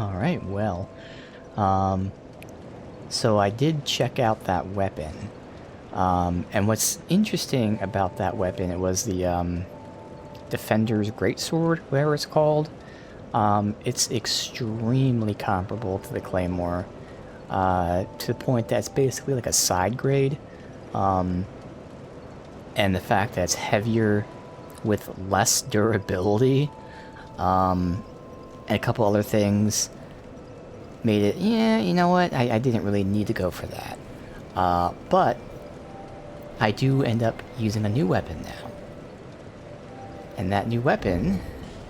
Alright, well. Um, so I did check out that weapon. And what's interesting about that weapon, it was the Defender's Greatsword, whatever it's called. It's extremely comparable to the Claymore. To the point that it's basically like a side grade. And the fact that it's heavier with less durability, and a couple other things made it, yeah, you know what, I didn't really need to go for that. But I do end up using a new weapon now. And that new weapon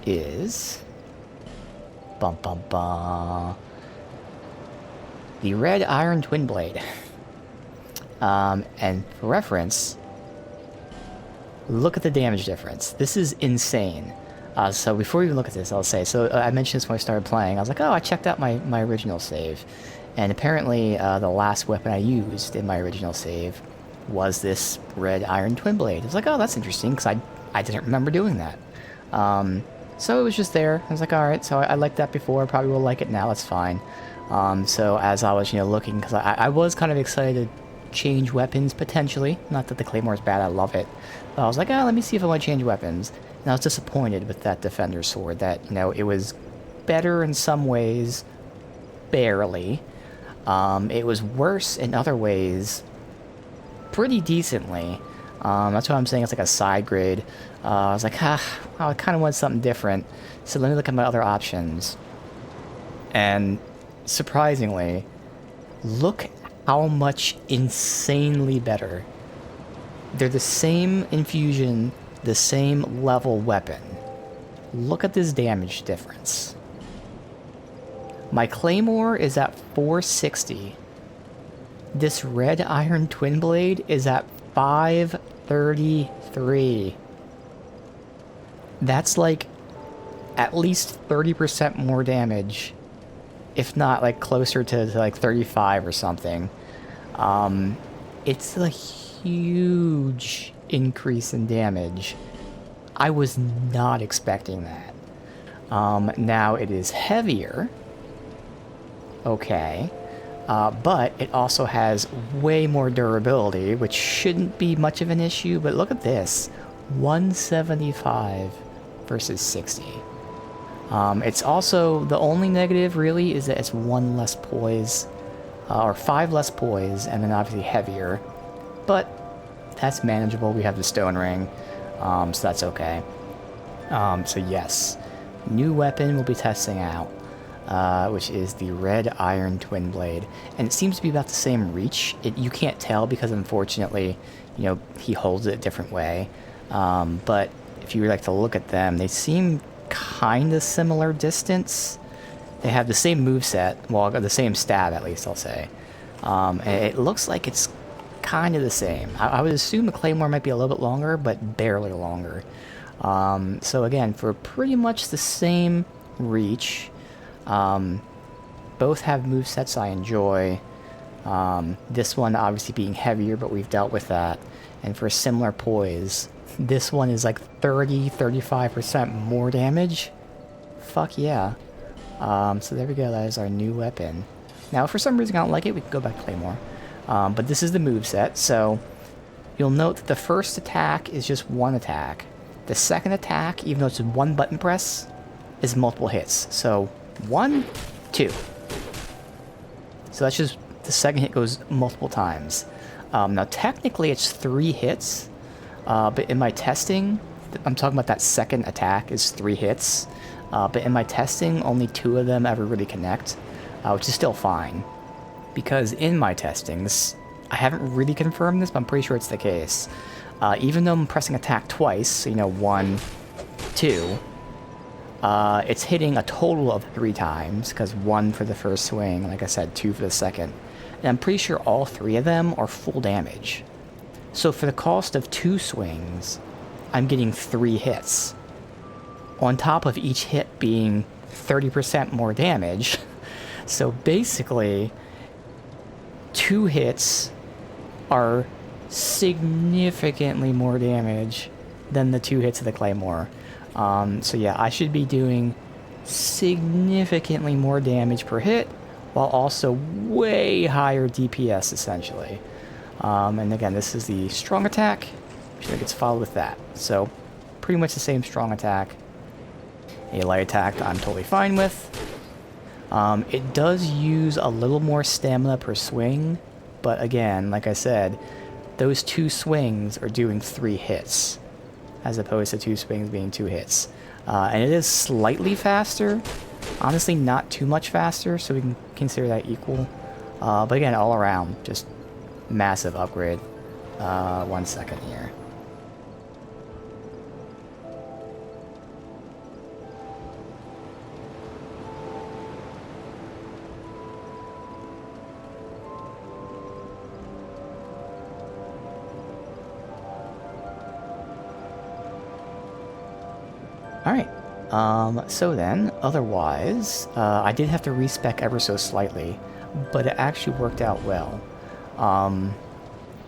is... Bum bum bum. The Red Iron Twin Blade. And for reference, look at the damage difference. This is insane. So before we even look at this, I'll say, I mentioned this when I started playing. I was like, oh, I checked out my original save. And apparently the last weapon I used in my original save was this Red Iron Twin Blade. I was like, oh, that's interesting, because I didn't remember doing that. So it was just there. I was like, alright, so I liked that before, I probably will like it now, that's fine. So as I was, looking, because I was kind of excited to change weapons, potentially. Not that the Claymore is bad, I love it. But I was like, oh, let me see if I want to change weapons. And I was disappointed with that Defender Sword, that, it was better in some ways, barely. It was worse in other ways, pretty decently. That's why I'm saying it's like a side grade. I was like, I kind of want something different, so let me look at my other options. And surprisingly, look how much insanely better. They're the same infusion, the same level weapon. Look at this damage difference. My Claymore is at 460. This Red Iron Twin Blade is at 533. That's like at least 30% more damage, if not like closer to like 35 or something. It's a huge increase in damage. I was not expecting that. Now it is heavier. Okay. But it also has way more durability, which shouldn't be much of an issue, but look at this. 175 versus 60. It's also, the only negative really is that it's 1 less poise, or 5 less poise, and then obviously heavier. But that's manageable. We have the stone ring, so that's okay. So yes, new weapon we'll be testing out, which is the Red Iron Twin Blade, and it seems to be about the same reach. You can't tell because unfortunately, he holds it a different way. But if you would like to look at them, they seem kind of similar distance. They have the same moveset, well, the same stab at least, I'll say. And it looks like it's kind of the same. I would assume the Claymore might be a little bit longer, but barely longer. So again, for pretty much the same reach, both have movesets I enjoy. This one obviously being heavier, but we've dealt with that. And for a similar poise, this one is like 30-35% more damage. Fuck yeah. So there we go, that is our new weapon. Now, if for some reason I don't like it, we can go back to Claymore. But this is the moveset, so you'll note that the first attack is just one attack. The second attack, even though it's one button press, is multiple hits. So 1, 2. So that's just, the second hit goes multiple times. Now technically it's 3 hits, but in my testing, I'm talking about that second attack is 3 hits, but in my testing, only 2 of them ever really connect, which is still fine. Because in my testings, I haven't really confirmed this, but I'm pretty sure it's the case. Even though I'm pressing attack twice, 1, 2, it's hitting a total of 3 times, because 1 for the first swing, like I said, 2 for the second. And I'm pretty sure all 3 of them are full damage. So for the cost of 2 swings, I'm getting 3 hits. On top of each hit being 30% more damage. So basically, 2 hits are significantly more damage than the 2 hits of the Claymore. So yeah, I should be doing significantly more damage per hit, while also way higher DPS, essentially. And again, this is the strong attack, which gets followed with that. So, pretty much the same strong attack. A light attack I'm totally fine with. It does use a little more stamina per swing, but again, like I said, those 2 swings are doing 3 hits, as opposed to 2 swings being 2 hits. And it is slightly faster, honestly not too much faster, so we can consider that equal. But again, all around, just massive upgrade. 1 second here. Alright, so then, otherwise, I did have to respec ever so slightly, but it actually worked out well.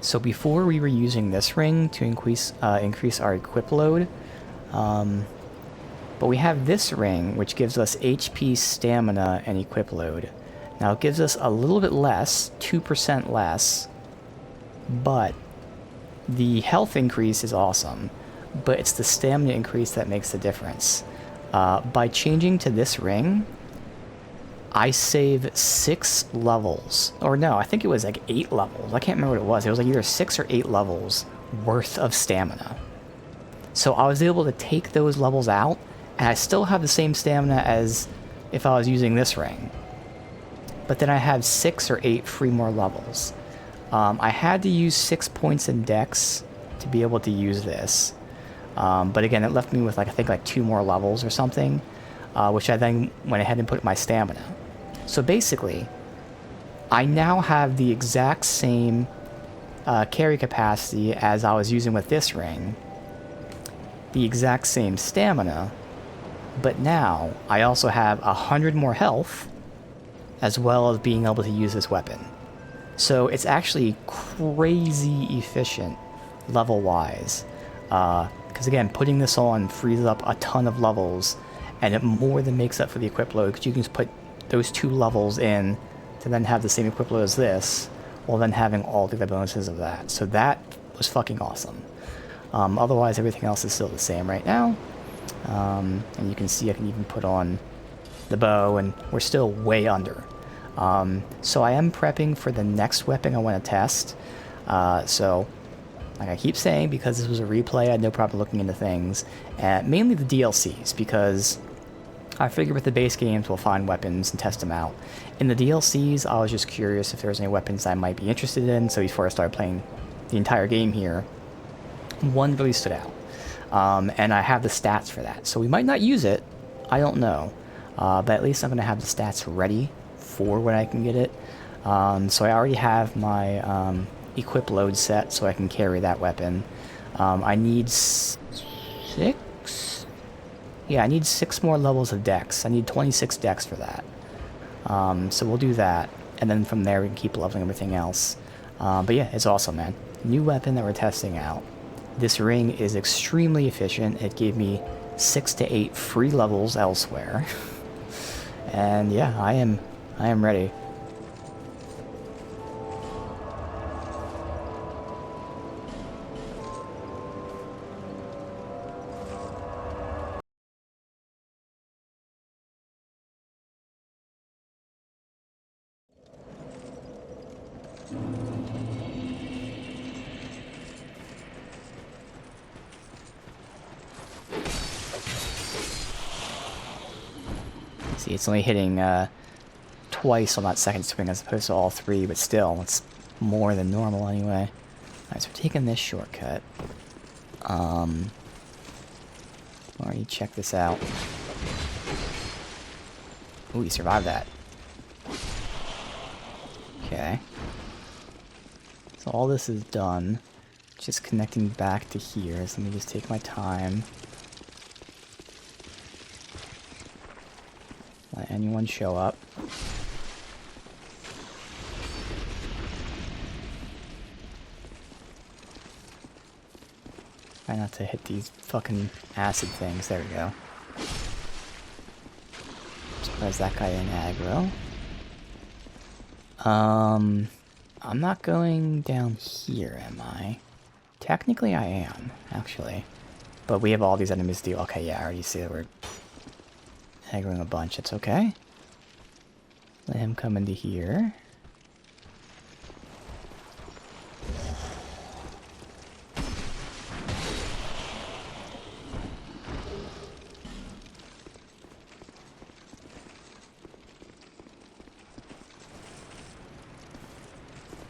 So before we were using this ring to increase our equip load, but we have this ring, which gives us HP, stamina, and equip load. Now it gives us a little bit less, 2% less, but the health increase is awesome. But it's the stamina increase that makes the difference. By changing to this ring, I save 6 levels. Or no, I think it was like 8 levels. I can't remember what it was. It was like either 6 or 8 levels worth of stamina. So I was able to take those levels out, and I still have the same stamina as if I was using this ring. But then I have 6 or 8 free more levels. I had to use 6 points in Dex to be able to use this. But again, it left me with, like, I think, like 2 more levels or something, which I then went ahead and put my stamina. So basically, I now have the exact same carry capacity as I was using with this ring, the exact same stamina, but now I also have 100 more health, as well as being able to use this weapon. So it's actually crazy efficient level-wise. Because again, putting this on frees up a ton of levels, and it more than makes up for the equip load, because you can just put those 2 levels in to then have the same equip load as this, while then having all the other bonuses of that. So that was fucking awesome. Otherwise, everything else is still the same right now. And you can see I can even put on the bow, and we're still way under. So I am prepping for the next weapon I want to test. So, like I keep saying, because this was a replay, I had no problem looking into things. Mainly the DLCs, because I figured with the base games we'll find weapons and test them out. In the DLCs, I was just curious if there was any weapons I might be interested in, so before I started playing the entire game here, one really stood out. And I have the stats for that. So we might not use it, I don't know. But at least I'm going to have the stats ready for when I can get it. So I already have my equip load set, so I can carry that weapon. I need 6? Yeah, I need 6 more levels of Dex. I need 26 Dex for that. So we'll do that, and then from there we can keep leveling everything else. But yeah, it's awesome, man. New weapon that we're testing out. This ring is extremely efficient. It gave me 6 to 8 free levels elsewhere. And yeah, I am ready. See, it's only hitting twice on that second swing as opposed to all 3, but still, it's more than normal anyway. Alright, so we're taking this shortcut. Already check this out. Ooh, you survived that. Okay. So all this is done. Just connecting back to here, so let me just take my time. Let anyone show up. Try not to hit these fucking acid things. There we go. Where's that guy in aggro? I'm not going down here, am I? Technically I am, actually. But we have all these enemies to deal. Okay, yeah, I already see that we're aggroing a bunch. It's okay. Let him come into here.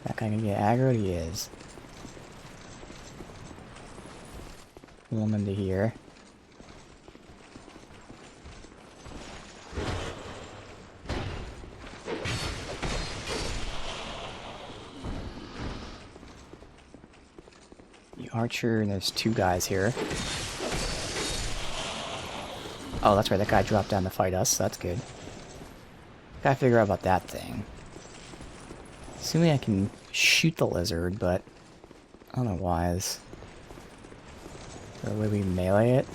That guy gonna get aggroed? He is. Pull him into here. The archer, and there's two guys here. Oh, that's right, that guy dropped down to fight us, so that's good. Gotta figure out about that thing. Assuming I can shoot the lizard, but otherwise... Is there a way we melee it?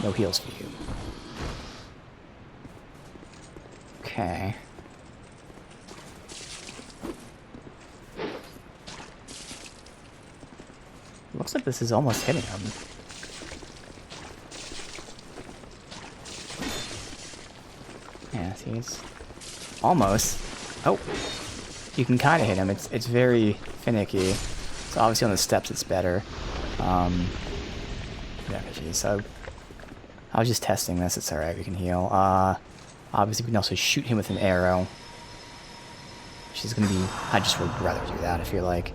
No heals for you. Okay. Looks like this is almost hitting him. Yeah, see, it's almost. Oh, you can kind of hit him. It's very finicky. So obviously on the steps it's better. Yeah, geez, so I was just testing this. It's alright. We can heal. Obviously we can also shoot him with an arrow, which is gonna be. I just would rather do that. I feel like.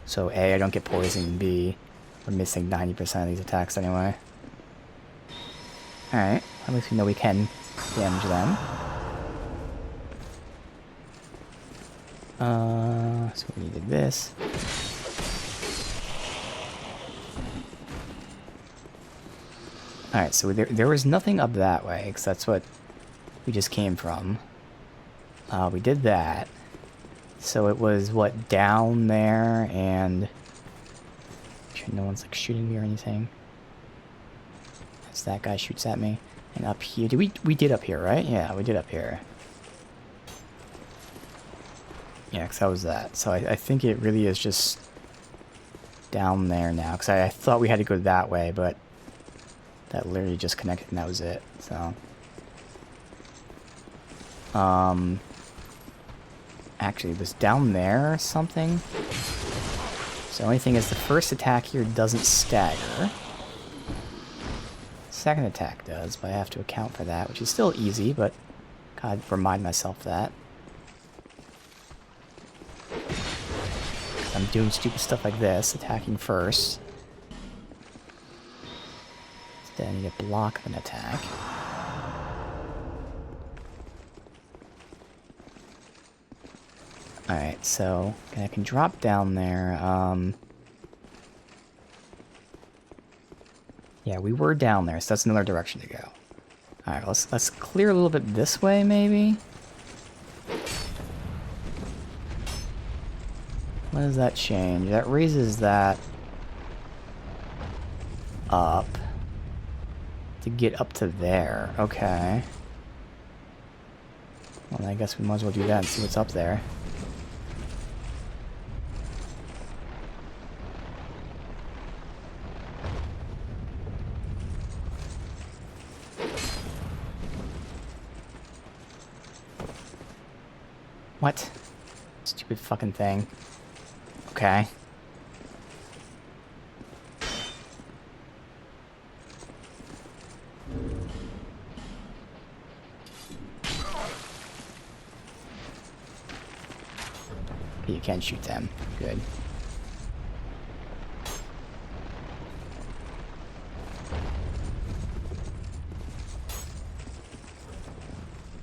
So A, I don't get poisoned, and B, we're missing 90% of these attacks anyway. Alright, at least we know we can damage them. So we needed this. Alright, so there was nothing up that way, because that's what we just came from. We did that. So it was, what, down there, and... Sure no one's, like, shooting me or anything. As that guy shoots at me. And up here... We did up here, right? Yeah, we did up here. Yeah, because that was that. So I think it really is just... down there now. Because I thought we had to go that way, but... that literally just connected and that was it. So... Actually, it was down there or something. So the only thing is the first attack here doesn't stagger. Second attack does, but I have to account for that, which is still easy, but gotta remind myself that. I'm doing stupid stuff like this, attacking first. Instead I need to block an attack. Alright, so I can drop down there. Yeah, we were down there, so that's another direction to go. Alright, let's clear a little bit this way, maybe? What does that change? That raises that up to get up to there. Okay. Well, I guess we might as well do that and see what's up there. What? Stupid fucking thing. Okay. You can't shoot them. Good.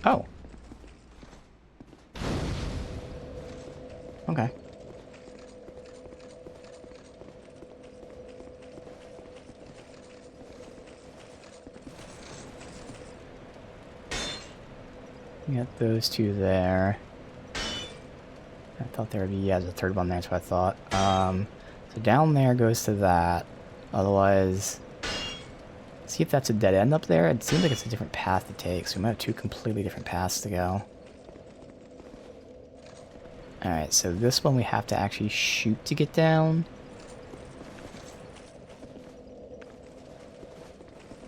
Oh. Okay. We got those two there. I thought there would be, yeah, there's a third one there, that's what I thought. So down there goes to that. Otherwise, See if that's a dead end up there. It seems like it's a different path to take, so we might have two completely different paths to go. Alright, so this one we have to actually shoot to get down.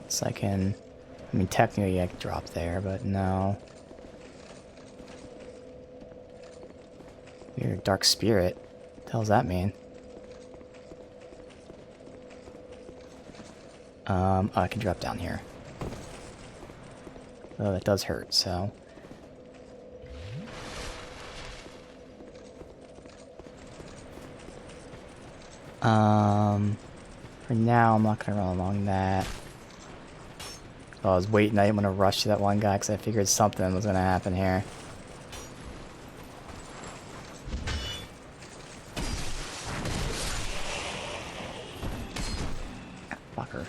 So I can... I mean, technically I could drop there, but no. You're a dark spirit. What the hell does that mean? Oh, I can drop down here. Oh, that does hurt, so... For now, I'm not gonna run along that. Oh, I was waiting, I didn't want to rush to that one guy, because I figured something was gonna happen here. Fucker.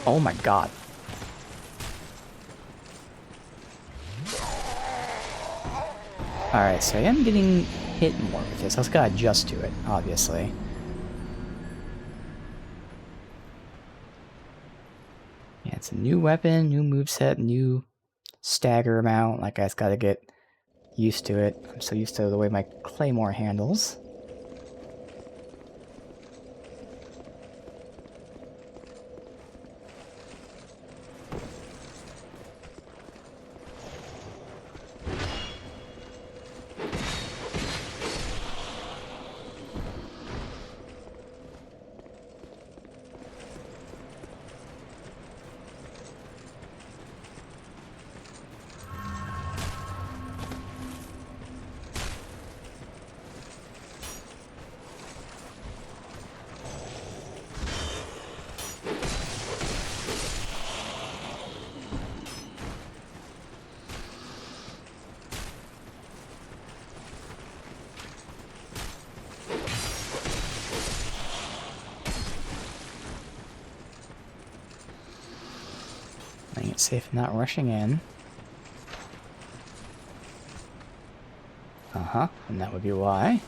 Oh my god. Alright, so I am getting hit more with this. I just gotta adjust to it, obviously. Yeah, it's a new weapon, new moveset, new stagger amount. Like, I just gotta get used to it. I'm so used to the way my claymore handles. Playing it safe, not rushing in. Uh-huh, and that would be why.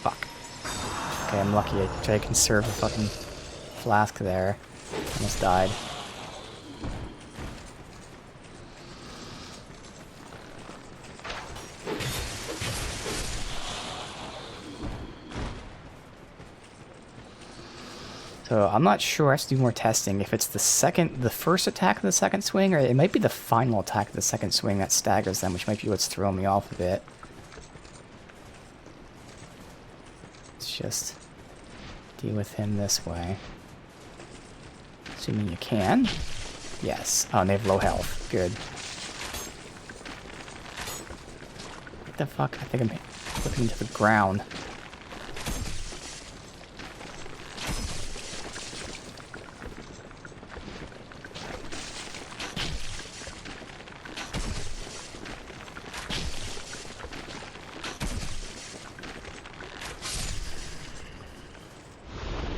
Fuck. Okay, I'm lucky. I tried to conserve a fucking flask there. Almost died. So I'm not sure. I have to do more testing. If it's the first attack of the second swing, or it might be the final attack of the second swing that staggers them, which might be what's throwing me off a bit. Let's just deal with him this way. Assuming you can. Yes. Oh, and they have low health. Good. What the fuck? I think I'm flipping to the ground.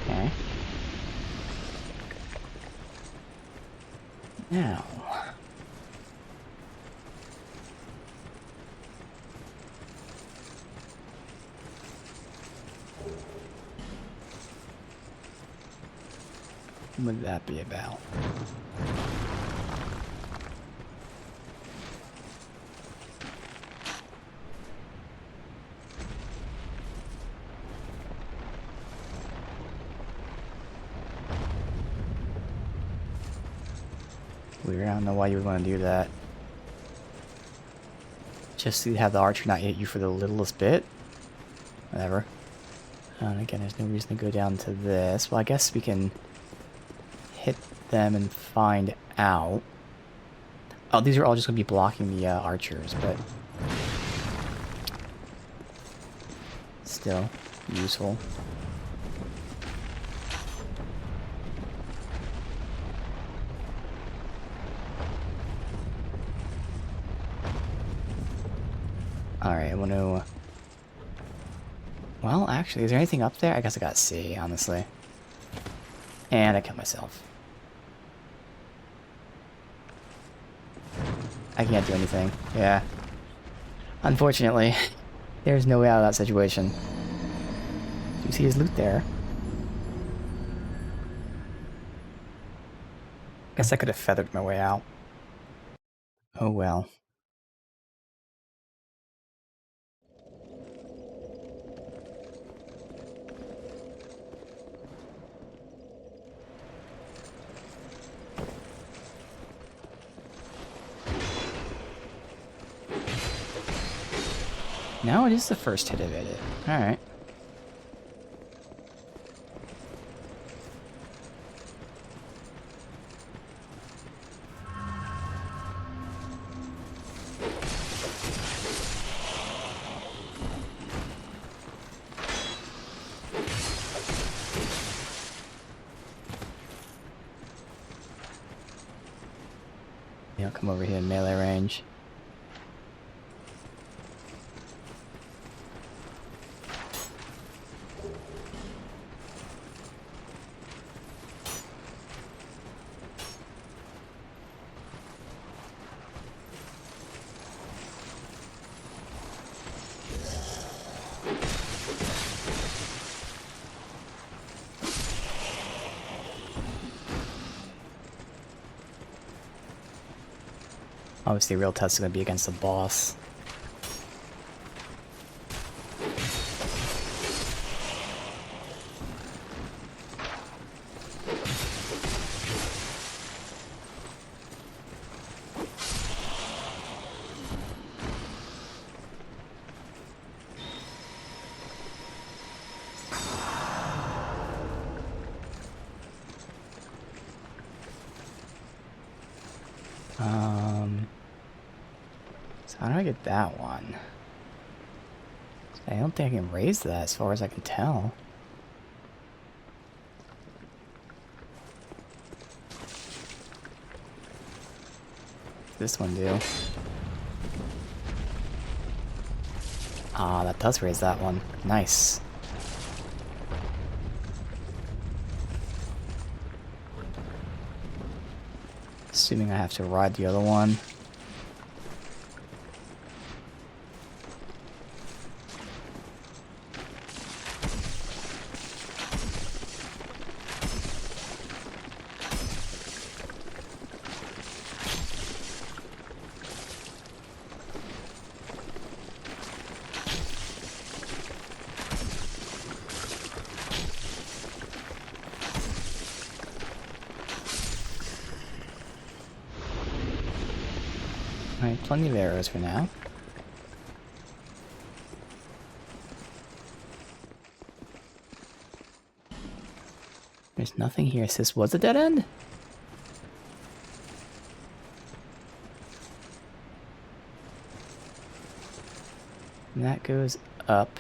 Okay. Now. What would that be about? Weird, I don't know why you would want to do that. Just to have the archer not hit you for the littlest bit? Whatever. And again, there's no reason to go down to this. Well, I guess we can hit them and find out. Oh, these are all just going to be blocking the archers, but still useful. Alright, I want to... Well, actually, is there anything up there? I guess I got C, honestly. And I killed myself. I can't do anything. Yeah. Unfortunately, there's no way out of that situation. Do you see his loot there? Guess I could have feathered my way out. Oh well. No, it is the first hit of it. Alright. Yeah, I'll come over here in melee range. Obviously, the real test is going to be against the boss. So how do I get that one? I don't think I can raise that as far as I can tell. This one do. Ah, that does raise that one. Nice. Assuming I have to ride the other one. Alright, plenty of arrows for now. There's nothing here. So this was a dead end? And that goes up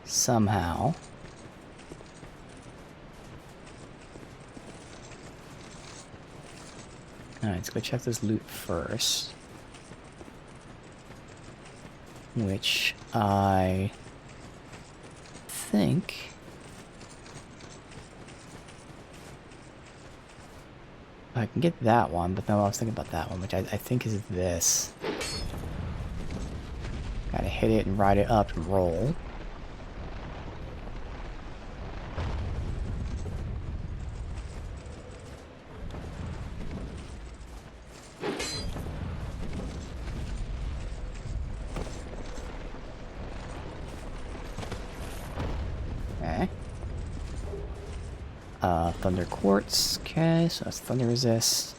somehow. Alright, let's go check this loot first. Which I think I can get that one, but no, I was thinking about that one, which I think is this. Gotta hit it and ride it up and roll. Thunder Quartz, okay, so that's Thunder Resist.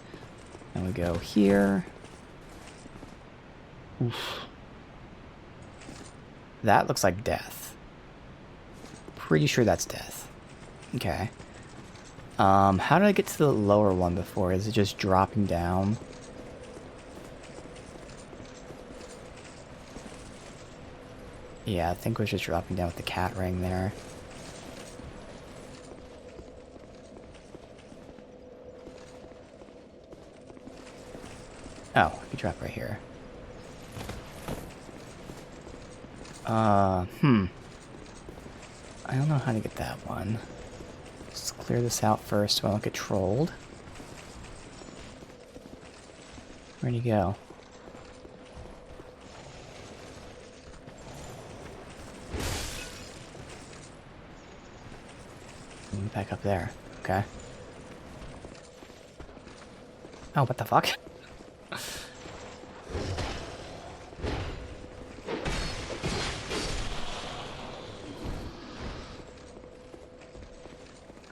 And we go here. Oof. That looks like death. Pretty sure that's death. Okay. How did I get to the lower one before? Is it just dropping down? Yeah, I think we're just dropping down with the cat ring there. Oh, you drop right here. I don't know how to get that one. Let's clear this out first so I don't get trolled. Where'd he go? Back up there. Okay. Oh, what the fuck?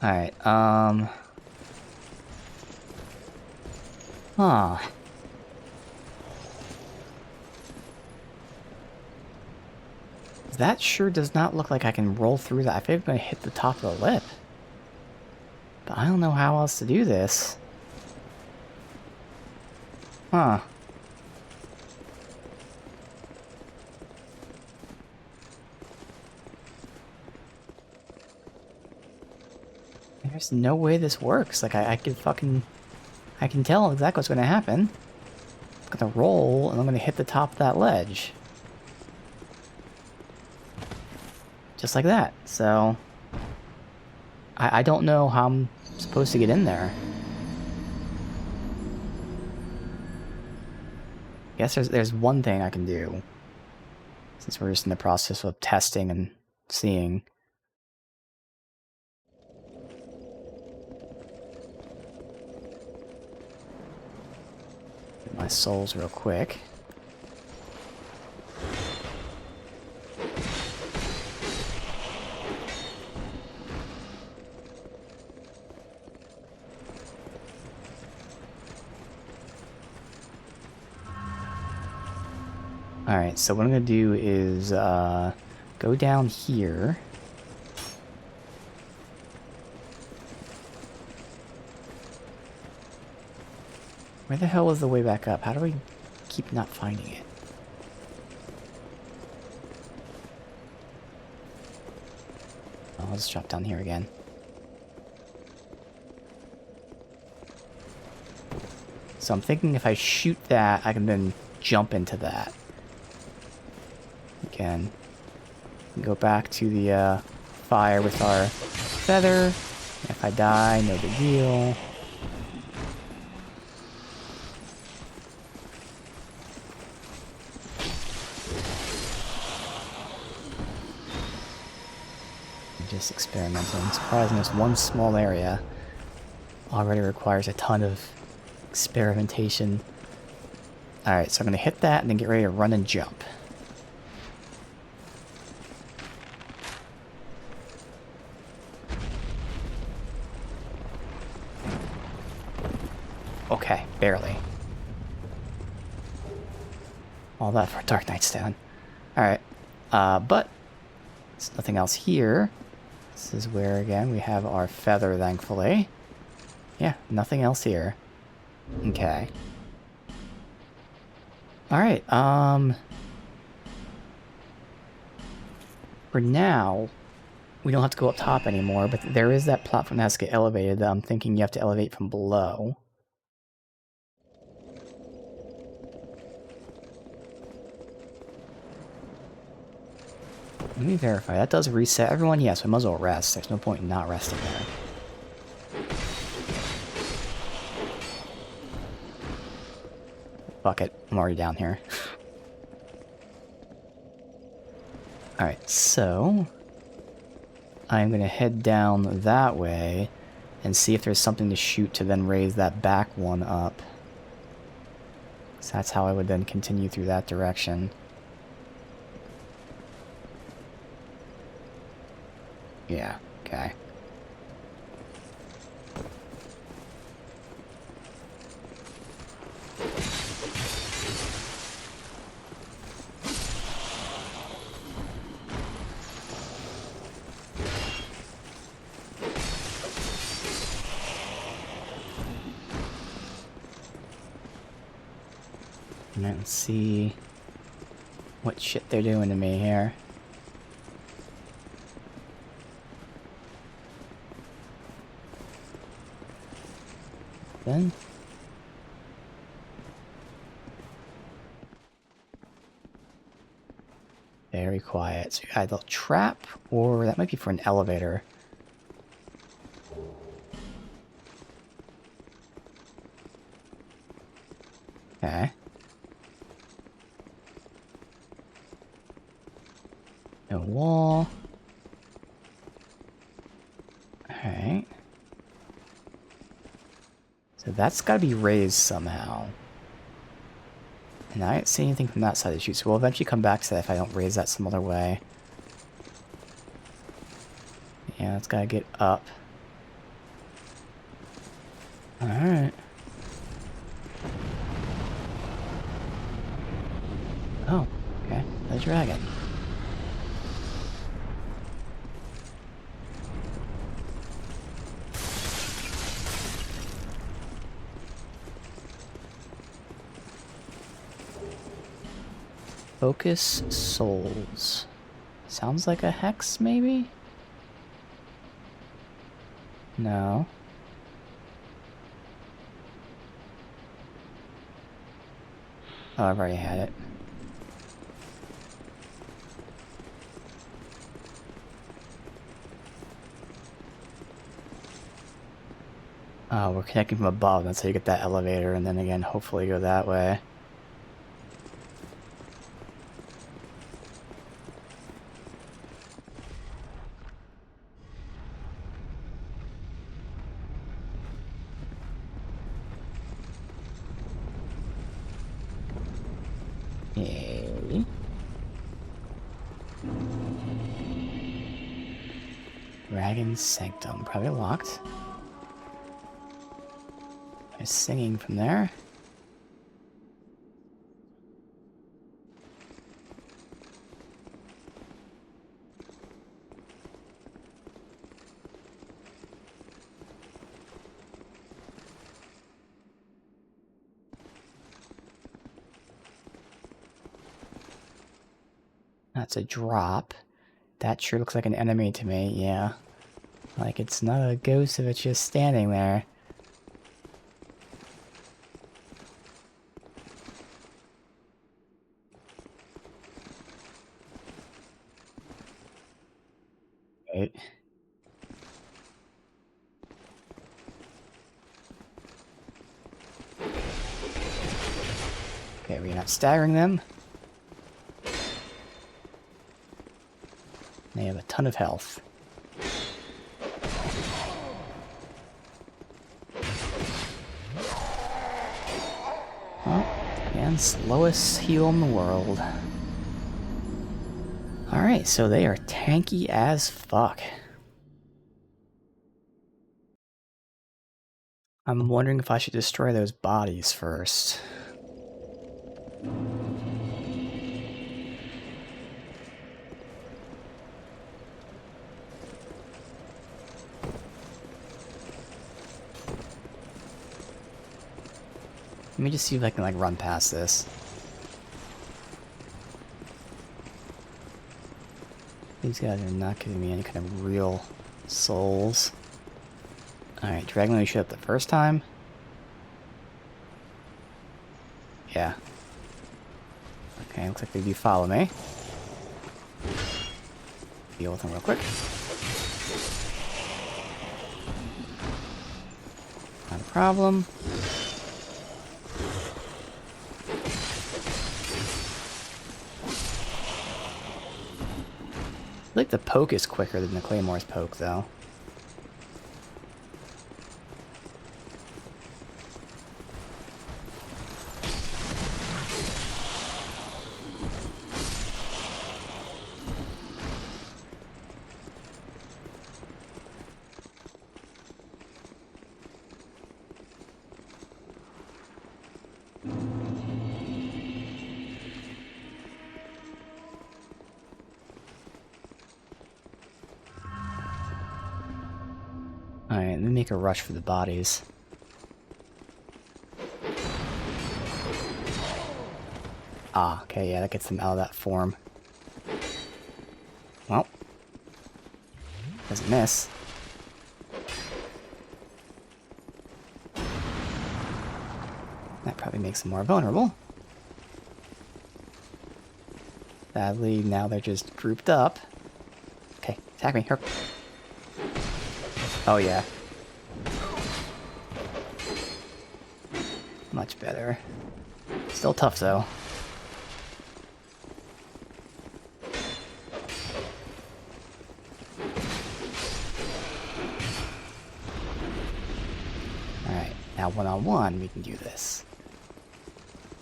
Alright, Huh. That sure does not look like I can roll through that. I think I'm gonna hit the top of the lip. But I don't know how else to do this. Huh. There's no way this works. Like, I can fucking... I can tell exactly what's gonna happen. I'm gonna roll, and I'm gonna hit the top of that ledge. Just like that. So... I don't know how I'm supposed to get in there. I guess there's one thing I can do. Since we're just in the process of testing and seeing. Get my souls real quick. Alright, so what I'm gonna do is go down here. Where the hell is the way back up? How do we keep not finding it? Oh, I'll just drop down here again. So I'm thinking if I shoot that, I can then jump into that. Again. Go back to the fire with our feather. If I die, no big deal. Just experimenting. Surprising, this one small area already requires a ton of experimentation. Alright, so I'm gonna hit that and then get ready to run and jump. Okay, barely. All that for Dark Knight's Stone. Alright, but there's nothing else here. This is where, again, we have our feather, thankfully. Yeah, nothing else here. Okay. Alright, for now, we don't have to go up top anymore, but there is that platform that has to get elevated that I'm thinking you have to elevate from below. Let me verify. That does reset everyone? Yes, we might as well rest. There's no point in not resting there. Fuck it. I'm already down here. Alright, so... I'm going to head down that way and see if there's something to shoot to then raise that back one up. So that's how I would then continue through that direction. Yeah, okay. Let's see what shit they're doing to me here. Then Very quiet. So either trap, or that might be for an elevator. Okay. No wall. Alright. So that's gotta be raised somehow. And I didn't see anything from that side of the chute, so we'll eventually come back to that if I don't raise that some other way. Yeah, it's gotta get up. Alright. Oh, okay. The dragon. Focus souls. Sounds like a hex, maybe? No. Oh, I've already had it. Oh, we're connecting from above. That's how you get that elevator, and then again, hopefully go that way. Yay. Dragon's Sanctum. Probably locked. There's singing from there. That's a drop. That sure looks like an enemy to me, yeah. Like, it's not a ghost if it's just standing there. Right. Okay, we're not staggering them. They have a ton of health. Oh, and slowest heal in the world. Alright, so they are tanky as fuck. I'm wondering if I should destroy those bodies first. Let me just see if I can, like, run past this. These guys are not giving me any kind of real souls. Alright, Dragon Lady showed up the first time. Yeah. Okay, looks like they do follow me. Deal with them real quick. Not a problem. I feel like the poke is quicker than the Claymore's poke, though. Alright, let me make a rush for the bodies. Ah, okay, yeah, that gets them out of that form. Well. Doesn't miss. That probably makes them more vulnerable. Sadly, now they're just grouped up. Okay, attack me. Here. Oh, yeah. Much better. Still tough, though. Alright, now one-on-one, we can do this.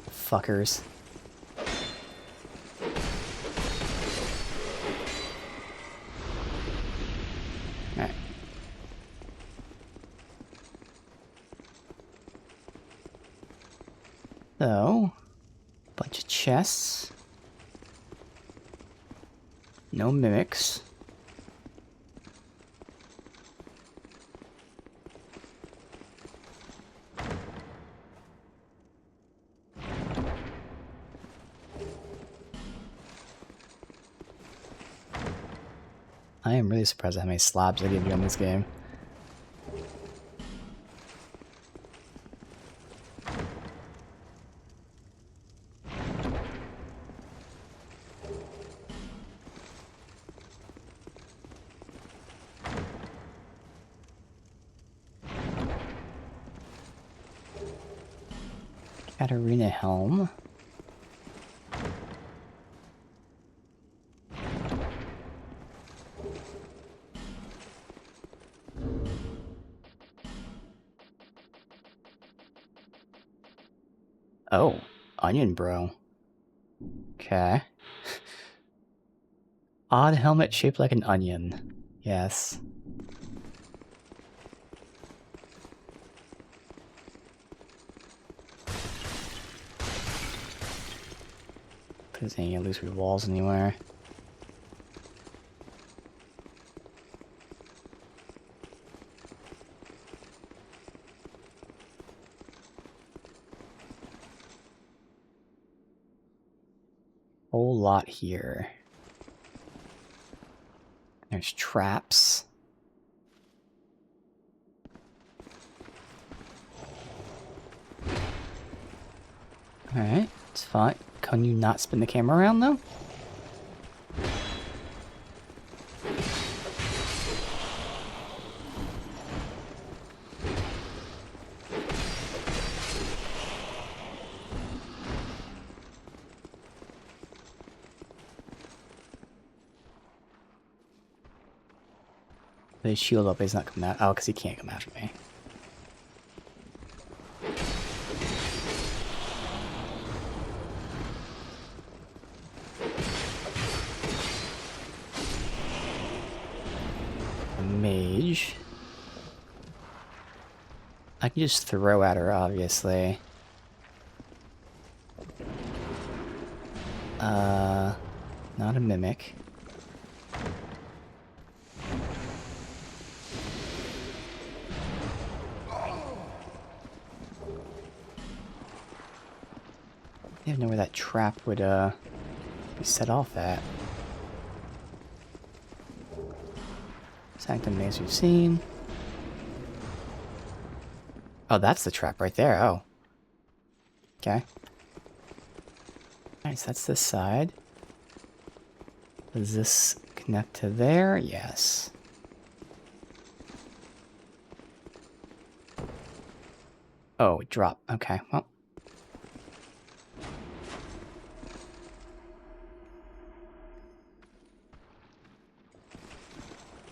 Fuckers. Alright. So, bunch of chests. No mimics. I am really surprised at how many slabs they give you on this game. Katarina helm. Oh, onion bro. Okay. Odd helmet shaped like an onion. Yes. There's any illusory walls anywhere. Whole lot here. There's traps. Alright, it's fine. Can you not spin the camera around, though? His shield up, he's not coming out. Oh, because he can't come after me. A mage. I can just throw at her, obviously. Not a mimic. I don't even know where that trap would, be set off at. Sanctum maze we've seen. Oh, that's the trap right there. Oh. Okay. Alright, so that's this side. Does this connect to there? Yes. Oh, it dropped. Okay, well.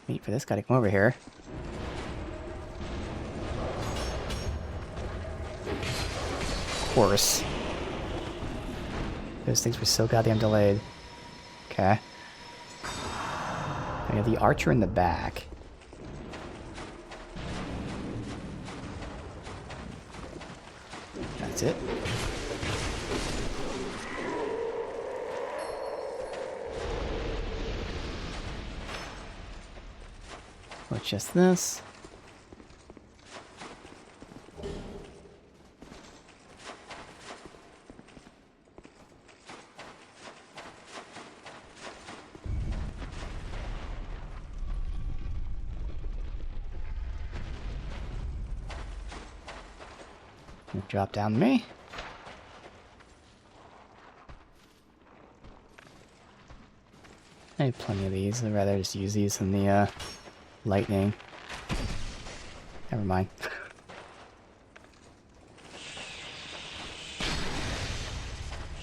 Wait for this guy to come over here. Of course. Those things were so goddamn delayed. Okay. We have the archer in the back. That's it. Or just this. Drop down to me. I have plenty of these. I'd rather just use these than the lightning. Never mind.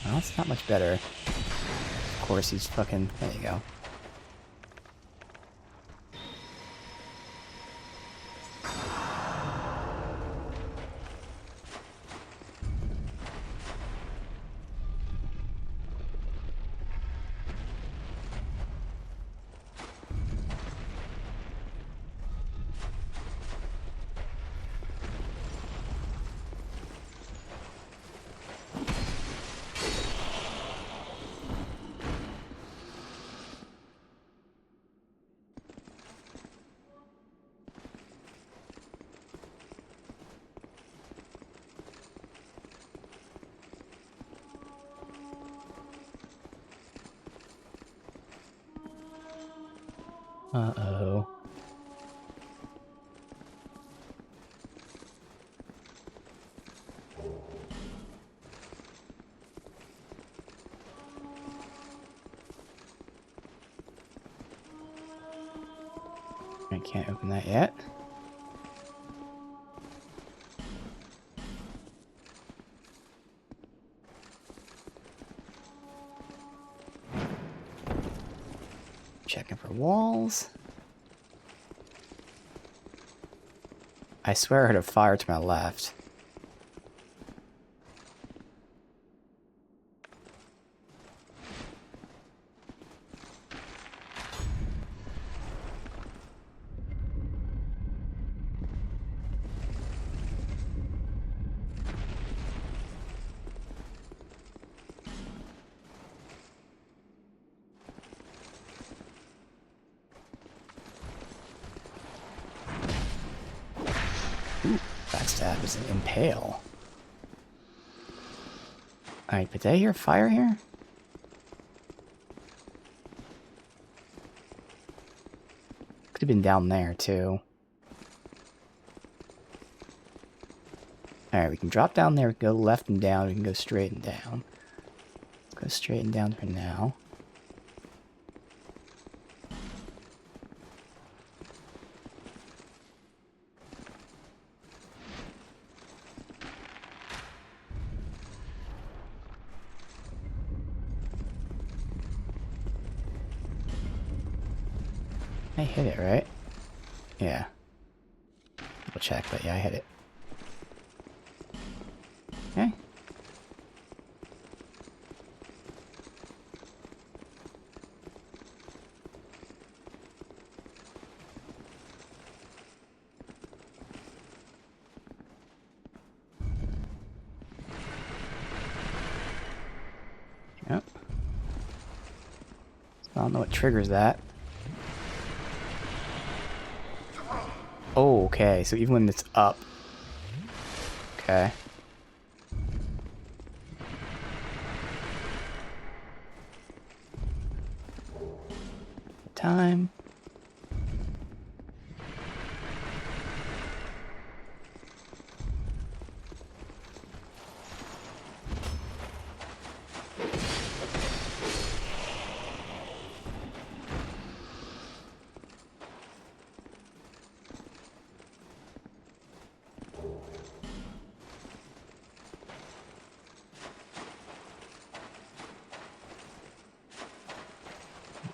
Well, it's not much better. Of course, he's fucking... There you go. Uh-oh. I can't open that yet. Checking for walls. I swear I heard a fire to my left. Ooh, backstab is an impale. Alright, but did I hear fire here? Could have been down there, too. Alright, we can drop down there, go left and down, we can go straight and down. Let's go straight and down for now. I hit it, right? Yeah. Double check, but yeah, I hit it. Okay. Yep. I don't know what triggers that. Oh, okay, so even when it's up. Okay. Time.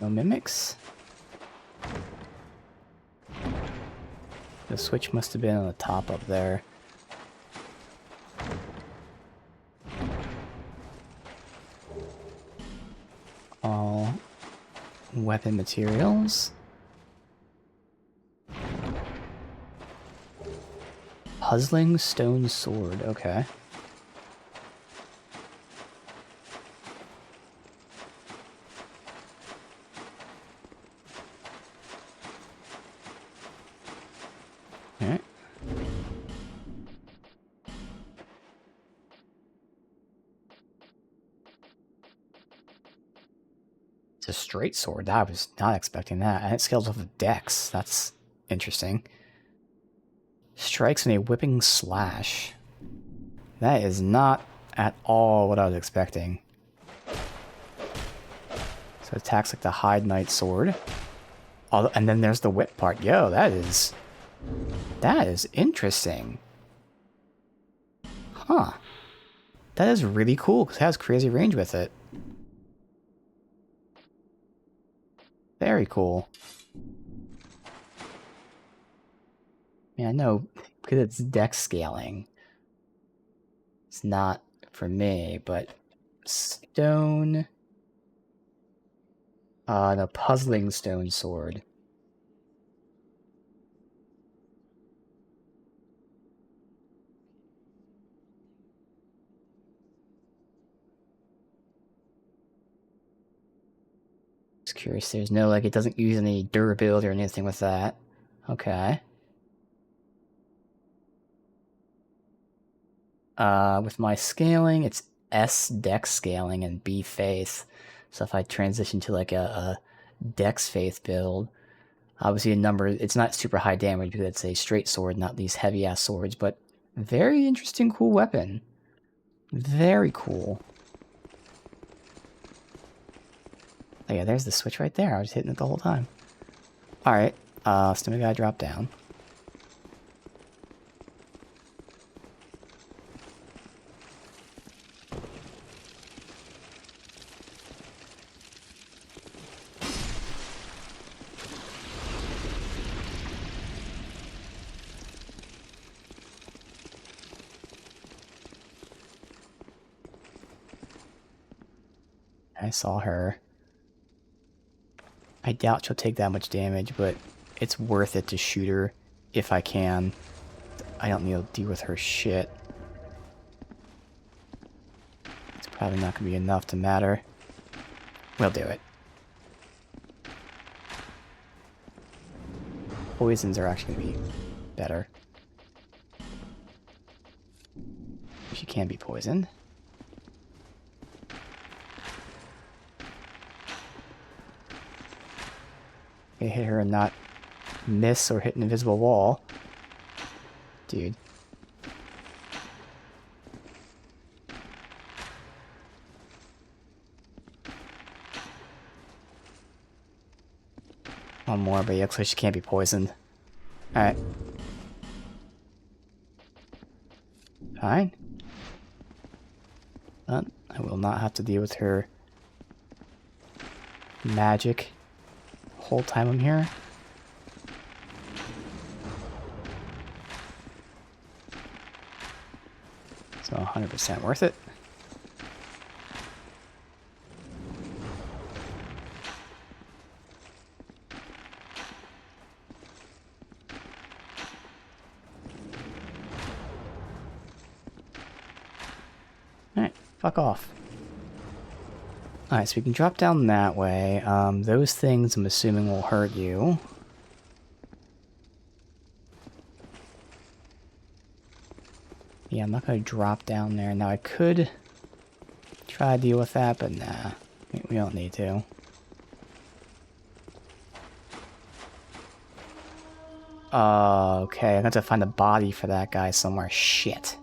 No mimics. The switch must have been on the top up there. All weapon materials. Puzzling stone sword, okay. Alright. It's a straight sword. I was not expecting that. And it scales off of dex. That's interesting. Strikes in a whipping slash. That is not at all what I was expecting. So it attacks like the Hide Knight sword. And then there's the whip part. Yo, that is interesting. Huh. That is really cool, because it has crazy range with it. Very cool. Yeah, I know, because it's dex scaling. It's not for me, but stone... the puzzling stone sword. Just curious, there's no, like, it doesn't use any durability or anything with that. Okay. With my scaling, it's S dex scaling and B faith. So if I transition to like a dex faith build, obviously a number, it's not super high damage because it's a straight sword, not these heavy ass swords, but very interesting, cool weapon. Very cool. Oh yeah, there's the switch right there. I was hitting it the whole time. Alright, stomach guy drop down. I saw her. I doubt she'll take that much damage, but it's worth it to shoot her if I can. I don't need to deal with her shit. It's probably not going to be enough to matter. We'll do it. Poisons are actually going to be better. She can be poisoned. Okay, hit her and not miss or hit an invisible wall. Dude. One more, but it looks like she can't be poisoned. Alright. Fine. But I will not have to deal with her magic the whole time I'm here. So 100% worth it. Alright, fuck off. Alright, so we can drop down that way. Those things I'm assuming will hurt you. Yeah, I'm not going to drop down there. Now I could try to deal with that, but nah. We don't need to. Okay, I'm going to have to find a body for that guy somewhere. Shit.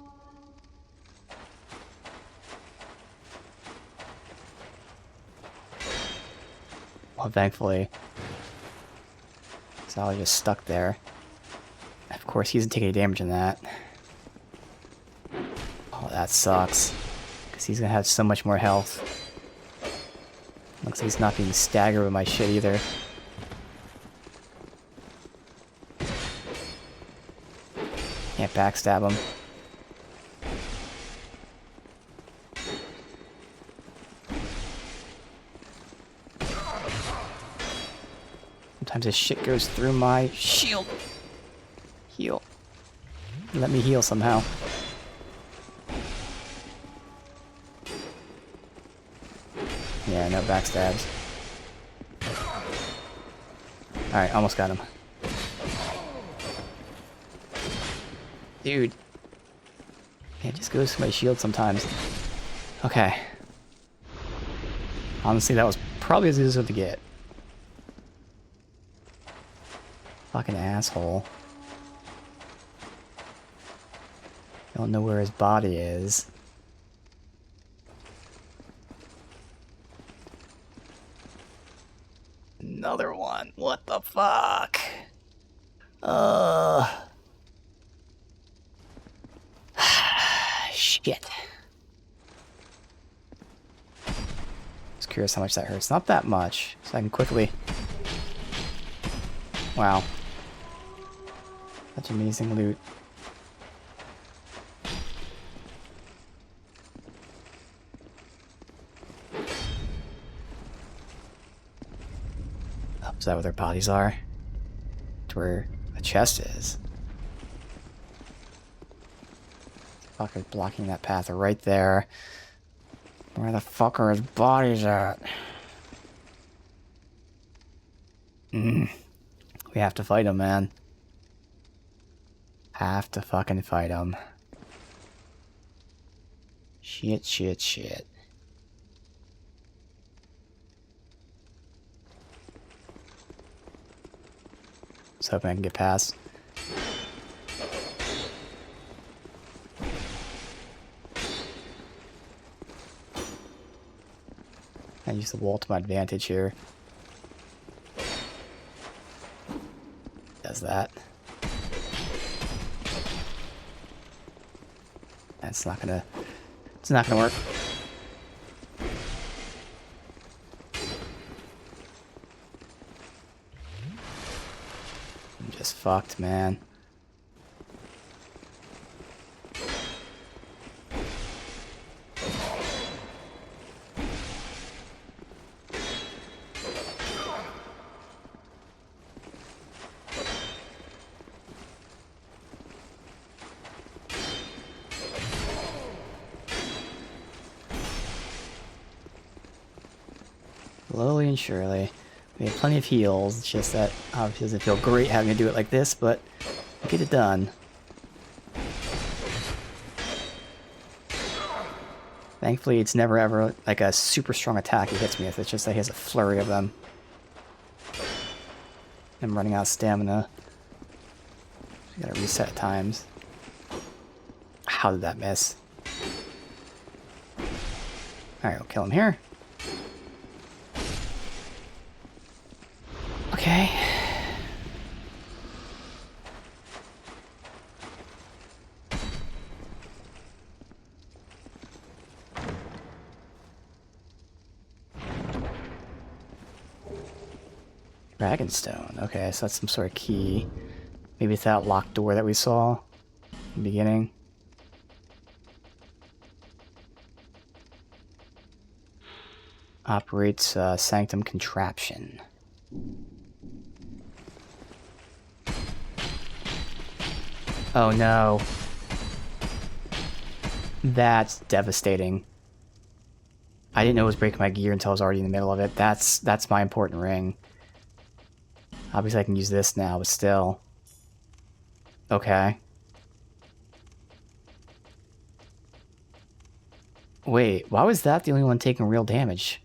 Well, thankfully. So I was just stuck there. Of course, he doesn't take any damage in that. Oh, that sucks. Because he's going to have so much more health. Looks like he's not being staggered with my shit either. Can't backstab him. Sometimes this shit goes through my shield. Heal. Let me heal somehow. Yeah, no backstabs. Alright, almost got him. Dude. Yeah, it just goes through my shield sometimes. Okay. Honestly, that was probably as easy as it to get. Fucking asshole. Don't know where his body is. Another one. What the fuck? Shit. Just curious how much that hurts. Not that much. So I can quickly... Wow. Such amazing loot. Oh, is that where their bodies are? To where the chest is. Fuckers blocking that path right there. Where the fuck are his bodies at? We have to fight him, man. Have to fucking fight him. Shit, shit, shit. Just hoping I can get past. I use the wall to my advantage here. Does that. That's not gonna... It's not gonna work. I'm just fucked, man. Slowly and surely. We have plenty of heals, it's just that obviously doesn't feel great having to do it like this, but get it done. Thankfully, it's never ever like a super strong attack he hits me with, it's just that he has a flurry of them. I'm running out of stamina. I gotta reset at times. How did that miss? Alright, we'll kill him here. Okay. Dragonstone. Okay, so that's some sort of key. Maybe it's that locked door that we saw in the beginning. Operates Sanctum Contraption. Oh no. That's devastating. I didn't know it was breaking my gear until I was already in the middle of it. That's my important ring. Obviously I can use this now, but still. Okay. Wait, why was that the only one taking real damage?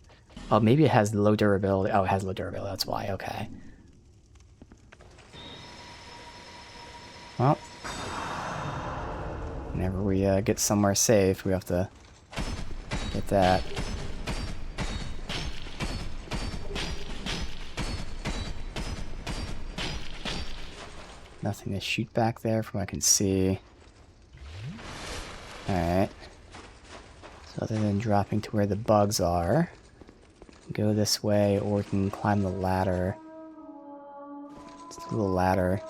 Oh, maybe it has low durability. Oh, it has low durability, that's why, okay. Well. Whenever we get somewhere safe, we have to get that. Nothing to shoot back there from what I can see. Alright. So other than dropping to where the bugs are, go this way, or we can climb the ladder. It's a little ladder.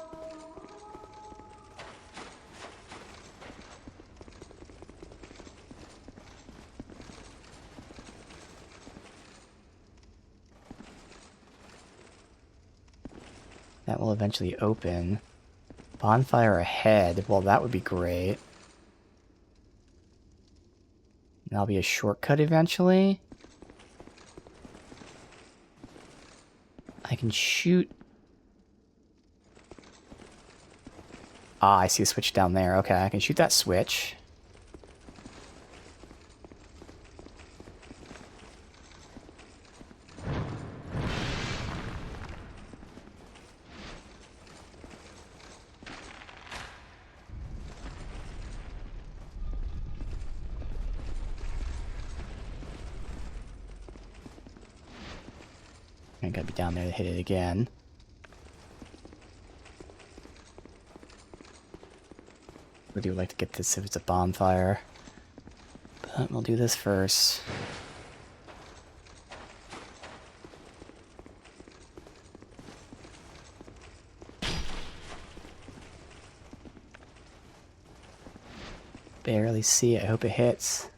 That will eventually open. Bonfire ahead. Well, that would be great. That'll be a shortcut eventually. I can shoot... Ah, I see a switch down there. Okay, I can shoot that switch. I gotta be down there to hit it again. Really would like to get this if it's a bonfire. But we'll do this first. Barely see it. I hope it hits.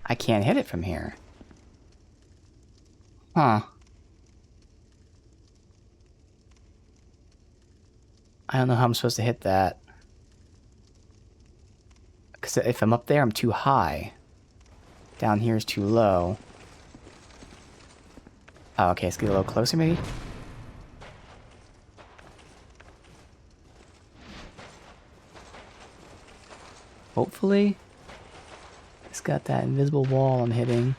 I can't hit it from here. Huh. I don't know how I'm supposed to hit that. Because if I'm up there, I'm too high. Down here is too low. Oh, okay, let's get a little closer, maybe? Hopefully. It's got that invisible wall I'm hitting.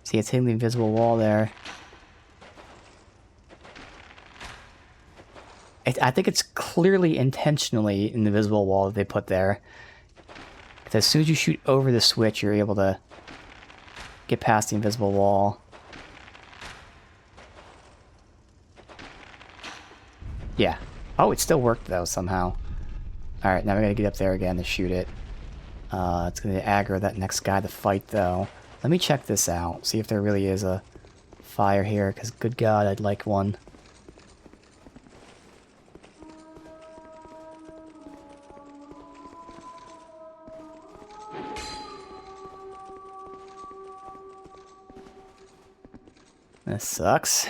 See, it's hitting the invisible wall there. I think it's clearly intentionally an invisible wall that they put there. Because as soon as you shoot over the switch, you're able to get past the invisible wall. Yeah. Oh, it still worked, though, somehow. Alright, now we gotta get up there again to shoot it. It's gonna aggro that next guy to fight, though. Let me check this out, see if there really is a fire here, because good God, I'd like one. This sucks.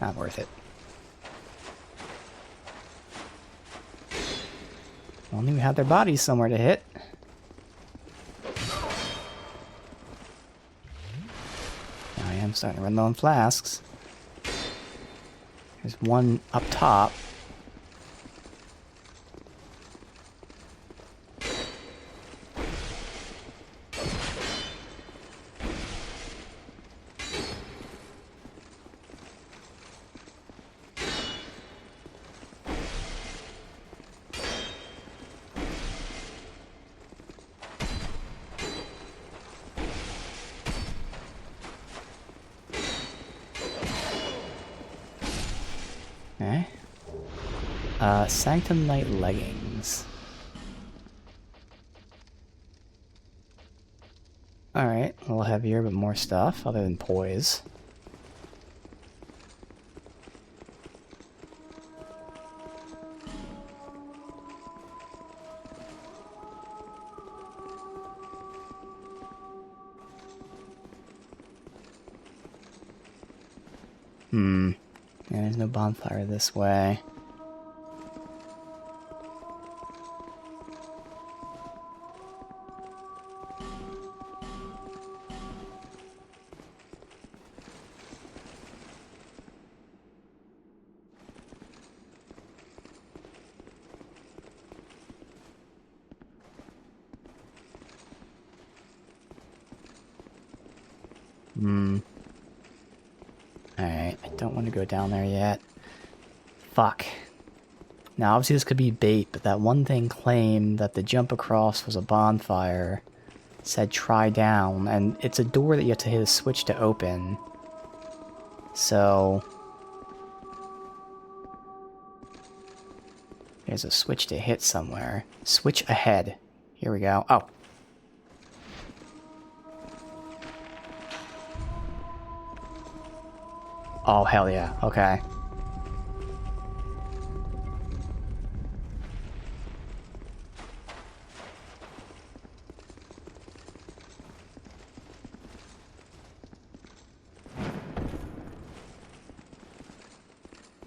Not worth it. Only we have their bodies somewhere to hit. I am starting to run low on flasks. There's one up top. Okay. Sanctum Knight leggings. Alright, a little heavier, but more stuff, other than poise. Yeah, there's no bonfire this way. Alright, I don't want to go down there yet. Fuck. Now, obviously this could be bait, but that one thing claimed that the jump across was a bonfire. It said try down, and it's a door that you have to hit a switch to open. So... there's a switch to hit somewhere. Switch ahead. Here we go. Oh. Oh, hell yeah. Okay.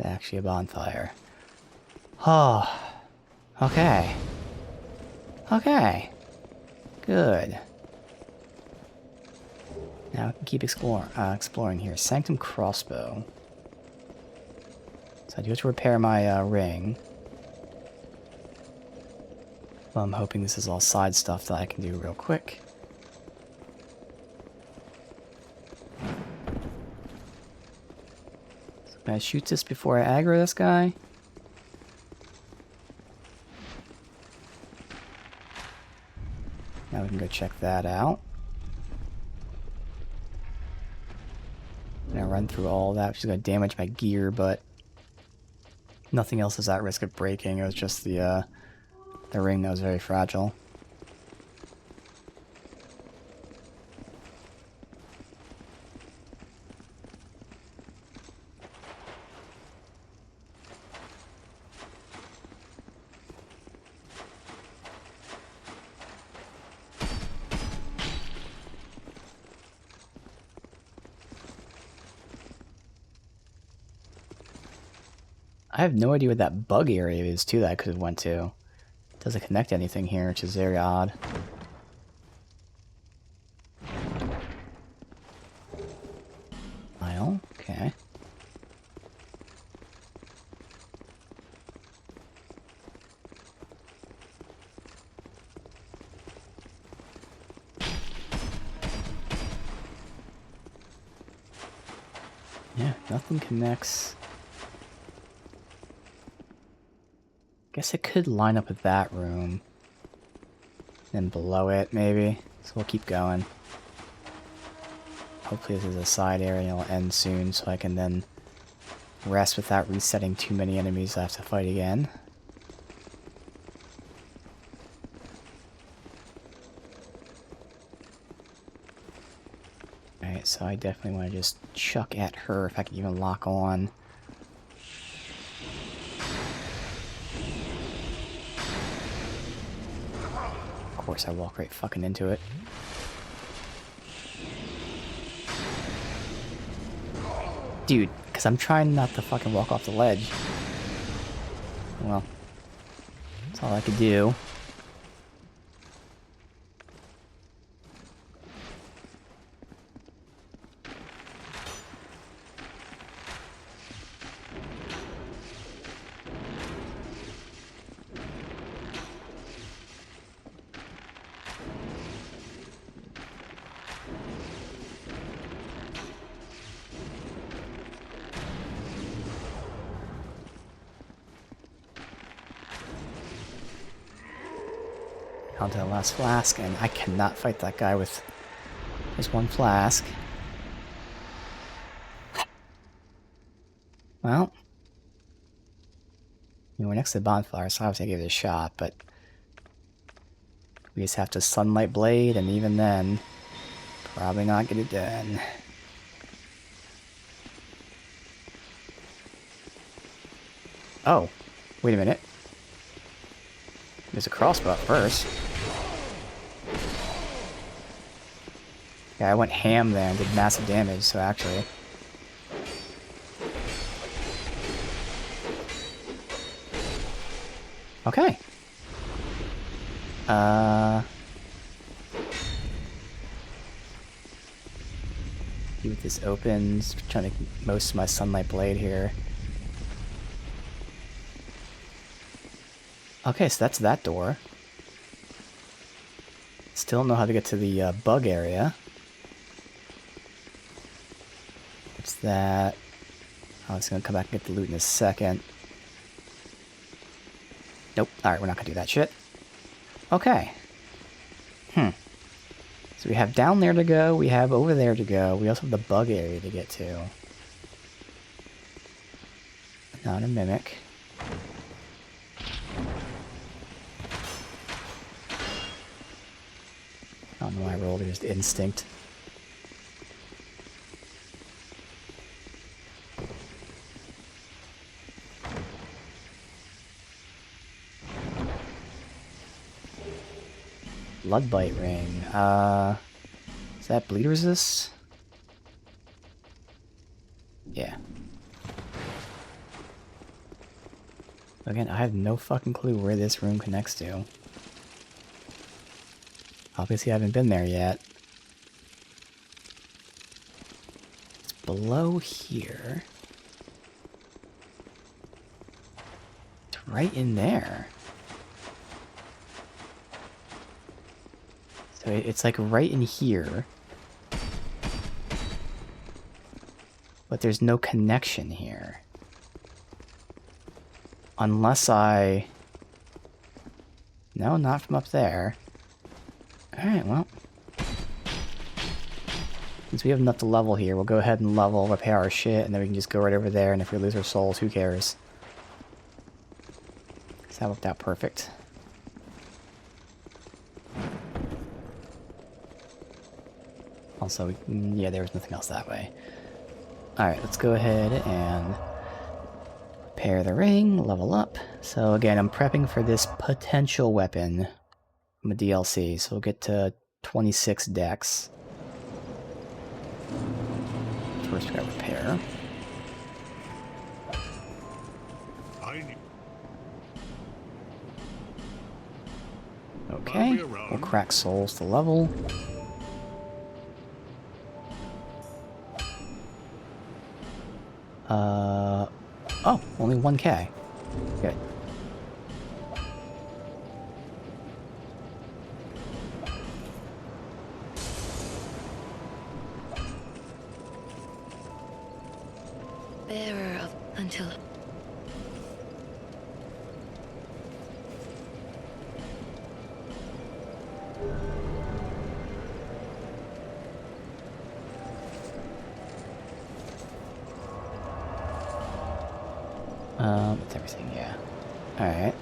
Actually a bonfire. Oh. Okay. Okay. Good. Now we can keep exploring here. Sanctum crossbow. So I do have to repair my ring. Well, I'm hoping this is all side stuff that I can do real quick. So can I shoot this before I aggro this guy? Now we can go check that out. I'm gonna run through all that, which is gonna damage my gear, but nothing else is at risk of breaking. It was just the ring that was very fragile. I have no idea what that bug area is, too, that I could have went to. It doesn't connect to anything here, which is very odd. Well, okay. Yeah, nothing connects. Guess it could line up with that room. Then below it, maybe. So we'll keep going. Hopefully this is a side area and it'll end soon so I can then rest without resetting too many enemies I have to fight again. Alright, so I definitely want to just chuck at her if I can even lock on. Of course I walk right fucking into it. Dude, because I'm trying not to fucking walk off the ledge. Well, that's all I could do. Onto the last flask, and I cannot fight that guy with just one flask. Well, we're next to the bonfire, so obviously I gave it a shot, but we just have to sunlight blade, and even then, probably not get it done. Oh, wait a minute. There's a crossbow up first. Yeah, I went ham there and did massive damage, so actually. Okay. See what this opens. Trying to get most of my sunlight blade here. Okay, so that's that door. Still don't know how to get to the bug area. What's that? Oh, it's gonna come back and get the loot in a second. Nope. Alright, we're not gonna do that shit. Okay. So we have down there to go, we have over there to go, we also have the bug area to get to. Not a mimic. I don't know why I rolled it, just instinct. Bloodbite ring. Is that bleed resist? Yeah. Again, I have no fucking clue where this room connects to. Obviously, I haven't been there yet. It's below here. It's right in there. So it's like right in here. But there's no connection here. Unless I... No, not from up there. Alright, well. Since we have enough to level here, we'll go ahead and level, repair our shit, and then we can just go right over there, and if we lose our souls, who cares? So that worked out perfect. Also, yeah, there was nothing else that way. Alright, let's go ahead and repair the ring, level up. So again, I'm prepping for this potential weapon from a DLC, so we'll get to 26 decks. First we got repair. Okay, we'll crack souls to level. Oh, only 1k. Good. Bearer of until It's everything, yeah. Alright.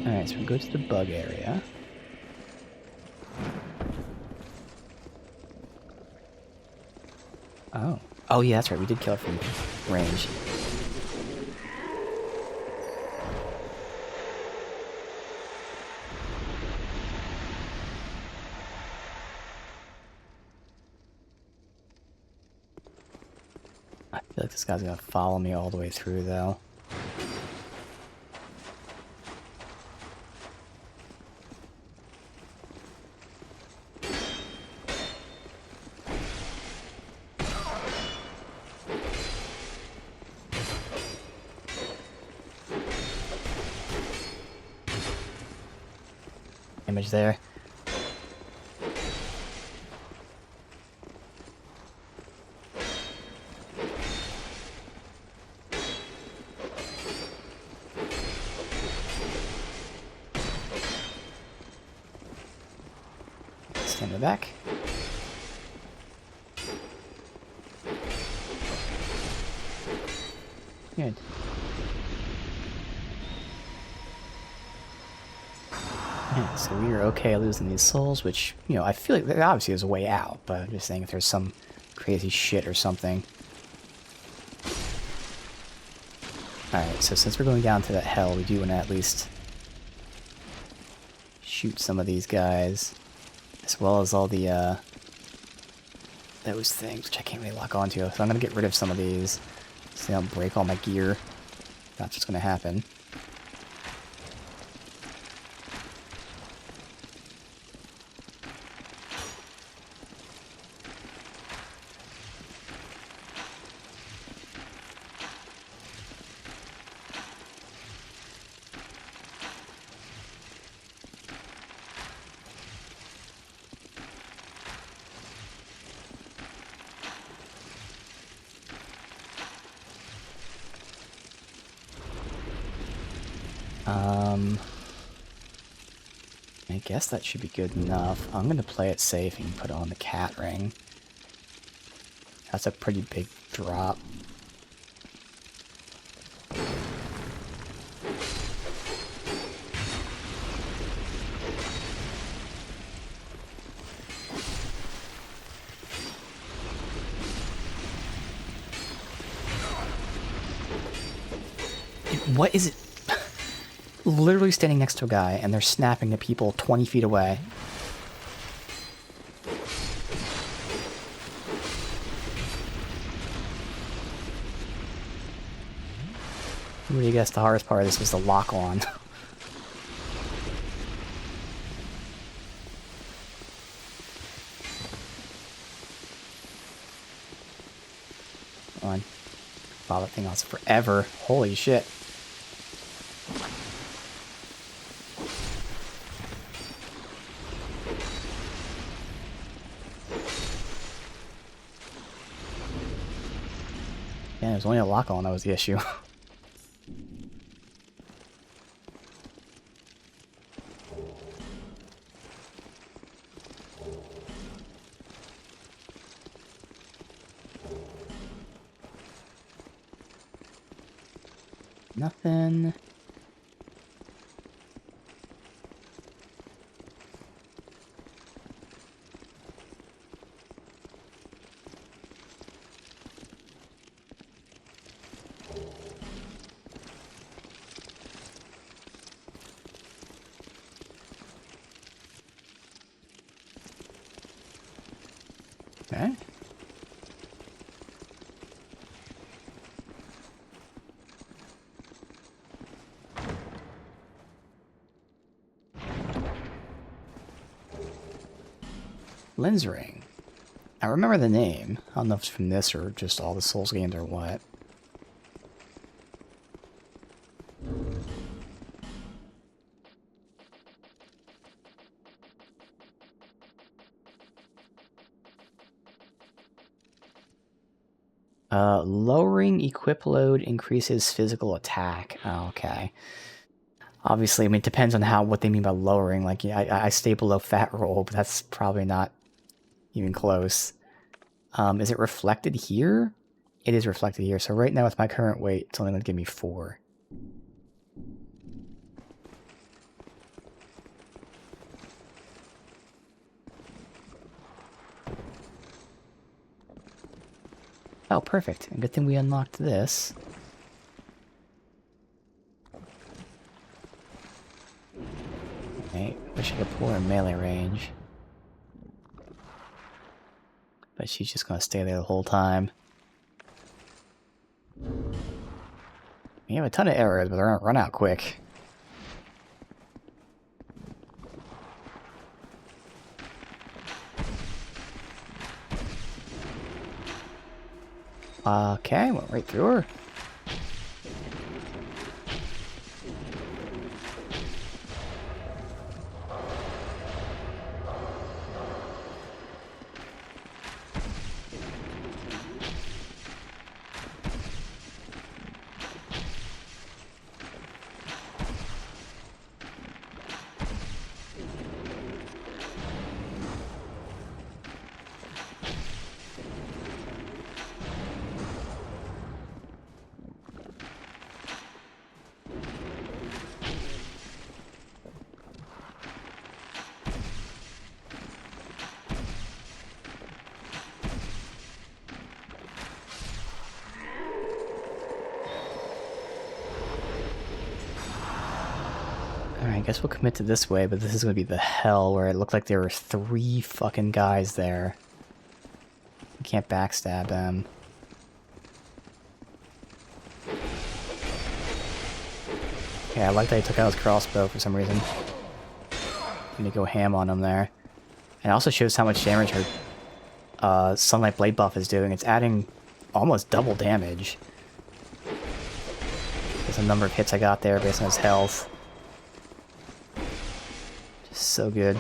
Alright, so we go to the bug area. Oh. Oh yeah, that's right, we did kill it from range. I feel like this guy's gonna follow me all the way through, though. Image there. Stand it back. Good. Yeah, so we are okay losing these souls, which, you know, I feel like there obviously is a way out, but I'm just saying if there's some crazy shit or something. Alright, so since we're going down to that hell, we do want to at least shoot some of these guys, as well as all the, those things, which I can't really lock onto. So I'm going to get rid of some of these, so they don't break all my gear. That's what's going to happen. I guess that should be good enough. I'm gonna play it safe and put on the cat ring. That's a pretty big drop. What is it? Literally standing next to a guy and they're snapping to people 20 feet away. Really guess the hardest part of this was the lock on. Come on. Wow, that thing lasts forever. Holy shit. Yeah, there's only a lock on that was the issue. Nothing. Okay. Lens ring. I remember the name. I don't know if it's from this or just all the Souls games or what. Lowering equip load increases physical attack. Oh, okay. Obviously, I mean, it depends on what they mean by lowering. Like, yeah, I stay below fat roll, but that's probably not even close. Is it reflected here? It is reflected here. So right now with my current weight, it's only going to give me 4. Oh, perfect. And good thing we unlocked this. Okay, wish I could pull her in melee range. But she's just gonna stay there the whole time. We have a ton of arrows, but they're gonna run out quick. Okay, went right through her. Alright, I guess we'll commit to this way, but this is gonna be the hell where it looked like there were 3 fucking guys there. We can't backstab them. Yeah, I like that he took out his crossbow for some reason. Let me go ham on him there. And it also shows how much damage her Sunlight Blade buff is doing. It's adding almost double damage. There's a number of hits I got there based on his health. Just so good.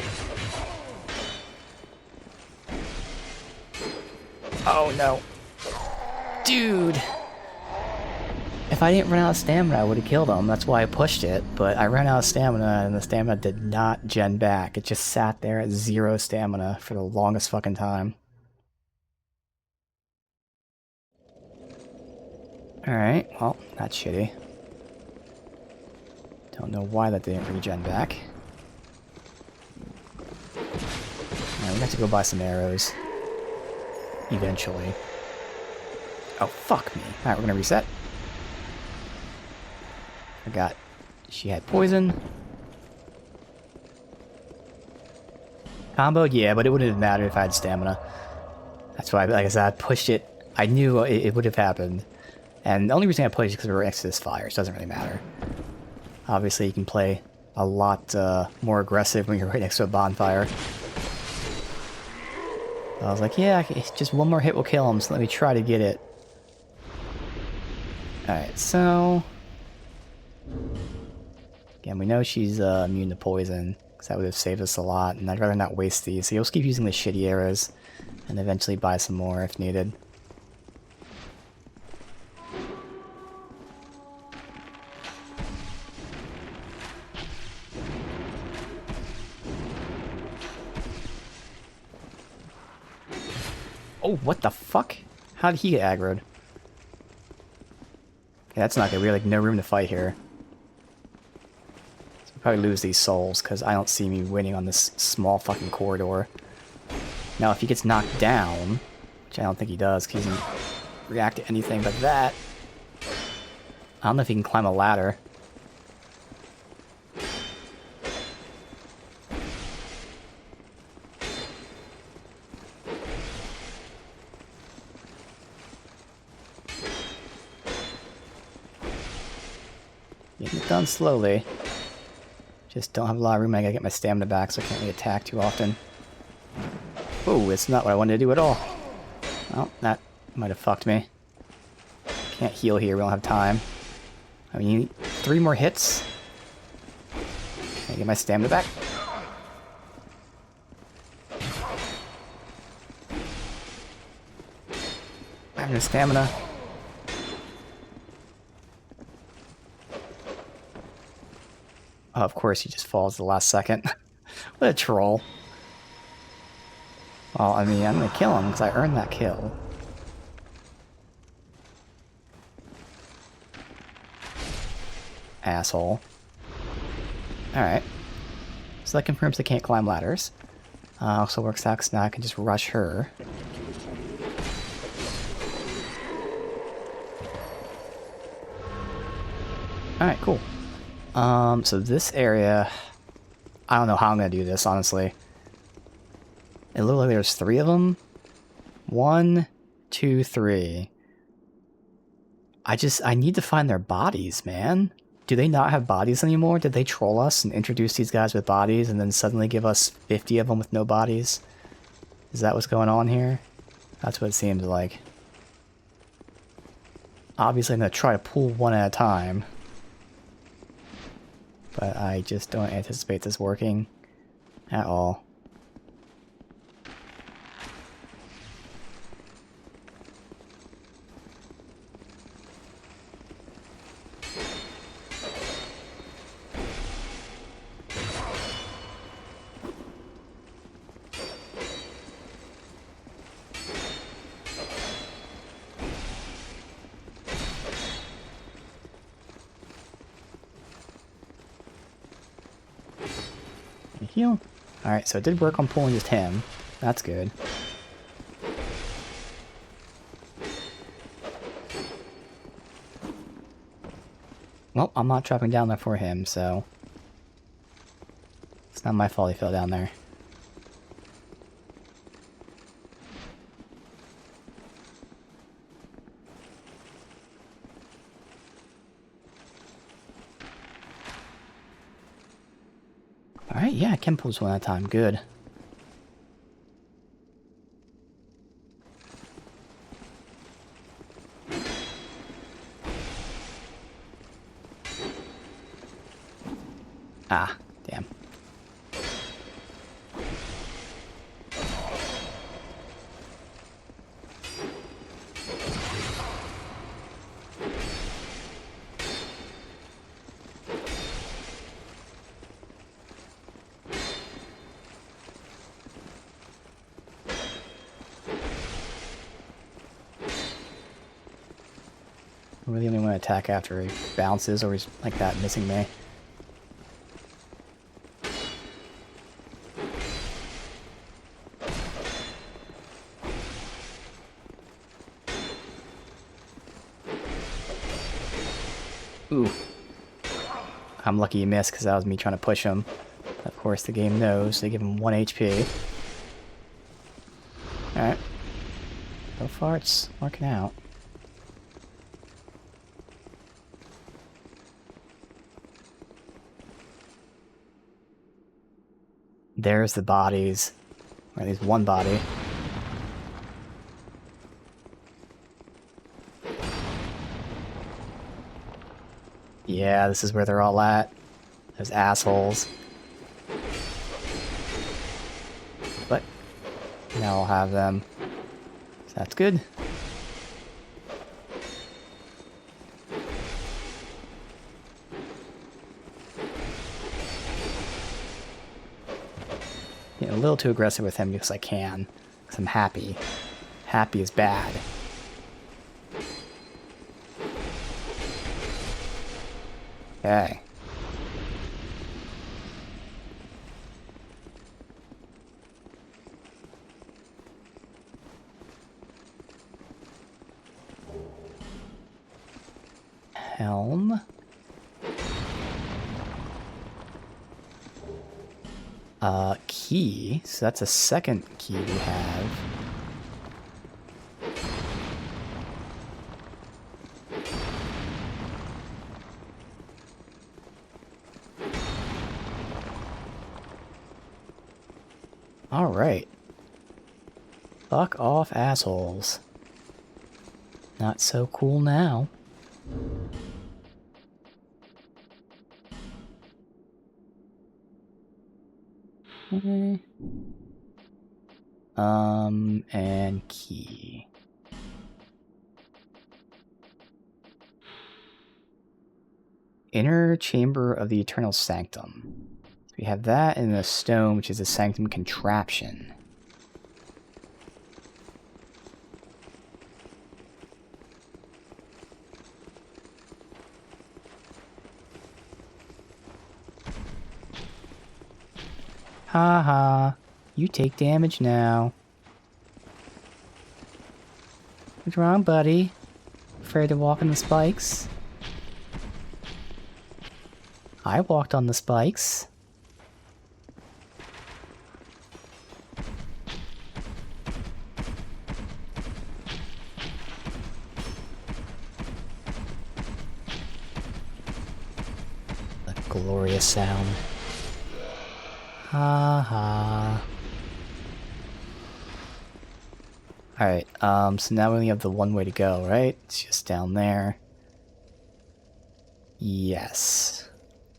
Oh no. Dude! If I didn't run out of stamina, I would have killed him. That's why I pushed it. But I ran out of stamina, and the stamina did not gen back. It just sat there at 0 stamina for the longest fucking time. Alright, well, that's shitty. Don't know why that didn't regen back. Alright, we have to go buy some arrows. Eventually. Oh, fuck me. Alright, we're gonna reset. Forgot she had poison. Comboed, yeah, but it wouldn't have mattered if I had stamina. That's why, like I said, I pushed it. I knew it would have happened. And the only reason I play is because we're next to this fire, so it doesn't really matter. Obviously, you can play a lot more aggressive when you're right next to a bonfire. I was like, yeah, just one more hit will kill him, so let me try to get it. Alright, so... Again, we know she's immune to poison, because that would have saved us a lot, and I'd rather not waste these. So you'll keep using the shitty arrows, and eventually buy some more if needed. Oh, what the fuck? How did he get aggroed? Okay, that's not good. We have like no room to fight here. So we'll probably lose these souls, because I don't see me winning on this small fucking corridor. Now, if he gets knocked down, which I don't think he does, because he doesn't react to anything but that. I don't know if he can climb a ladder. Getting it done slowly. Just don't have a lot of room. I gotta get my stamina back, so I can't really attack too often. Oh, it's not what I wanted to do at all. Well, that might have fucked me. Can't heal here, we don't have time. I mean, you need 3 more hits. Can I get my stamina back? I have no stamina. Oh, of course, he just falls the last second. What a troll. Well, I mean, I'm gonna kill him because I earned that kill. Asshole. Alright. So that confirms they can't climb ladders. Also works out because now I can just rush her. Alright, cool. So this area... I don't know how I'm gonna do this, honestly. It looked like there's 3 of them. 1, 2, 3. I need to find their bodies, man. Do they not have bodies anymore? Did they troll us and introduce these guys with bodies and then suddenly give us 50 of them with no bodies? Is that what's going on here? That's what it seems like. Obviously, I'm going to try to pull one at a time. But I just don't anticipate this working at all. Heal. Alright, so it did work on pulling just him. That's good. Well, I'm not dropping down there for him, so... It's not my fault he fell down there. Alright, yeah, I can pull this one at a time. Good. Ah, damn. I really only want to attack after he bounces or he's like that, missing me. Ooh. I'm lucky he missed because that was me trying to push him. Of course, the game knows. They give him 1 HP. Alright. So far, it's working out. There's the bodies. Or at least one body. Yeah, this is where they're all at. Those assholes. But now I'll have them. So that's good. A little too aggressive with him because I can. Because I'm happy. Happy is bad. Okay. Helm. Key. So that's a second key we have. Alright. Fuck off, assholes. Not so cool now. Okay. And key. Inner chamber of the Eternal Sanctum. So we have that in the stone, which is a sanctum contraption. Haha, you take damage now. What's wrong, buddy? Afraid to walk on the spikes? I walked on the spikes. A glorious sound. Ha ha. Alright, so now we only have the one way to go, right? It's just down there. Yes.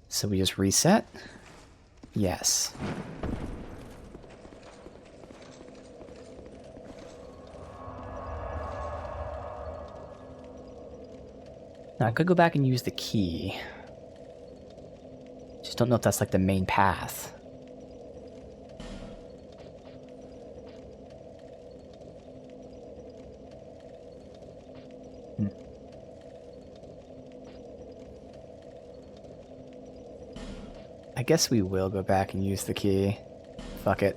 So we just reset? Yes. Now I could go back and use the key. Just don't know if that's like the main path. I guess we will go back and use the key. Fuck it.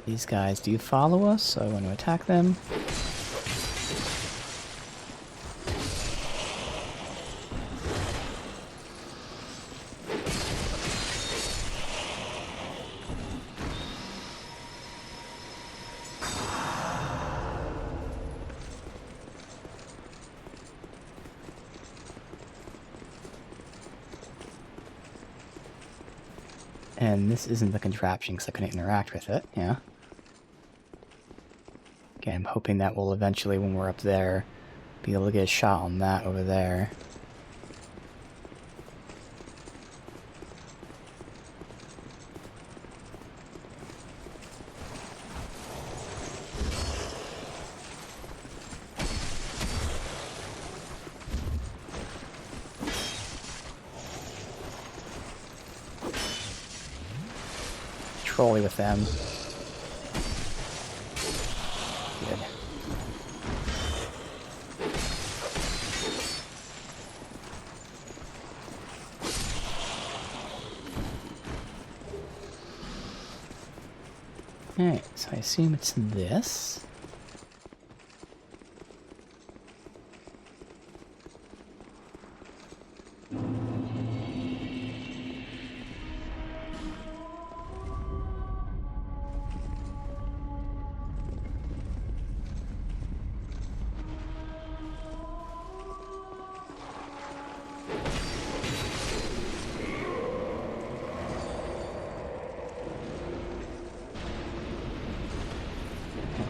These guys do follow us, so I want to attack them. And this isn't the contraption because I couldn't interact with it, yeah. Okay, I'm hoping that we'll eventually, when we're up there, be able to get a shot on that over there. Trolley with them. Good. Alright, so I assume it's this.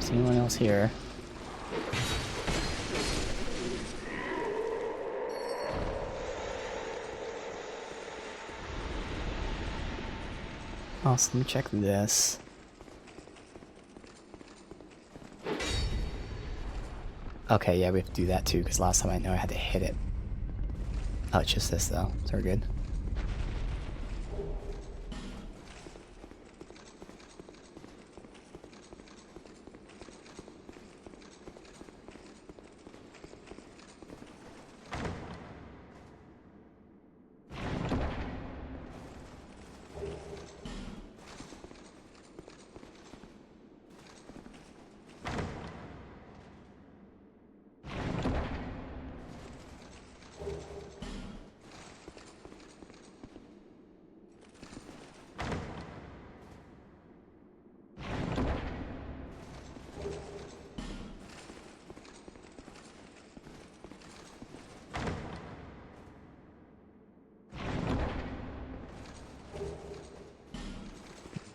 see anyone else here. Also, let me check this. Okay, yeah, we have to do that too, because last time I know I had to hit it. Oh, it's just this though, so we're good.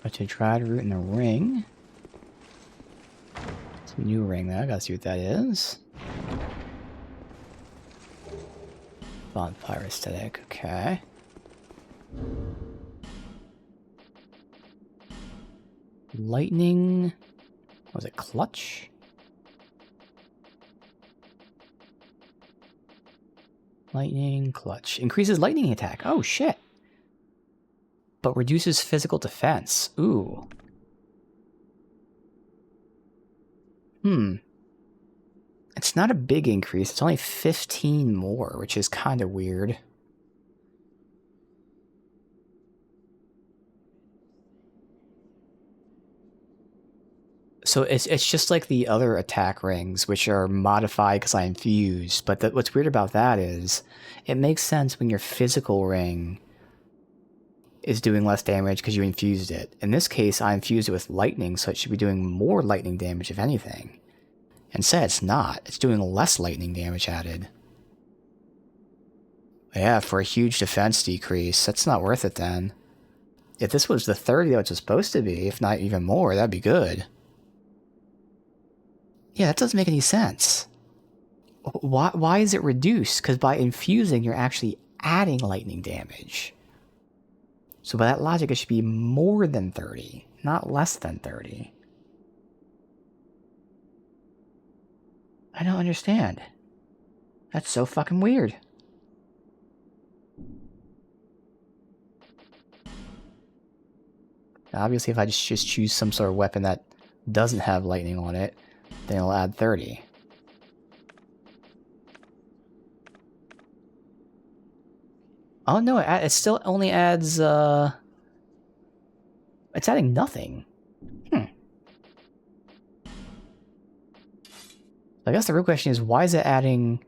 But to try to root in the ring. It's a new ring there, I gotta see what that is. Bonfire aesthetic, okay. Lightning. Was it clutch? Lightning, clutch. Increases lightning attack. Oh shit. But reduces physical defense. Ooh. It's not a big increase. It's only 15 more, which is kind of weird. So it's just like the other attack rings, which are modified because I infused. But what's weird about that is, it makes sense when your physical ring is doing less damage because you infused it. In this case, I infused it with lightning, so it should be doing more lightning damage, if anything. Instead, it's not. It's doing less lightning damage added. Yeah, for a huge defense decrease, that's not worth it then. If this was the 30 that it's supposed to be, if not even more, that'd be good. Yeah, that doesn't make any sense. Why is it reduced? Because by infusing, you're actually adding lightning damage. So by that logic, it should be more than 30, not less than 30. I don't understand. That's so fucking weird. Obviously, if I just choose some sort of weapon that doesn't have lightning on it, then it'll add 30. Oh no, it still only adds, it's adding nothing. I guess the real question is, why is it adding...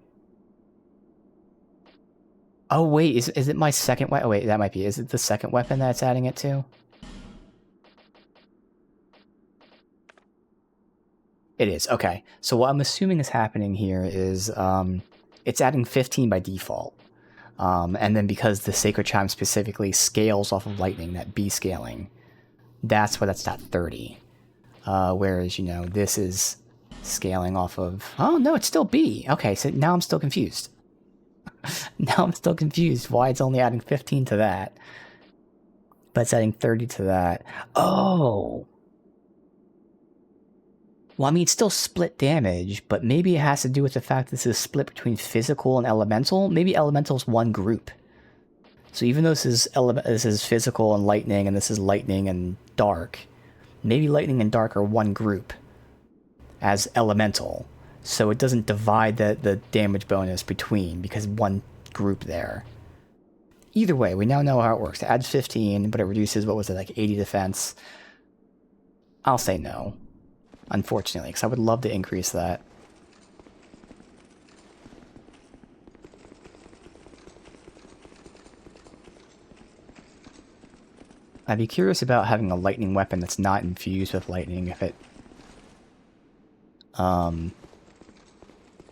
Oh wait, is it my second weapon? Oh wait, that might be. Is it the second weapon that it's adding it to? It is, okay. So what I'm assuming is happening here is, it's adding 15 by default. And then because the Sacred Chime specifically scales off of lightning, that B scaling, that's why that's at 30. Whereas, you know, this is scaling off of... Oh, no, it's still B. Okay, so now I'm still confused. Now I'm still confused why it's only adding 15 to that. But it's adding 30 to that. Oh! Well, I mean, it's still split damage, but maybe it has to do with the fact this is split between physical and elemental. Maybe elemental's one group. So even though this is physical and lightning, and this is lightning and dark, maybe lightning and dark are one group as elemental. So it doesn't divide the damage bonus between, because one group there. Either way, we now know how it works. It adds 15, but it reduces, what was it, like 80 defense? I'll say no. Unfortunately, because I would love to increase that. I'd be curious about having a lightning weapon that's not infused with lightning if it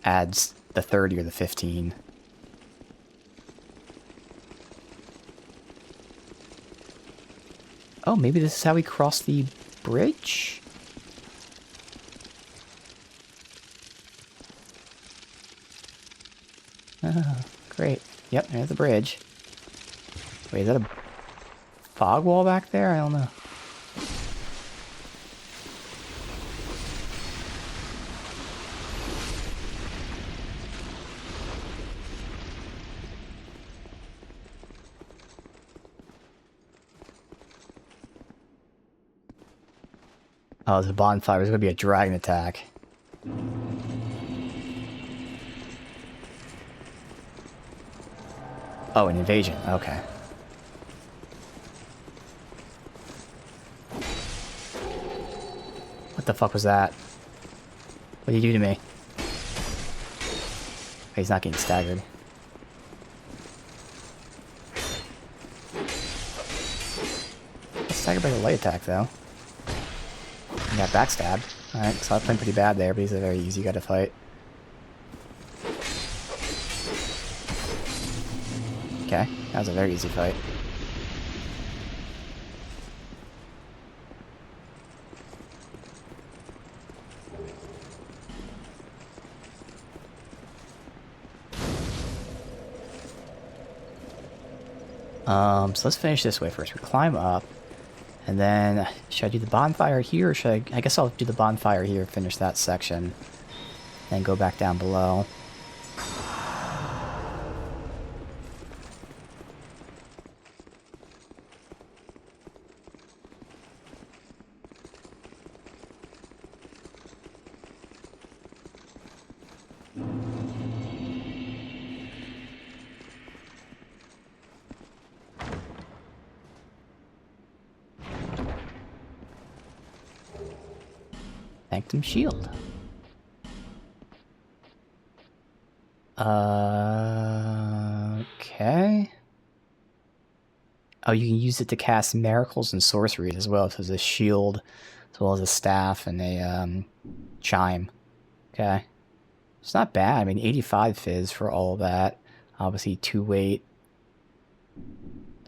adds the 30 or the 15. Oh, maybe this is how we cross the bridge? Oh, great. Yep, there's the bridge. Wait, is that a fog wall back there? I don't know. Oh, there's a bonfire. There's gonna be a dragon attack. Oh, an invasion. Okay. What the fuck was that? What did he do to me? Oh, he's not getting staggered. He's staggered by the light attack, though. He got backstabbed. Alright, so I was playing pretty bad there, but he's a very easy guy to fight. Okay, that was a very easy fight. So let's finish this way first. We climb up, and then should I do the bonfire here, or should I guess I'll do the bonfire here, finish that section, then go back down below. Sanctum shield. Okay. Oh, you can use it to cast miracles and sorceries as well. So there's a shield, as well as a staff and a chime. Okay. It's not bad. I mean, 85 fizz for all of that. Obviously, 2 weight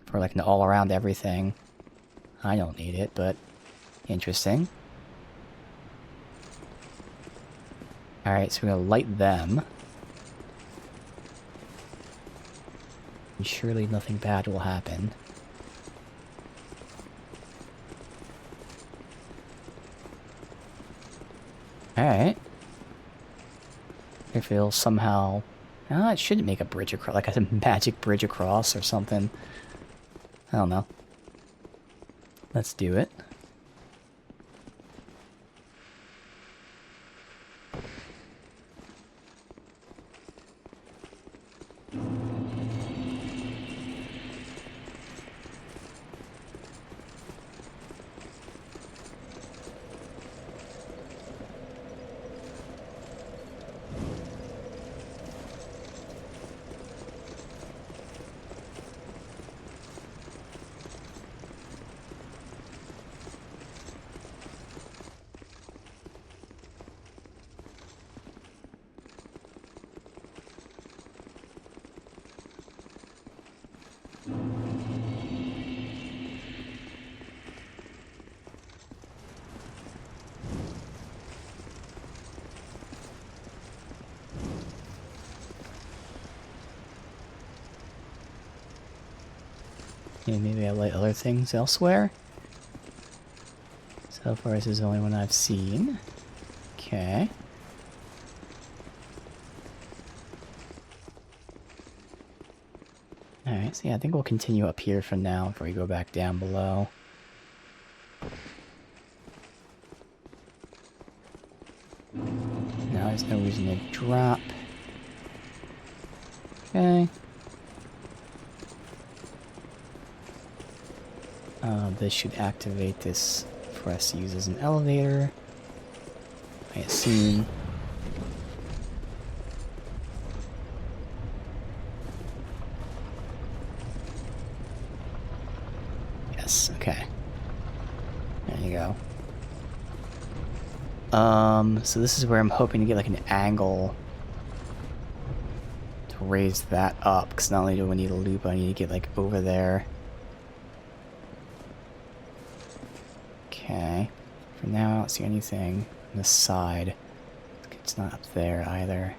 for like an all-around everything. I don't need it, but interesting. Alright, so we're gonna light them. And surely nothing bad will happen. Alright. If it'll somehow... Oh, it shouldn't make a bridge across, like a magic bridge across or something. I don't know. Let's do it. Yeah, maybe I light other things elsewhere. So far, this is the only one I've seen. Okay. Alright, so yeah, I think we'll continue up here for now before we go back down below. Now there's no reason to drop. Okay. This should activate this for us to use as an elevator, I assume. Yes, okay. There you go. So this is where I'm hoping to get like an angle to raise that up, because not only do I need a loop, I need to get like over there. Okay. For now, I don't see anything on this side. It's not up there either.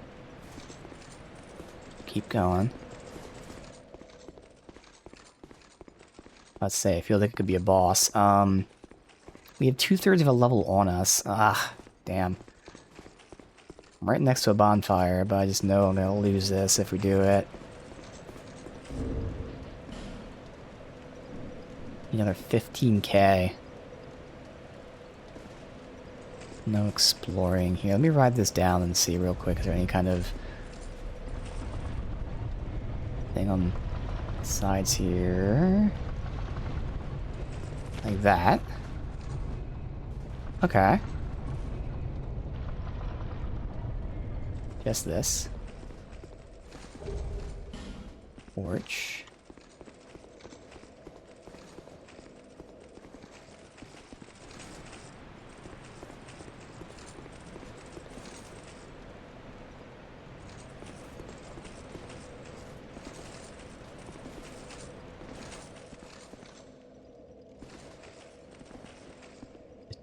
keep going. Let's say, I feel like it could be a boss. We have 2/3 of a level on us. Ah, damn. I'm right next to a bonfire, but I just know I'm gonna lose this if we do it. Another 15k. No exploring here. Let me ride this down and see real quick. Is there any kind of thing on the sides here? Like that. Okay. Just this. Porch.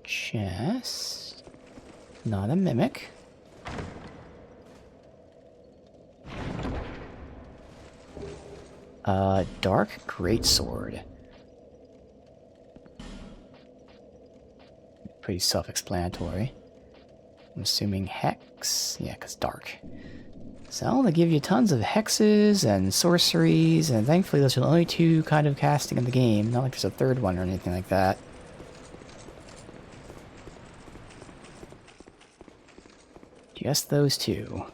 Chest. Not a mimic. Dark greatsword. Pretty self-explanatory. I'm assuming hex. Yeah, because dark. So they give you tons of hexes and sorceries, and thankfully those are the only two kind of casting in the game. Not like there's a third one or anything like that. Just those two.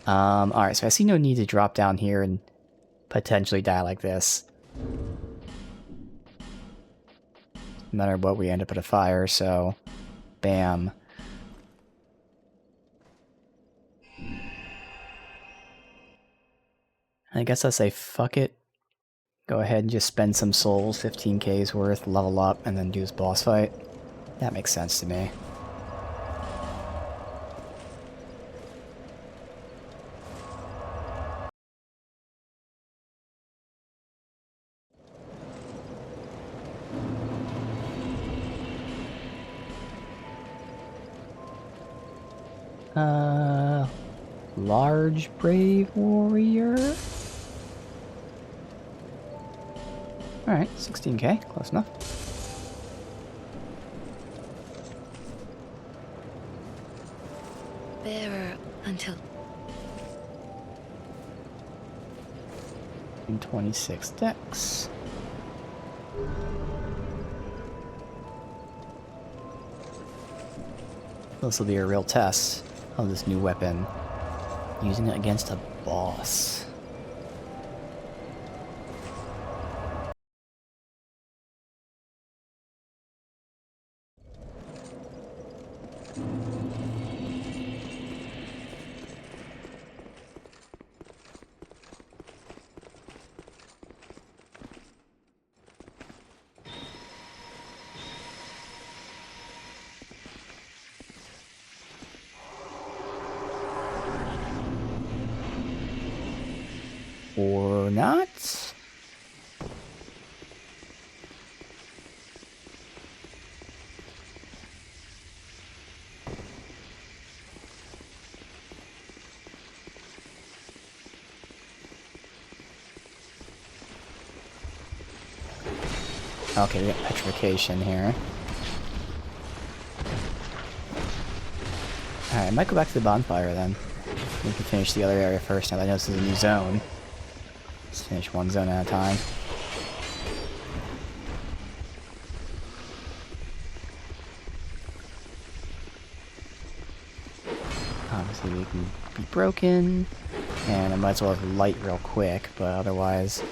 Alright, so I see no need to drop down here and potentially die like this. No matter what, we end up at a fire, so... Bam. I guess I'll say fuck it. Go ahead and just spend some souls, 15k's worth, level up, and then do this boss fight. That makes sense to me. Large brave warrior. Alright, 16k, close enough. Bearer until 26 dex. This will be a real test of this new weapon. Using it against a boss. Or not? Okay, we got petrification here. Alright, I might go back to the bonfire then. We can finish the other area first now that I know this is a new zone. Let's finish one zone at a time. Obviously we can be broken, and I might as well have light real quick, but otherwise,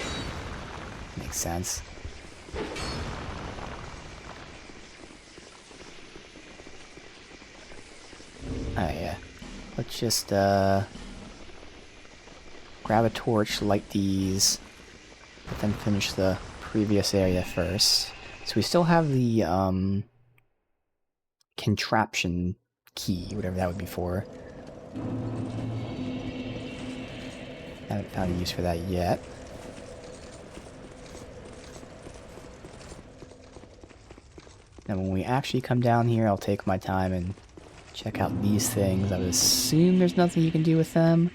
makes sense. Oh yeah, let's just grab a torch, light these, but then finish the previous area first. So we still have the contraption key, whatever that would be for. Haven't found a use for that yet. And when we actually come down here, I'll take my time and check out these things. I would assume there's nothing you can do with them.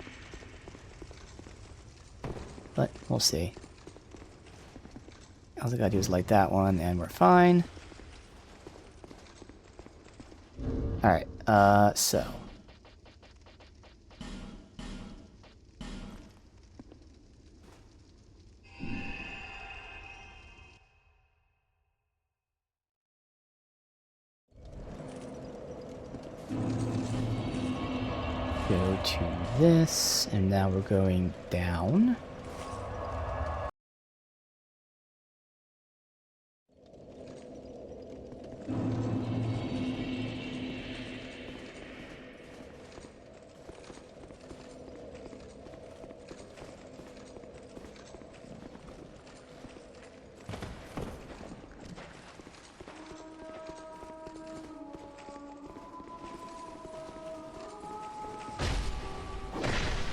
but we'll see. All I gotta do is light that one, and we're fine. Alright, so. Go to this, and now we're going down.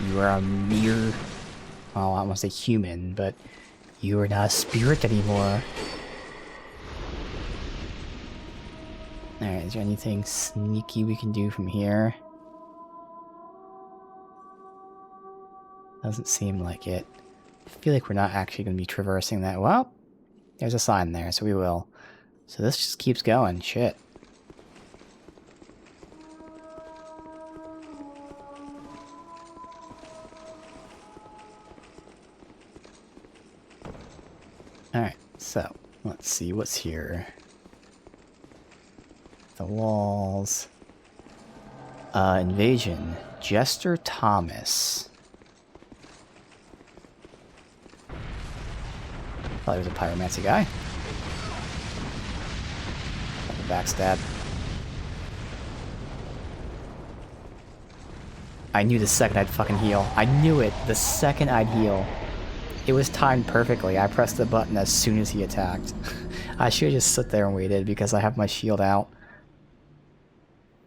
You are a mere, well, I won't say human, but you are not a spirit anymore. Alright, is there anything sneaky we can do from here? Doesn't seem like it. I feel like we're not actually going to be traversing that. Well, there's a sign there, so we will. So this just keeps going. Shit. Alright, so let's see what's here. The walls. Invasion. Jester Thomas. Thought he was a pyromancy guy. Backstab. I knew the second I'd fucking heal. I knew it the second I'd heal. It was timed perfectly. I pressed the button as soon as he attacked. I should have just stood there and waited because I have my shield out.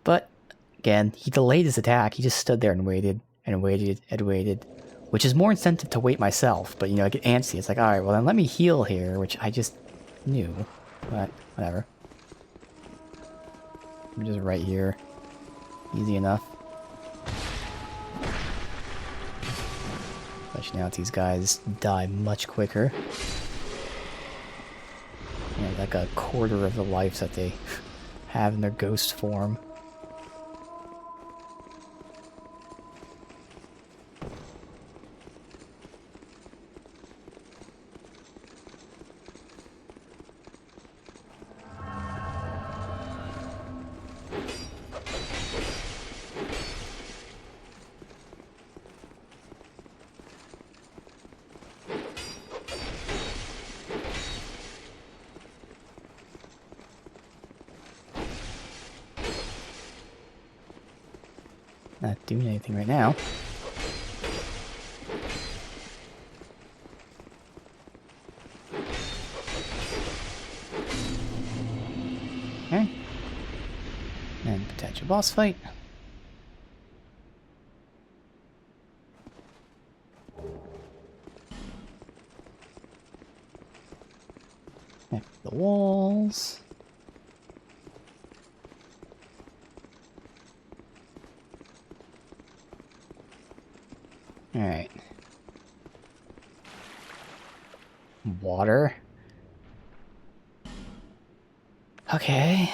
But, again, he delayed his attack. He just stood there and waited, and waited, and waited. Which is more incentive to wait myself. But, you know, I get antsy. It's like, alright, well then let me heal here, which I just knew. But, whatever. I'm just right here. Easy enough. Especially now that these guys die much quicker. You know, like a quarter of the lives that they have in their ghost form. Not doing anything right now. Okay. And potential boss fight. Connect the walls. Alright. Water. Okay.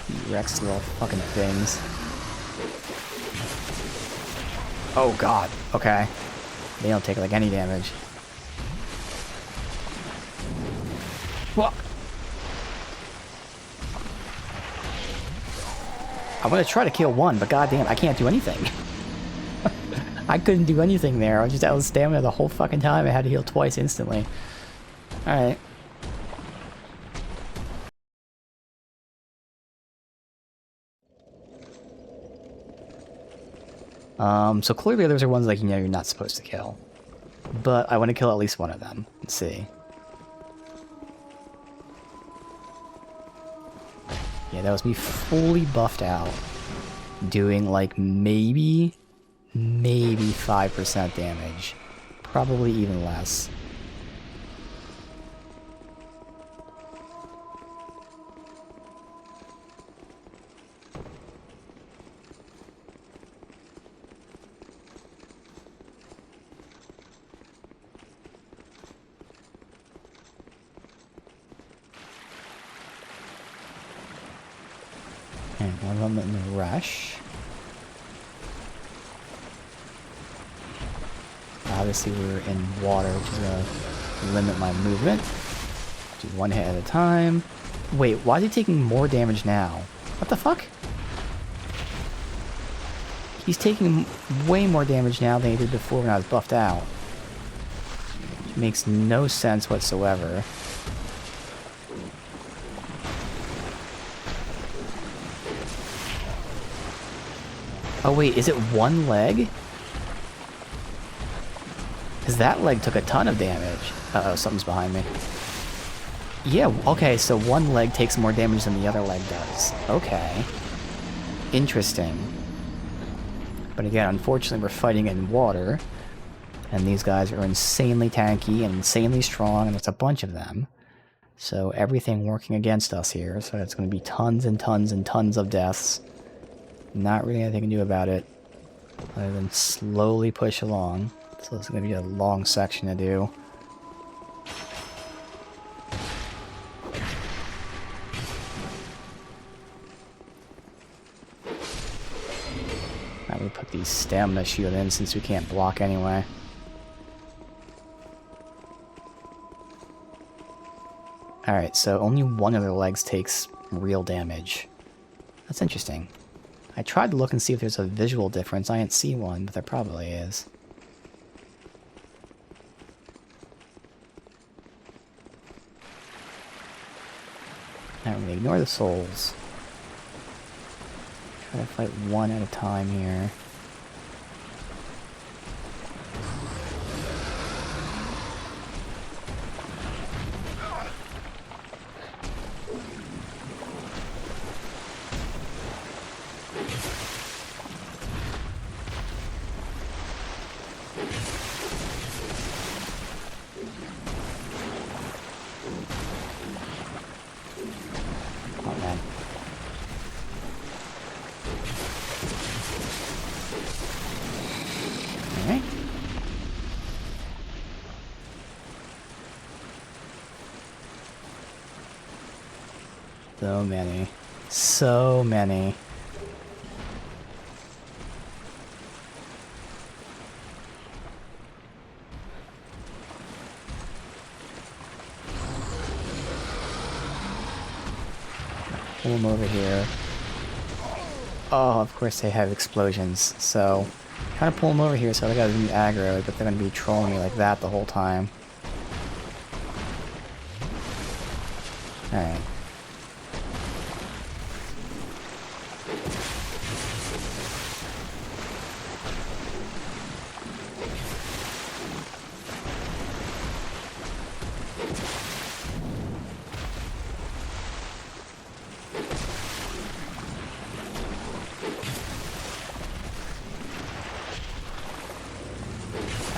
T-Rex little fucking things. Oh god, okay. They don't take like any damage. What? I want to try to kill one, but goddamn, I can't do anything. I couldn't do anything there. I was just out of stamina the whole fucking time. I had to heal twice instantly. Alright. So clearly those are ones like, you know, you're not supposed to kill. But I want to kill at least one of them. Let's see. Yeah, that was me fully buffed out. Doing like maybe 5% damage. Probably even less. And one of them in the rush. Obviously we're in water, which is going to limit my movement. Do one hit at a time. Wait, why is he taking more damage now? What the fuck? He's taking way more damage now than he did before when I was buffed out. Which makes no sense whatsoever. Oh wait, is it one leg? Because that leg took a ton of damage. Uh-oh, something's behind me. Yeah, okay, so one leg takes more damage than the other leg does. Okay. Interesting. But again, unfortunately we're fighting in water. And these guys are insanely tanky and insanely strong, and it's a bunch of them. So everything working against us here, so it's going to be tons and tons and tons of deaths. Not really anything I can do about it, other than slowly push along. So it's going to be a long section to do. I'm going to put the stamina shield in since we can't block anyway. Alright, so only one of their legs takes real damage. That's interesting. I tried to look and see if there's a visual difference. I didn't see one, but there probably is. Now we're gonna ignore the souls. Try to fight one at a time here. Oh man. Alright. So many. So many. Pull them over here. Oh, of course they have explosions, so trying to pull them over here so they gotta be aggroed, but they're gonna be trolling me like that the whole time. Alright.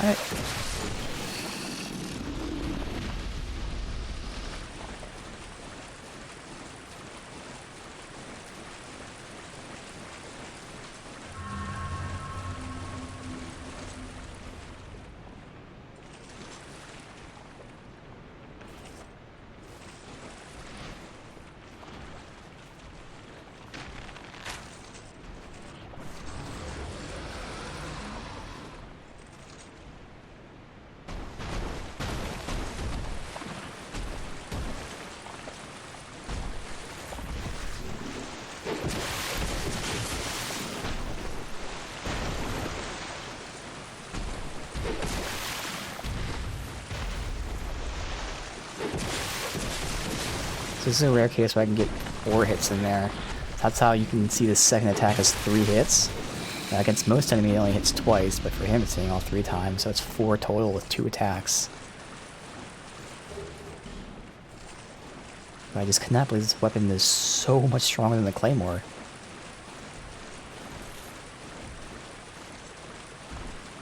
Alright. So this is a rare case where I can get 4 hits in there. That's how you can see the second attack as 3 hits. Against most enemies it only hits twice, but for him it's hitting all 3 times, so it's 4 total with 2 attacks. But I just cannot believe this weapon is so much stronger than the Claymore.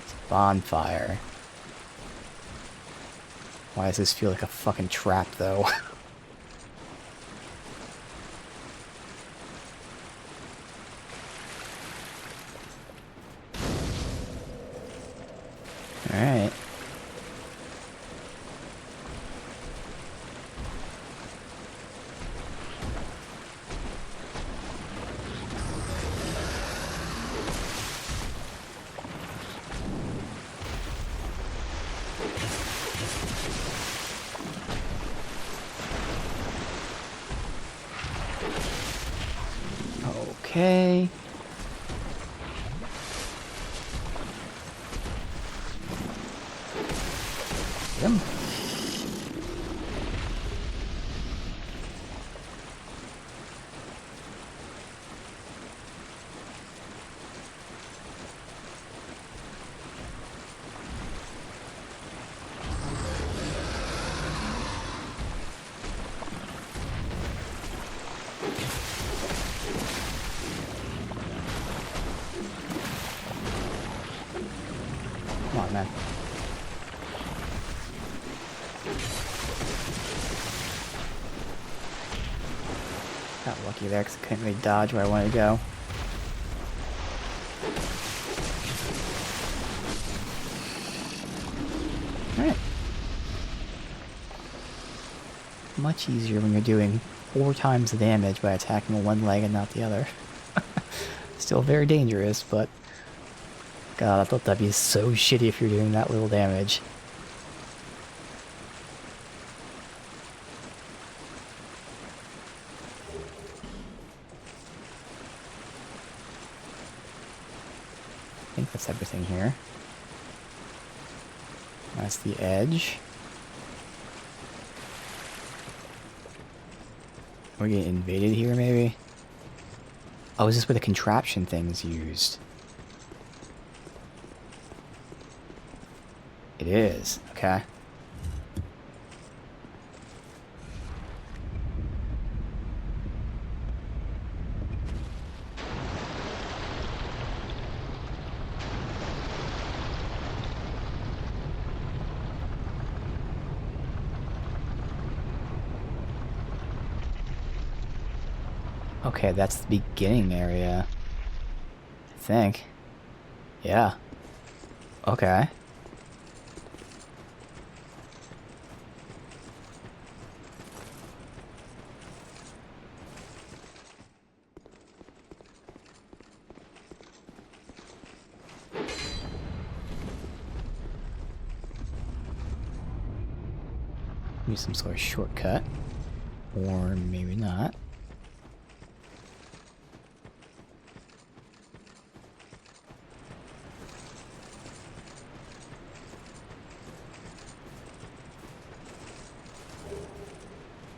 It's a bonfire. Why does this feel like a fucking trap, though? Alright. Okay. Get him. Come on, man. Got lucky there because I couldn't really dodge where I wanted to go. Alright. Much easier when you're doing 4 times the damage by attacking one leg and not the other. Still very dangerous, but... God, I thought that'd be so shitty if you're doing that little damage. I think that's everything here. That's the edge. We're getting invaded here, maybe? Oh, is this where the contraption thing's used? It is. Okay. Okay, that's the beginning area. I think. Yeah. Okay. Use some sort of shortcut. Or maybe not.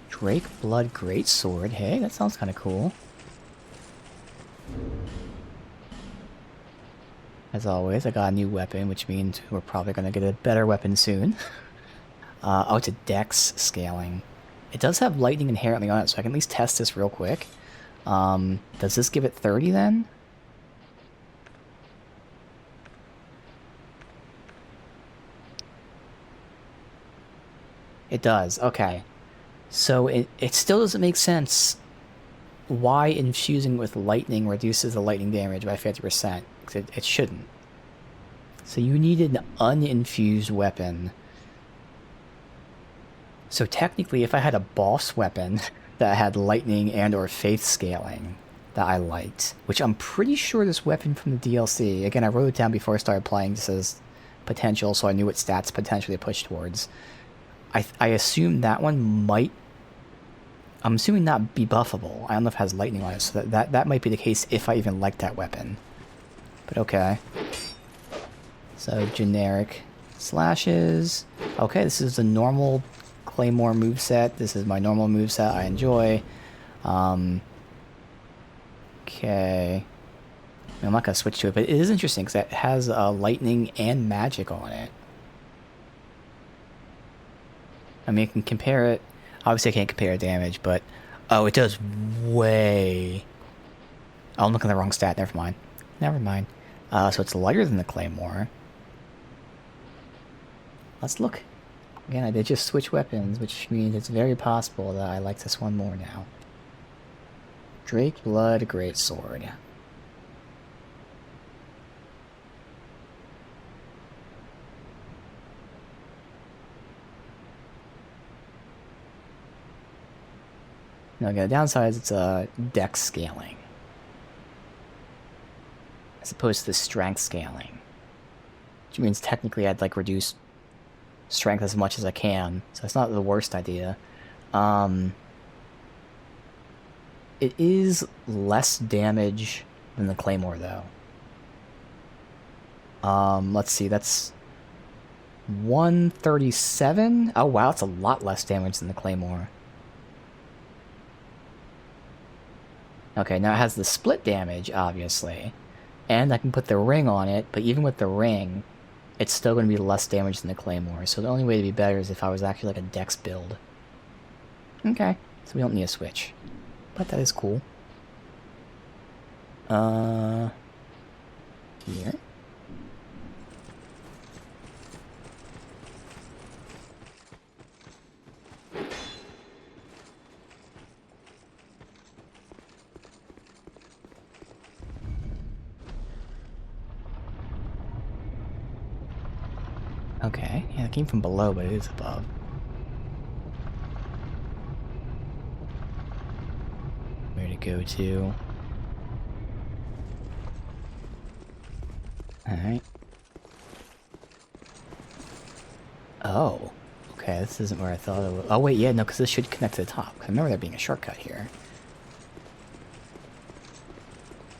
Drake Blood Greatsword. Hey, that sounds kind of cool. As always, I got a new weapon, which means we're probably going to get a better weapon soon. Oh, it's a dex scaling. It does have lightning inherently on it, so I can at least test this real quick. Does this give it 30 then? It does, okay. So it still doesn't make sense why infusing with lightning reduces the lightning damage by 50%. Because it shouldn't. So you need an uninfused weapon. So technically, if I had a boss weapon that had lightning and or faith scaling that I liked, which I'm pretty sure this weapon from the DLC, again, I wrote it down before I started playing, just as potential, so I knew what stats potentially to push towards. I assume that one might... I'm assuming not be buffable. I don't know if it has lightning on it, so that might be the case if I even like that weapon. But okay. So, generic slashes. Okay, this is the normal Claymore moveset. This is my normal moveset I enjoy. Okay. I'm not going to switch to it, but it is interesting because it has lightning and magic on it. I mean, I can compare it. Obviously, I can't compare damage, but... Oh, it does way... Oh, I'm looking at the wrong stat. Never mind. Never mind. So it's lighter than the Claymore. Let's look. Again, I did just switch weapons, which means it's very possible that I like this one more now. Drake Blood Greatsword. Now, again, the downside is it's dex scaling, as opposed to the strength scaling. Which means technically I'd like reduce strength as much as I can, so it's not the worst idea. It is less damage than the Claymore, though. Let's see, that's 137? Oh wow, it's a lot less damage than the Claymore. Okay, now it has the split damage, obviously. And I can put the ring on it, but even with the ring, it's still going to be less damage than the Claymore. So the only way to be better is if I was actually like a dex build. Okay, so we don't need a switch. But that is cool. Here. Okay, yeah, it came from below, but it is above. Where to go to? Alright. Oh. Okay, this isn't where I thought it was. Oh wait, yeah, no, because this should connect to the top. I remember there being a shortcut here.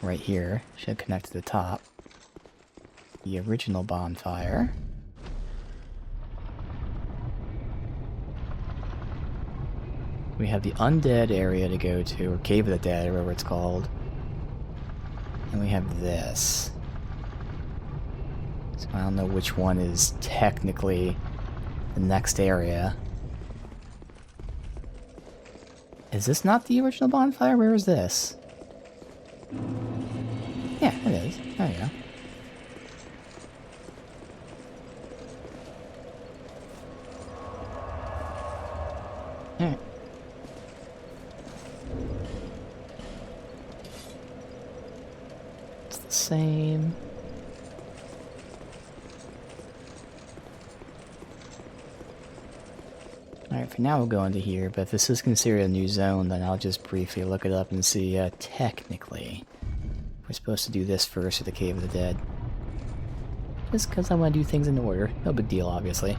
Right here. Should connect to the top. The original bonfire. We have the undead area to go to, or Cave of the Dead, or whatever it's called. And we have this. So I don't know which one is technically the next area. Is this not the original bonfire? Where is this? Yeah, it is. There you go. Alright. It's the same. Alright, for now we'll go into here, but if this is considered a new zone, then I'll just briefly look it up and see, technically, we're supposed to do this first or the Cave of the Dead. Just because I want to do things in order. No big deal, obviously.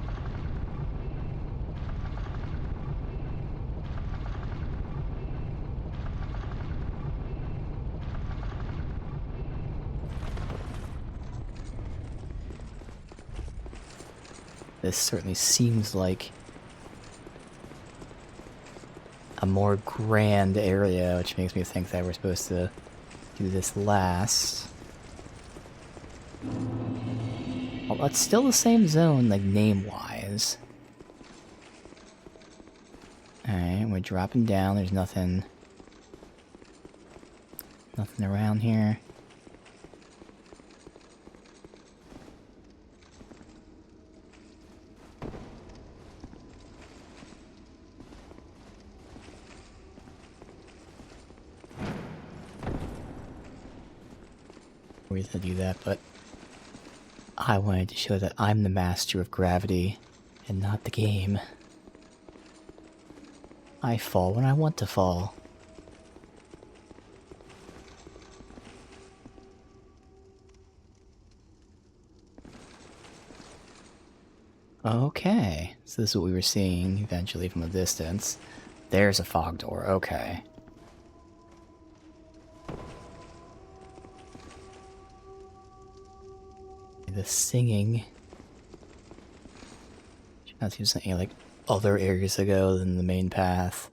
This certainly seems like a more grand area, which makes me think that we're supposed to do this last. Well, it's still the same zone, like, name-wise. Alright, we're dropping down, there's nothing around here. To do that, but I wanted to show that I'm the master of gravity and not the game. I fall when I want to fall. Okay, so this is what we were seeing eventually from a distance. There's a fog door, okay. The singing. That seems something like other areas to go than the main path.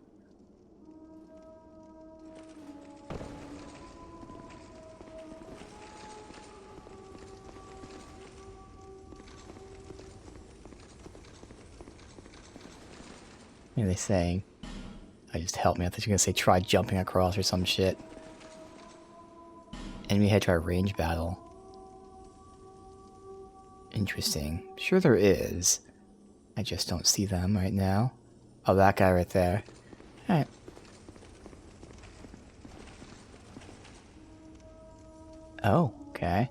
What are they saying? I just helped me. I thought you were gonna say try jumping across or some shit. Enemy had to try range battle. Interesting. Sure there is. I just don't see them right now. Oh, that guy right there. Alright. Oh, okay.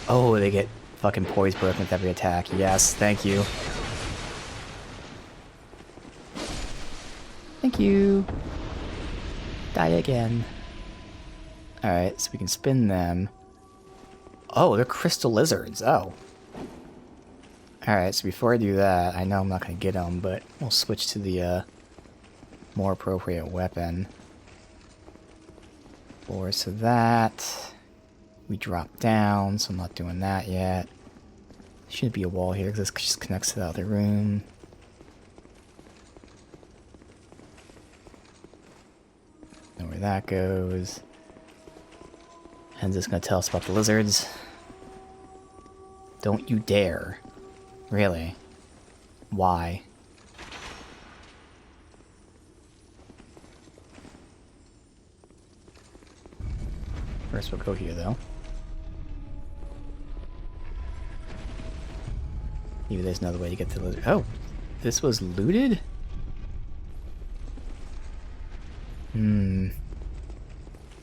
Oh, they get fucking poise broken with every attack. Yes, thank you. Thank you. Die again. Alright, so we can spin them. Oh, they're crystal lizards. Oh. Alright, so before I do that, I know I'm not going to get them, but we'll switch to the more appropriate weapon. So that. We drop down, so I'm not doing that yet. Shouldn't be a wall here because this just connects to the other room. Know where that goes. And just gonna tell us about the lizards. Don't you dare. Really? Why? First we'll go here though. Maybe there's another way to get to the lizard. Oh! This was looted?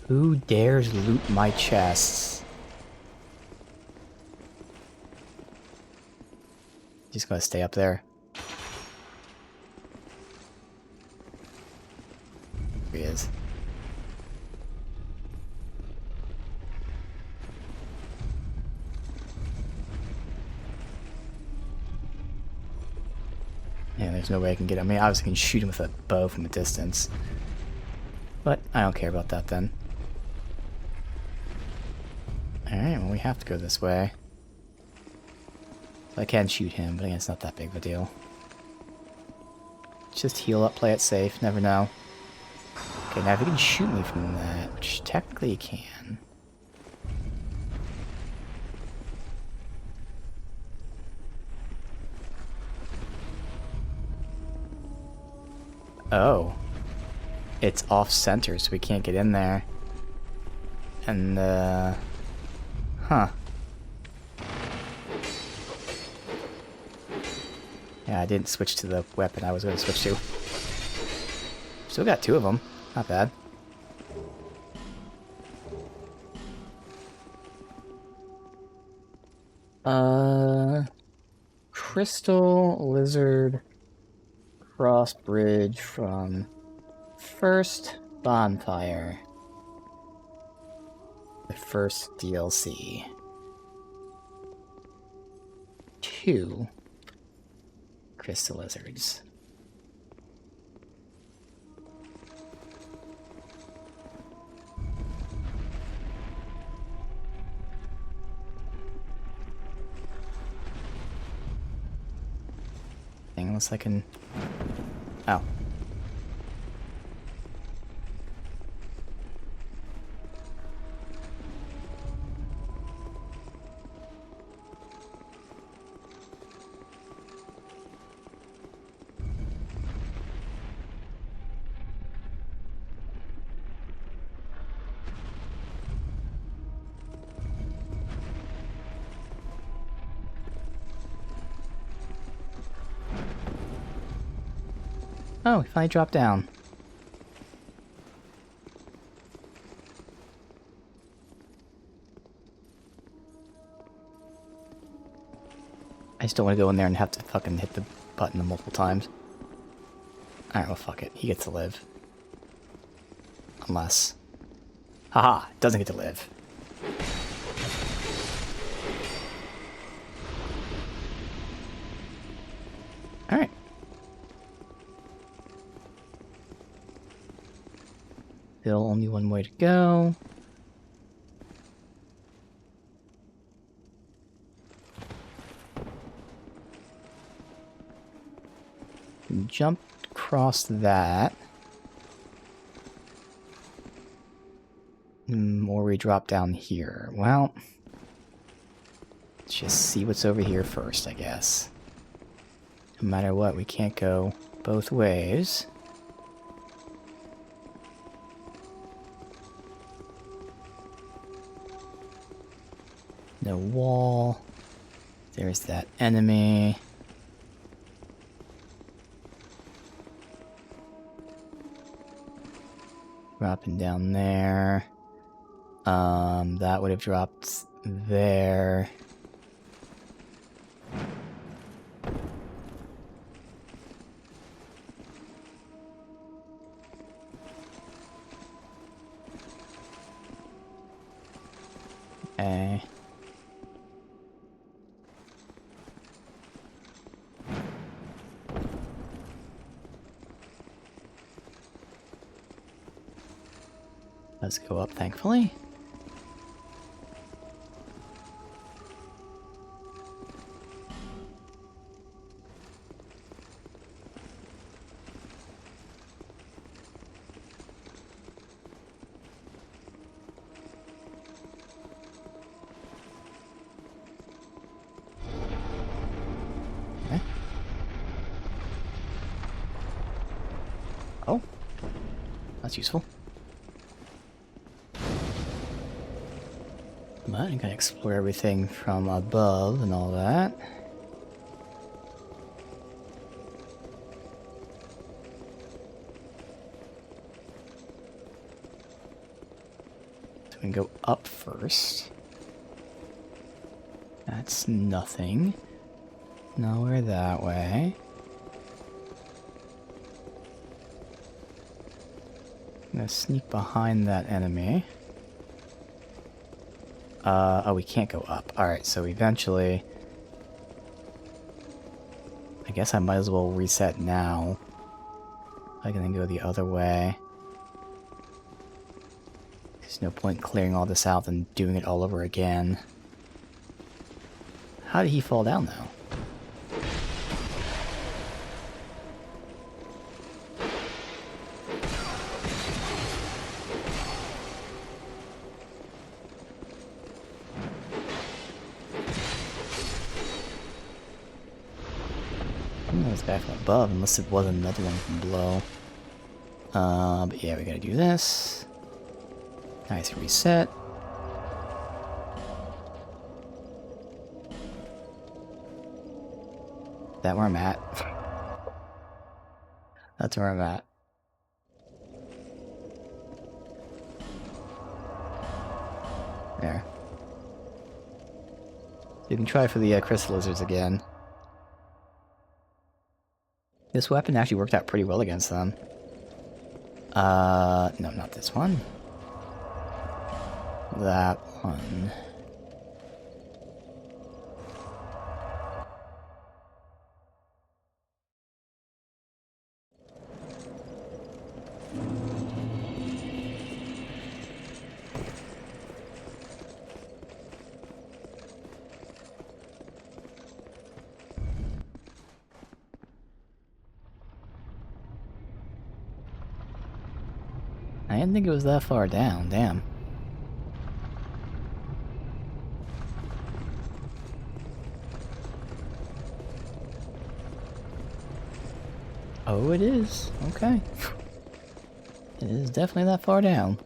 Who dares loot my chests? Just gonna stay up there. Here he is. Yeah, there's no way I can get him. I mean, obviously I can shoot him with a bow from a distance. But I don't care about that then. Alright, well we have to go this way. So I can shoot him, but again, it's not that big of a deal. Just heal up, play it safe, never know. Okay, now if you can shoot me from that, which technically you can. Oh. It's off-center, so we can't get in there. And, huh. Yeah, I didn't switch to the weapon I was going to switch to. Still got two of them. Not bad. Crystal Lizard Cross Bridge from First Bonfire. The first DLC. 2 crystal lizards. Unless I can... Oh. Oh, we finally dropped down. I just don't want to go in there and have to fucking hit the button multiple times. Alright, well fuck it. He gets to live. Unless... Haha! Doesn't get to live. Alright. Still only one way to go. Jump across that. Or we drop down here. Well, let's just see what's over here first, I guess. No matter what, we can't go both ways. No wall. There's that enemy. Dropping down there. That would have dropped there. Okay. Let's go up, thankfully. Okay. Oh, that's useful. But you can explore everything from above and all that. So we can go up first. That's nothing. Nowhere that way. I'm gonna sneak behind that enemy. Oh, we can't go up. Alright, so eventually... I guess I might as well reset now. I can then go the other way. There's no point clearing all this out and doing it all over again. How did he fall down, though? It's back from above, unless it was another one from below. But yeah, we gotta do this. Nice reset. That where I'm at. That's where I'm at. There. You can try for the crystal lizards again. This weapon actually worked out pretty well against them. No, not this one. That one. I didn't think it was that far down, damn. Oh, it is. Okay. It is definitely that far down.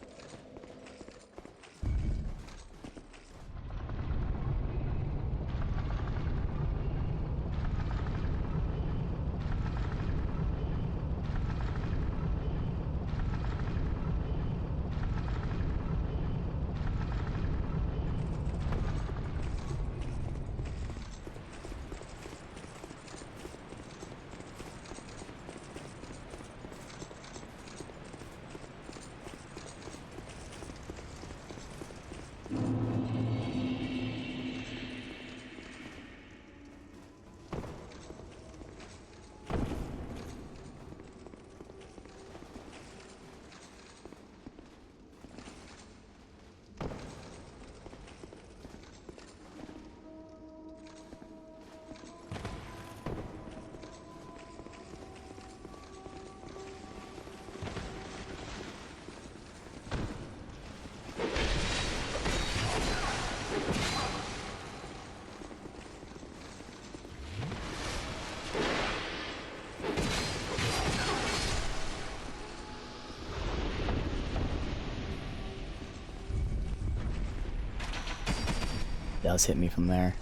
does hit me from there.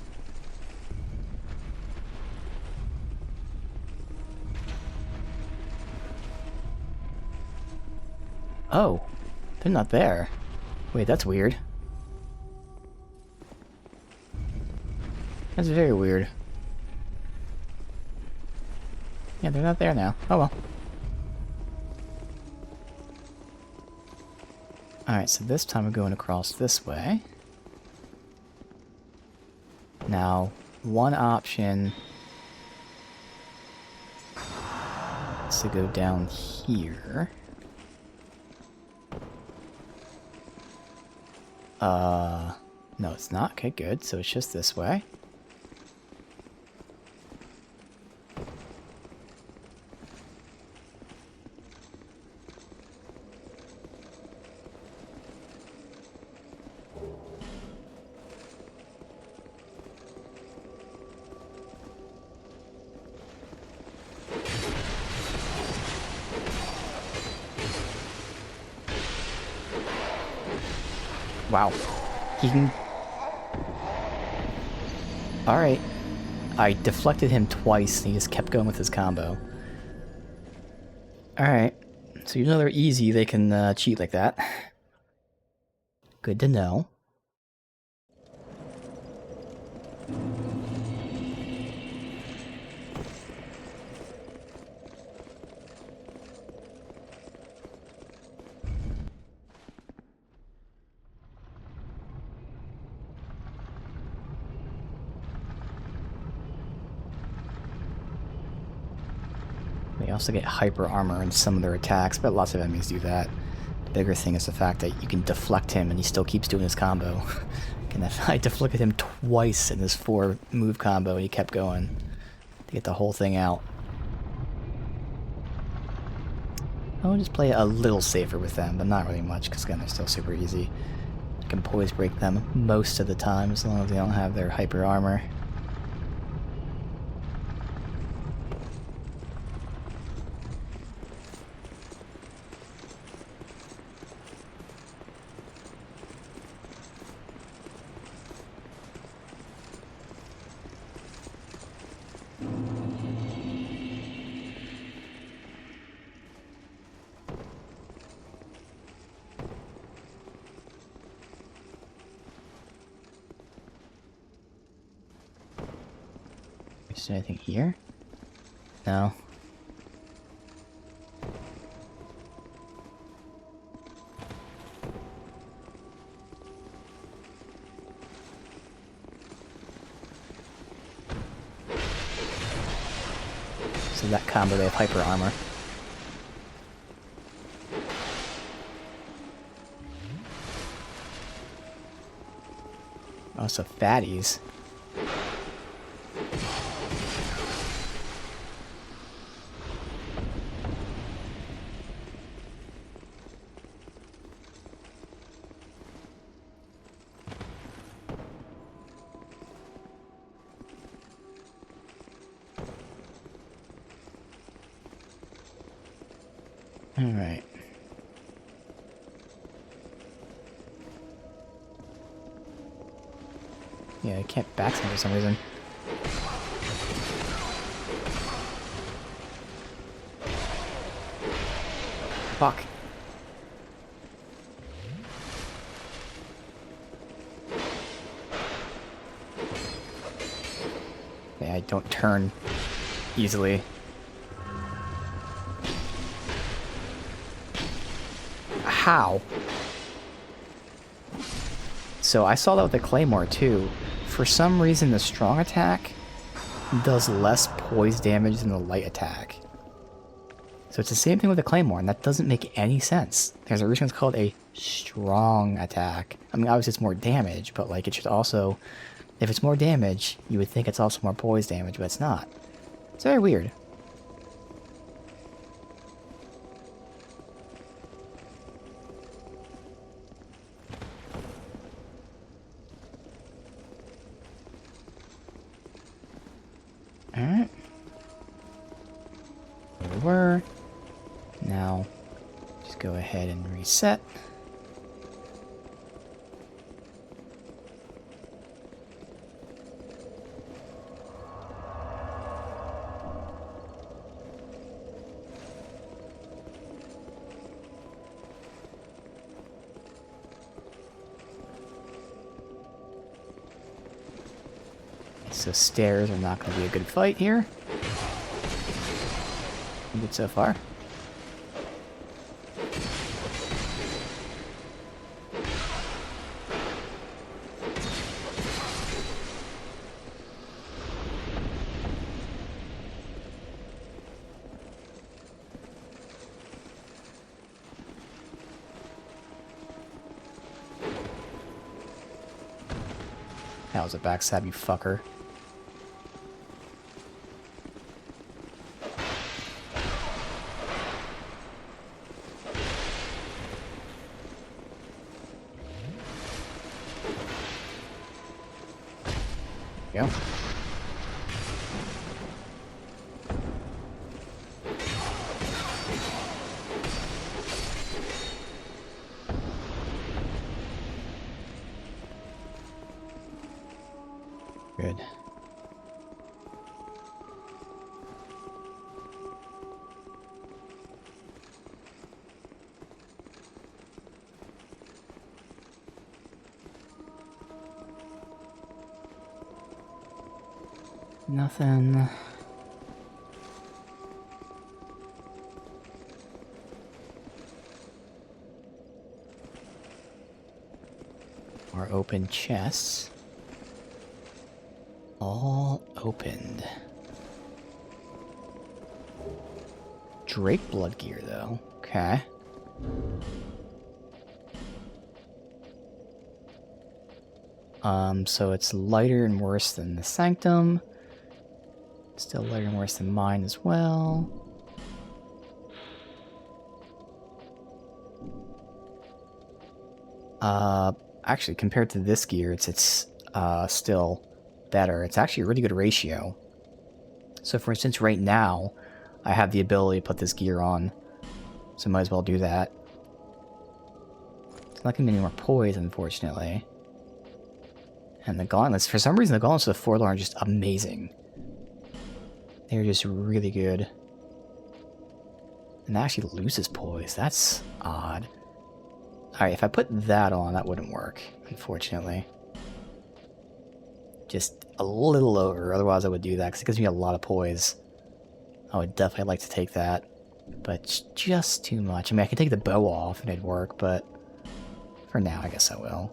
Oh, they're not there. Wait, that's weird. That's very weird. Yeah, they're not there now. Oh well. Alright, so this time we're going across this way. Now, one option is to go down here. No, it's not. Okay, good. So it's just this way. Wow. He can... Alright. I deflected him twice and he just kept going with his combo. Alright. So even though they're easy, they can cheat like that. Good to know. They also get hyper armor in some of their attacks, but lots of enemies do that. The bigger thing is the fact that you can deflect him and he still keeps doing his combo. And I deflected him twice in his 4-move combo and he kept going to get the whole thing out. I'll just play a little safer with them, but not really much, because again, they're still super easy. I can poise break them most of the time, as long as they don't have their hyper armor. Is there anything here? No. So that combo, they have hyper armor. Also fatties. Alright. Yeah, I can't backstab for some reason. Fuck. Yeah, I don't turn easily. How? So I saw that with the Claymore too. For some reason the strong attack does less poise damage than the light attack. So it's the same thing with the Claymore, and that doesn't make any sense. There's a reason it's called a strong attack. I mean, obviously it's more damage, but like it should also... If it's more damage, you would think it's also more poise damage, but it's not. It's very weird. Alright. There we were. Now, just go ahead and reset. so stairs are not going to be a good fight here. Good so far. That was a backstab, you fucker. Go. Good. Nothing. More open chests. All opened. Drake blood gear, though. Okay. So it's lighter and worse than the Sanctum. Still lighter and worse than mine as well. Actually, compared to this gear, it's still better. It's actually a really good ratio. So for instance, right now, I have the ability to put this gear on. So might as well do that. It's not gonna be any more poise, unfortunately. And the gauntlets, for some reason, the gauntlets of the Forlorn are just amazing. They're just really good. And that actually loses poise. That's odd. Alright, if I put that on, that wouldn't work, unfortunately. Just a little over, otherwise I would do that, because it gives me a lot of poise. I would definitely like to take that. But it's just too much. I mean, I could take the bow off and it'd work, but for now, I guess I will.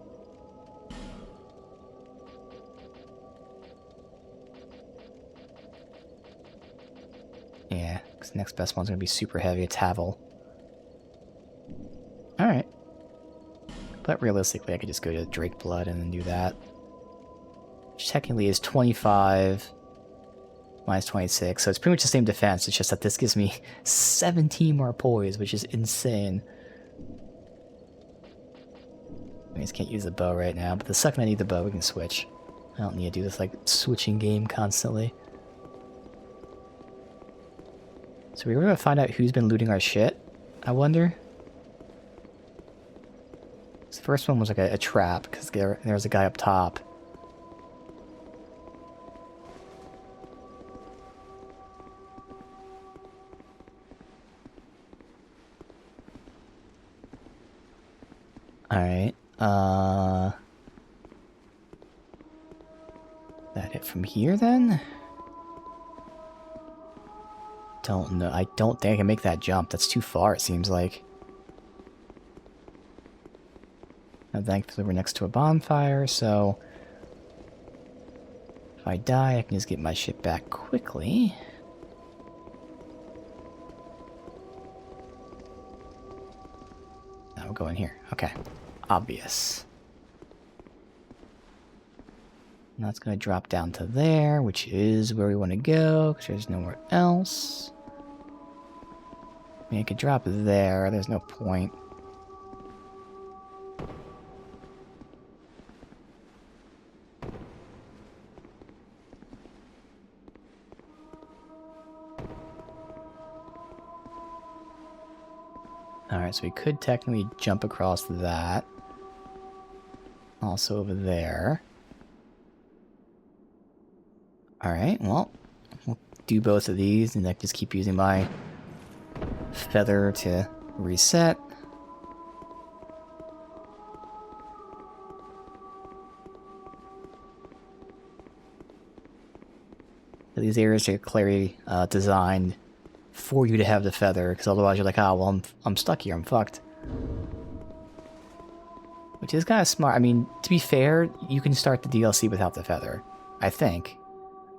Yeah, because the next best one's going to be super heavy. It's Havel. Alright. But realistically, I could just go to Drake Blood and then do that. Which technically is 25 minus 26, so it's pretty much the same defense. It's just that this gives me 17 more poise, which is insane. I just can't use the bow right now, but the second I need the bow, we can switch. I don't need to do this, like, switching game constantly. So we're gonna find out who's been looting our shit, I wonder. The first one was like a trap, because there was a guy up top. Alright, that it from here then? Don't know. I don't think I can make that jump. That's too far, it seems like. And thankfully we're next to a bonfire, so if I die, I can just get my shit back quickly. Now we'll go in here. Okay. Obvious. And that's going to drop down to there, which is where we want to go, because there's nowhere else. I mean, it could drop there. There's no point. Alright, so we could technically jump across that. Also over there. Alright, well, we'll do both of these, and I just keep using my feather to reset. these areas are clearly designed for you to have the feather, because otherwise you're like, oh, well, I'm stuck here, I'm fucked. Which is kind of smart. I mean, to be fair, you can start the DLC without the feather, I think.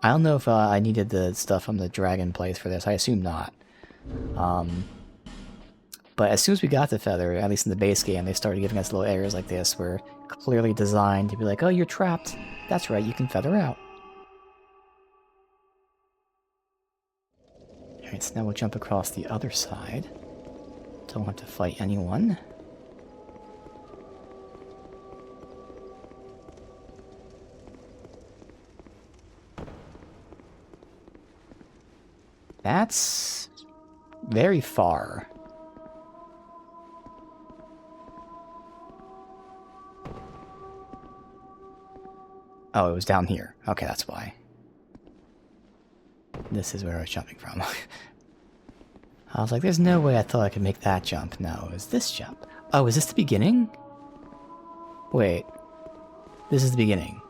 I don't know if I needed the stuff from the dragon place for this. I assume not. But as soon as we got the feather, at least in the base game, they started giving us little areas like this where clearly designed to be like, oh, you're trapped. That's right, you can feather out. Alright, so now we'll jump across the other side. Don't have to fight anyone. That's very far. Oh, it was down here. Okay, that's why. This is where I was jumping from. I was like, there's no way I thought I could make that jump. No, it was this jump. Oh, is this the beginning? Wait. This is the beginning.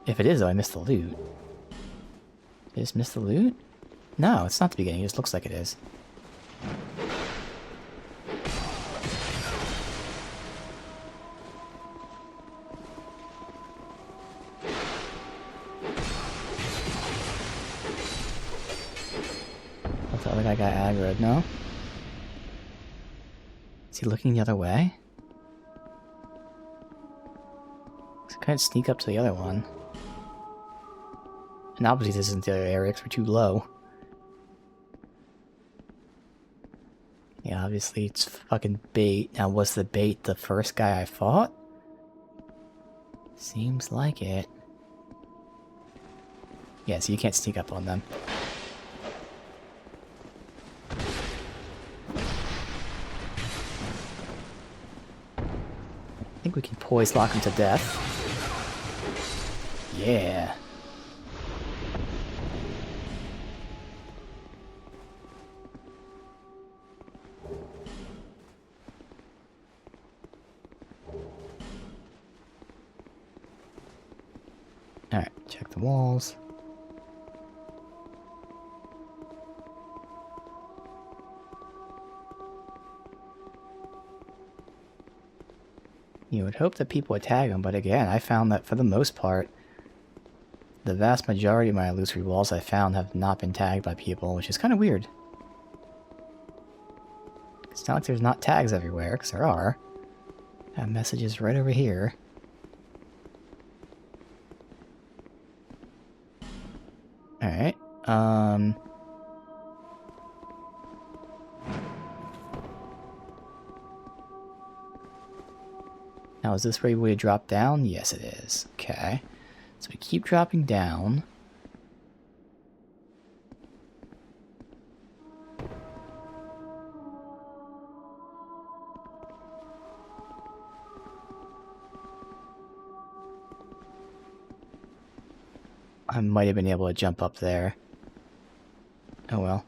If it is, though, I missed the loot. Did I just miss the loot? No, it's not the beginning. It just looks like it is. The other guy got aggroed, no? Is he looking the other way? I can't sneak up to the other one. And obviously this isn't the other area because we're too low. Yeah, obviously it's fucking bait. Now, was the bait the first guy I fought? Seems like it. Yeah, so you can't sneak up on them. I think we can poise lock him to death. Yeah. Alright, check the walls. You would hope that people would tag them, but again, I found that for the most part, the vast majority of my illusory walls I found have not been tagged by people, which is kind of weird. It's not like there's not tags everywhere, because there are. I have messages right over here. Alright, now is this where we drop down? Yes, it is. Okay. So we keep dropping down. I might have been able to jump up there. Oh well.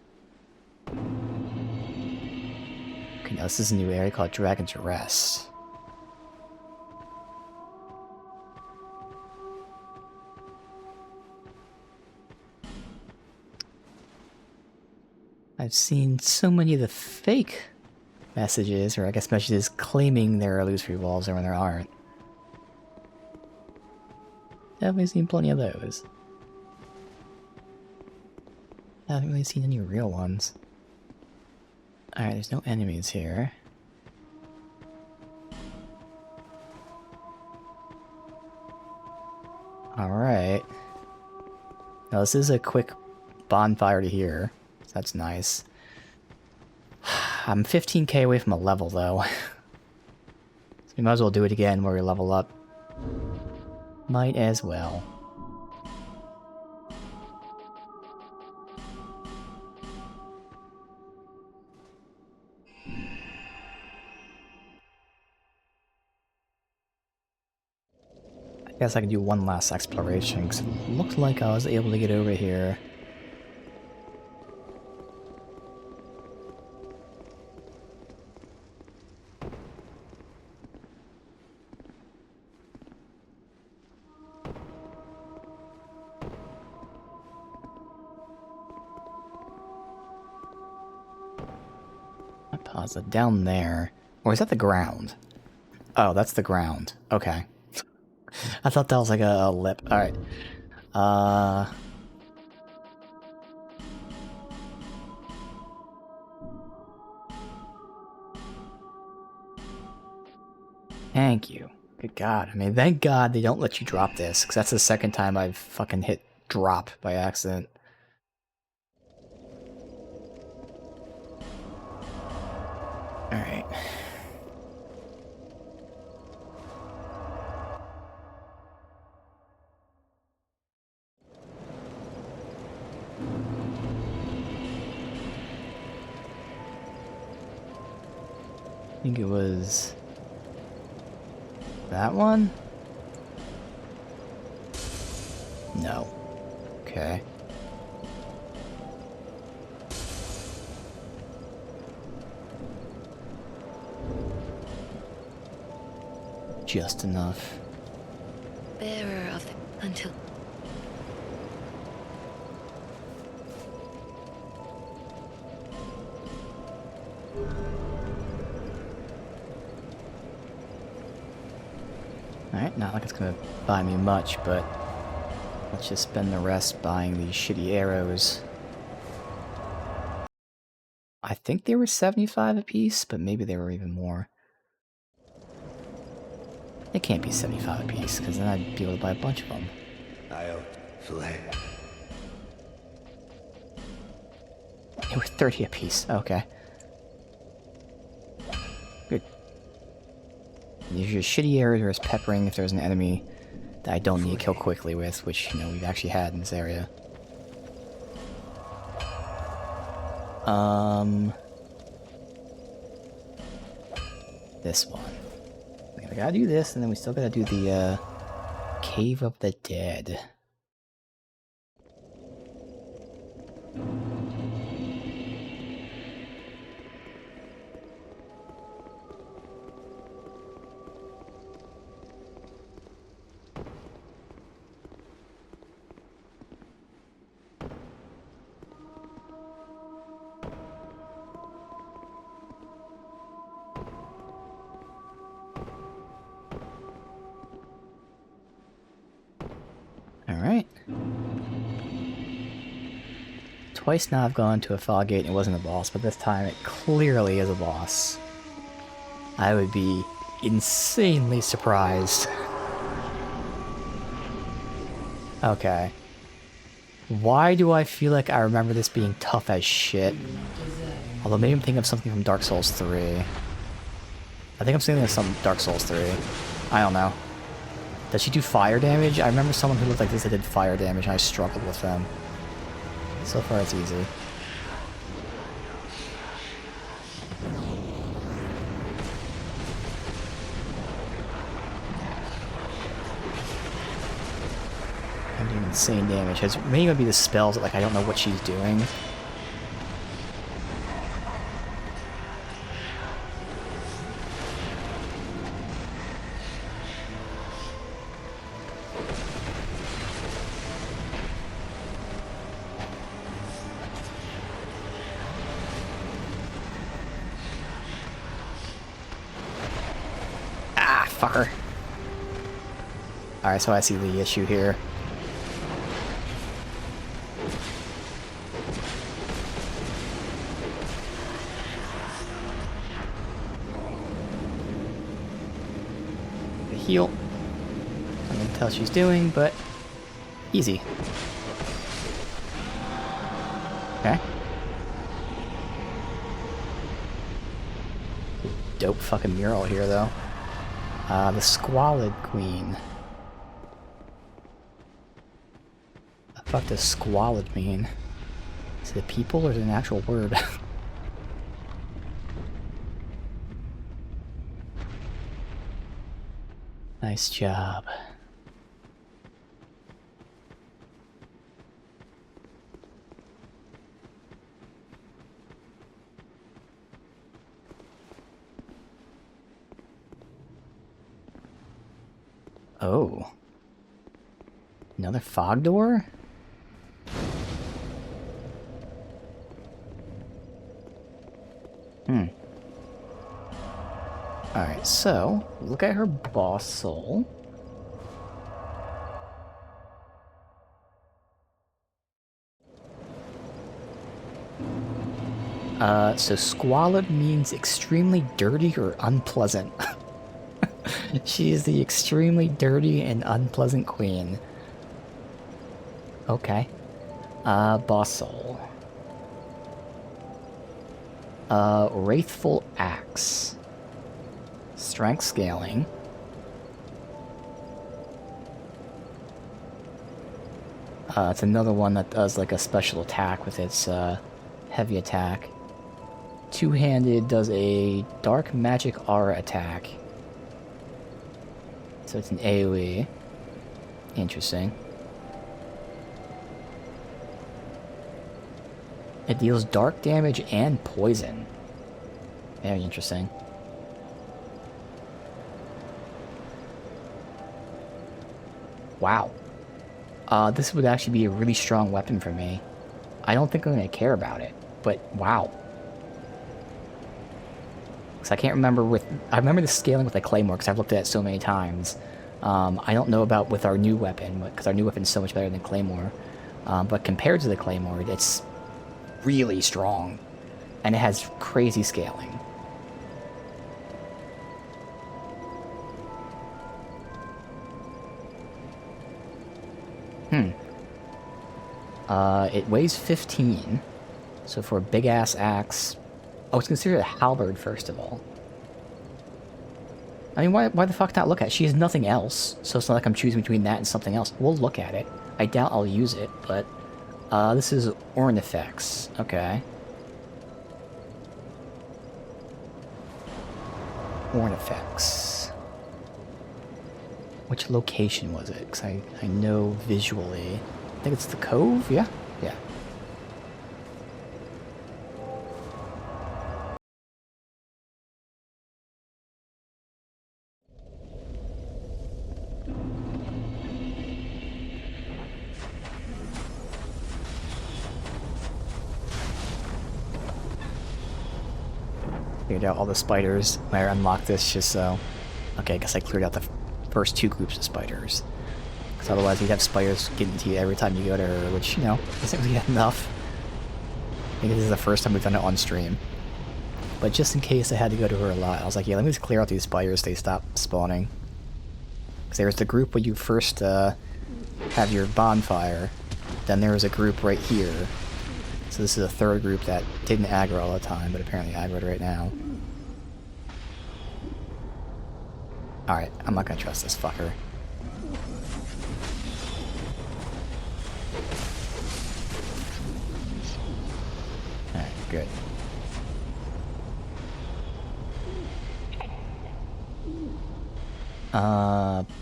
Okay, now this is a new area called Dragon's Rest. I've seen so many of the fake messages, or I guess messages claiming there are illusory walls when there aren't. Definitely seen plenty of those. I haven't really seen any real ones. Alright, there's no enemies here. Alright. Now this is a quick bonfire to here. So that's nice. I'm 15k away from a level though. So we might as well do it again where we level up. Might as well. I guess I can do one last exploration, because it looked like I was able to get over here. plaza down there. Or is that the ground? Oh, that's the ground. Okay. I thought that was like a lip. Alright. Thank you. Good God. I mean, thank God they don't let you drop this, because that's the second time I've fucking hit drop by accident. Alright. I think it was that one? No. Okay. Just enough. Bearer of the until Alright, not like it's gonna buy me much, but let's just spend the rest buying these shitty arrows. I think they were 75 apiece, but maybe they were even more. It can't be 75 apiece, because then I'd be able to buy a bunch of them. I'll flay. They were 30 apiece. Okay. Good. These are your shitty arrows or as peppering if there's an enemy that I don't need to kill quickly with, which, you know, we've actually had in this area. This one. I gotta do this, and then we still gotta do the, Cave of the Dead. Alright. Twice now I've gone to a fog gate and it wasn't a boss, but this time it clearly is a boss. I would be insanely surprised. Okay. Why do I feel like I remember this being tough as shit? Although maybe I'm thinking of something from Dark Souls 3. I think I'm thinking of some Dark Souls 3. I don't know. Does she do fire damage? I remember someone who looked like this that did fire damage and I struggled with them. So far it's easy. I'm doing insane damage. It may even be the spells that, like, I don't know what she's doing. Ah, fucker. Alright, so I see the issue here. The heal. I can tell she's doing, but easy. Okay. Dope fucking mural here, though. The Squalid Queen. The fuck does squalid mean? Is it a people or is it an actual word? Nice job. Oh. Another fog door? Alright, so, look at her boss soul. So squalid means extremely dirty or unpleasant. She is the extremely dirty and unpleasant queen. Okay. Boss soul. Wraithful Axe. Strength scaling. It's another one that does like a special attack with its heavy attack. Two-handed does a dark magic aura attack. So it's an AoE. Interesting. It deals dark damage and poison. Very interesting. Wow. This would actually be a really strong weapon for me. I don't think I'm going to care about it, but wow. Because I can't remember with... I remember the scaling with the Claymore, because I've looked at it so many times. I don't know about with our new weapon, because our new weapon is so much better than Claymore. But compared to the Claymore, it's really strong. And it has crazy scaling. It weighs 15. So for a big-ass axe... Oh, it's considered a halberd, first of all. I mean, why the fuck not look at it? She has nothing else, so it's not like I'm choosing between that and something else. We'll look at it. I doubt I'll use it, but... this is Ornifex. Okay. Ornifex. Which location was it? Because I know visually... I think it's the Cove? Yeah? Yeah. Cleared out all the spiders when I unlocked this just so... Okay, I guess I cleared out the first two groups of spiders. Because otherwise you'd have spiders getting to you every time you go to her, which, you know, isn't really enough. I think this is the first time we've done it on stream. But just in case I had to go to her a lot, I was like, yeah, let me just clear out these spiders so they stop spawning. Because there's the group where you first have your bonfire. Then there was a group right here. So this is a third group that didn't aggro all the time, but apparently aggroed right now. Alright, I'm not gonna trust this fucker. Alright, good.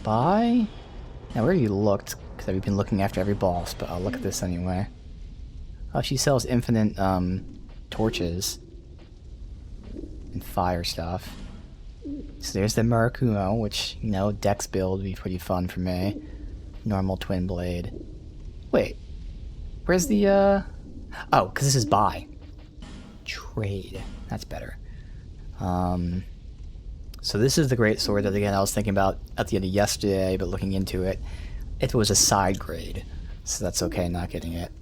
Buy? Now, where you looked, because I've been looking after every boss, but I'll look at this anyway. Oh, she sells infinite, torches. And fire stuff. So there's the Murakumo, which, you know, dex build would be pretty fun for me. Normal twin blade. Wait. Where's the, Oh, because this is buy. Trade. That's better. So this is the great sword that, again, I was thinking about at the end of yesterday, but looking into it, it was a side grade. So that's okay not getting it.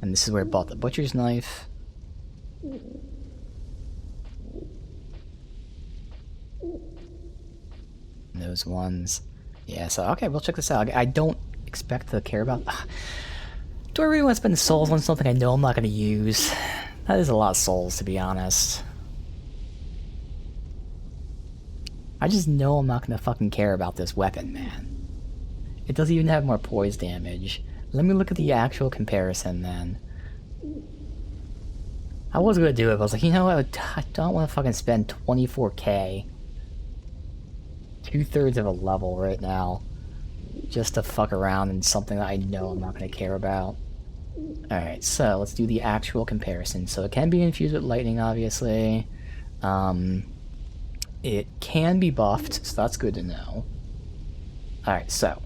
And this is where I bought the butcher's knife. Those ones. Yeah, so, okay, we'll check this out. I don't expect to care about... Do I really want to spend souls on something I know I'm not going to use? That is a lot of souls, to be honest. I just know I'm not going to fucking care about this weapon, man. It doesn't even have more poise damage. Let me look at the actual comparison, then. I was going to do it, but I was like, you know what? I don't want to fucking spend 24k. 2/3 of a level right now. Just to fuck around in something that I know I'm not going to care about. Alright, so let's do the actual comparison. So it can be infused with lightning, obviously. It can be buffed, so that's good to know. Alright, so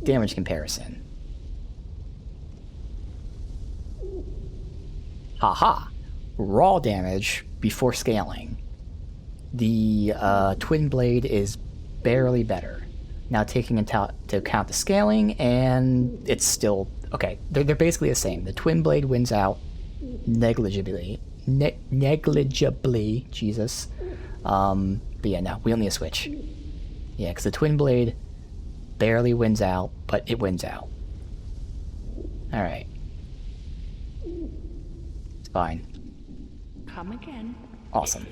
damage comparison. Haha! Raw damage before scaling. The Twin Blade is barely better. Now taking into account the scaling, and it's still... Okay, they're basically the same. The Twin Blade wins out negligibly. Negligibly, Jesus. But yeah, no, we don't need a switch. Yeah, because the Twin Blade barely wins out, but it wins out. Alright. It's fine. Come again. Awesome.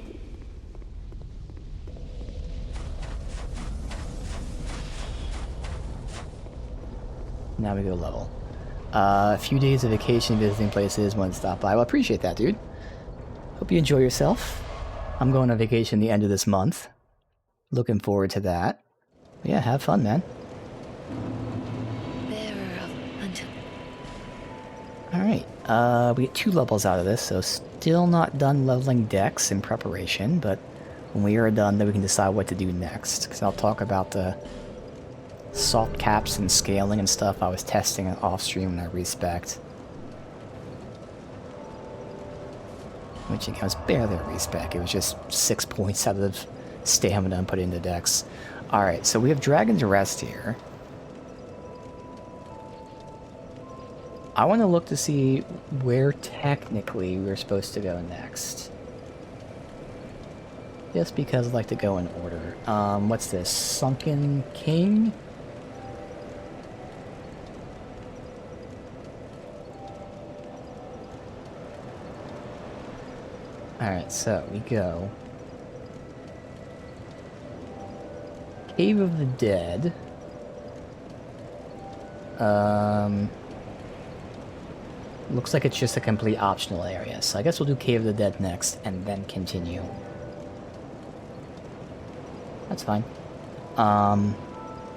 Now we go level. A few days of vacation visiting places, one stop by. Well, I appreciate that, dude. Hope you enjoy yourself. I'm going on vacation the end of this month. Looking forward to that. But yeah, have fun, man. Bearer of until. Alright, we get 2 levels out of this, so still not done leveling decks in preparation, but when we are done, then we can decide what to do next. Because I'll talk about the soft caps and scaling and stuff I was testing off stream when I respect. Which again was barely a respec, it was just 6 points out of stamina and put into decks. Alright, so we have Dragon's Rest here. I want to look to see where technically we're supposed to go next. Just because I like to go in order. What's this? Sunken King? Alright, so we go. Cave of the Dead. Looks like it's just a complete optional area, so I guess we'll do Cave of the Dead next, and then continue. That's fine.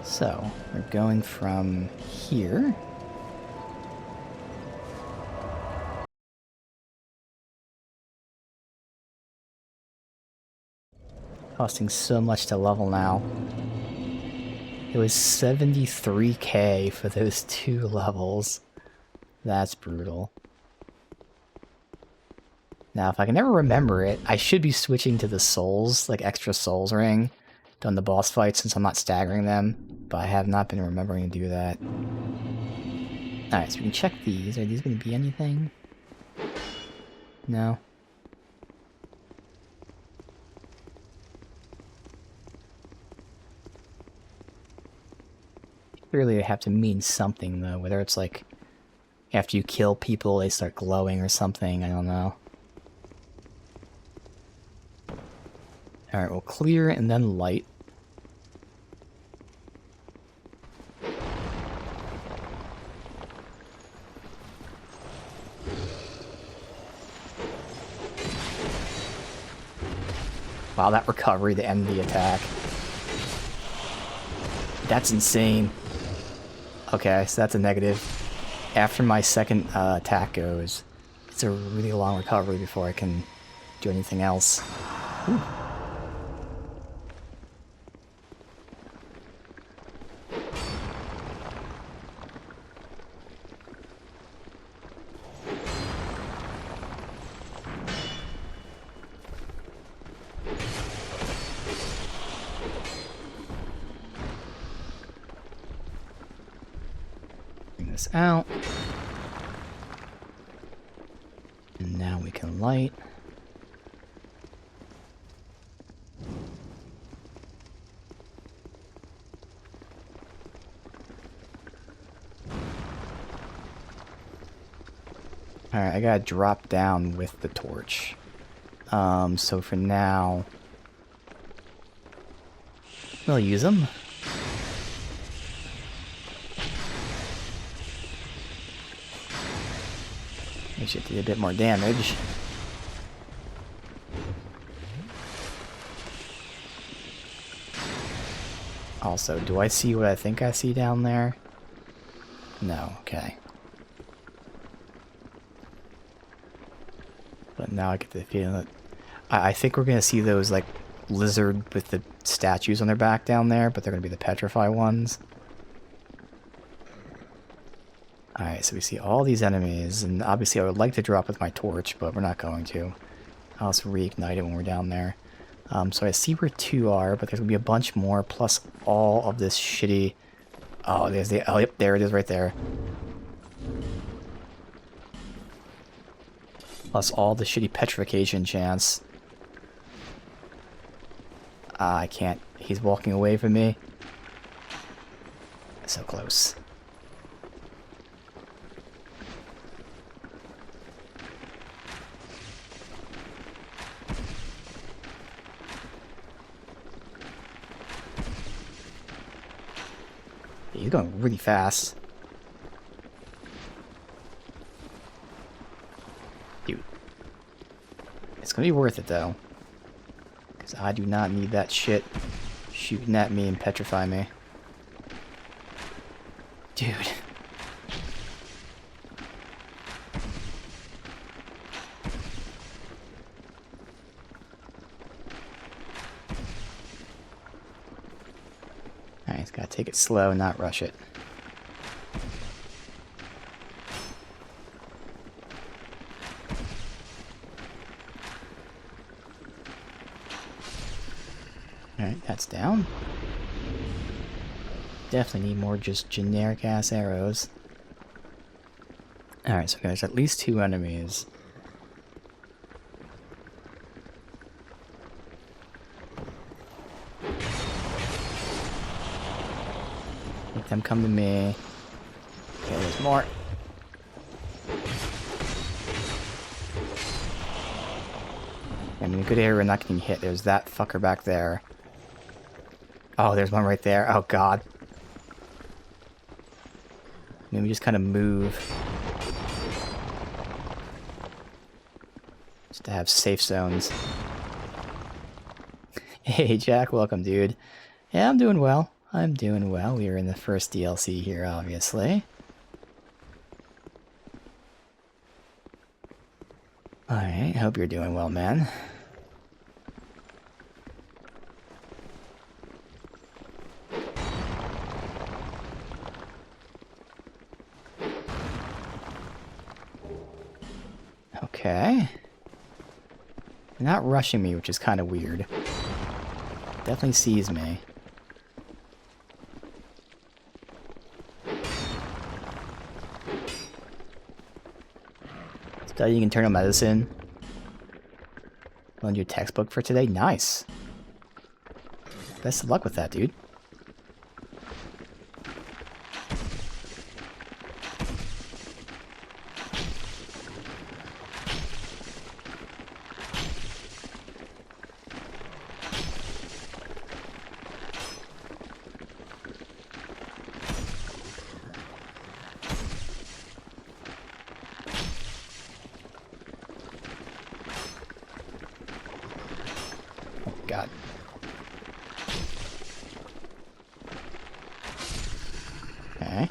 So, we're going from here. Costing so much to level now. It was 73k for those 2 levels. That's brutal. Now, if I can never remember it, I should be switching to the souls, like extra souls ring, during the boss fight since I'm not staggering them, but I have not been remembering to do that. Alright, so we can check these. Are these going to be anything? No. Clearly they have to mean something, though, whether it's like after you kill people they start glowing or something, I don't know. Alright, we'll clear and then light. Wow, that recovery to end the attack. That's insane. Okay, so that's a negative. After my second attack goes, it's a really long recovery before I can do anything else. Ooh. This out. And now we can light. Alright, I gotta drop down with the torch. So for now, we'll use them. We should do a bit more damage. Also, do I see what I think I see down there? No, okay. But now I get the feeling that... I think we're gonna see those, like, lizard with the statues on their back down there, but they're gonna be the petrified ones. Alright, so we see all these enemies, and obviously I would like to drop with my torch, but we're not going to. I'll just reignite it when we're down there. So I see where 2 are, but there's going to be a bunch more, plus all of this shitty... Oh, there's the... Oh, yep, there it is right there. Plus all the shitty petrification chance. I can't. He's walking away from me. So close. He's going really fast. Dude. It's gonna be worth it though. Because I do not need that shit shooting at me and petrify me. Dude. Alright, just gotta take it slow and not rush it. Alright, that's down. Definitely need more just generic ass arrows. Alright, so there's at least 2 enemies. Make them come to me. Okay, there's more. I'm in a good area, not getting hit. There's that fucker back there. Oh, there's one right there. Oh, God. Maybe just kind of move. Just to have safe zones. Hey, Jack. Welcome, dude. Yeah, I'm doing well. I'm doing well. We are in the first DLC here, obviously. Alright, hope you're doing well, man. Okay. They're not rushing me, which is kind of weird. Definitely sees me. Studying internal medicine. Learned your textbook for today? Nice. Best of luck with that, dude. God. Okay.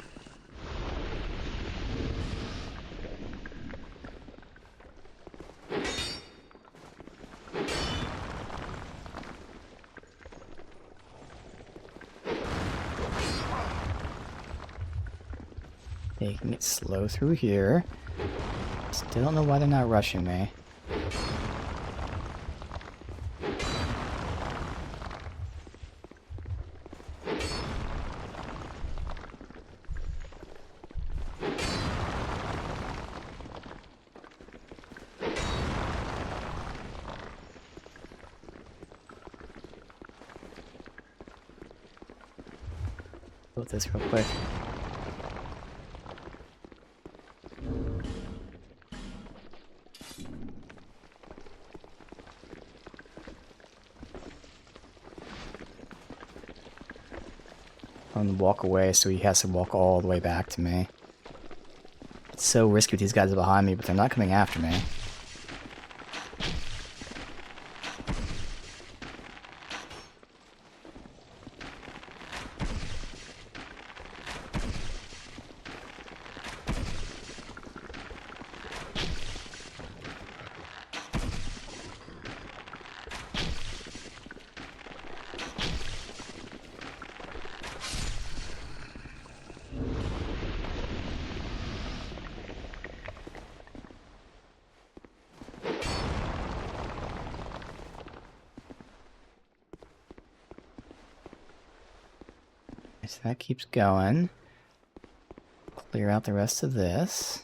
Taking it slow through here. Still don't know why they're not rushing me. Build this real quick. I'm gonna walk away, so he has to walk all the way back to me. It's so risky with these guys behind me, but they're not coming after me. so that keeps going. Clear out the rest of this.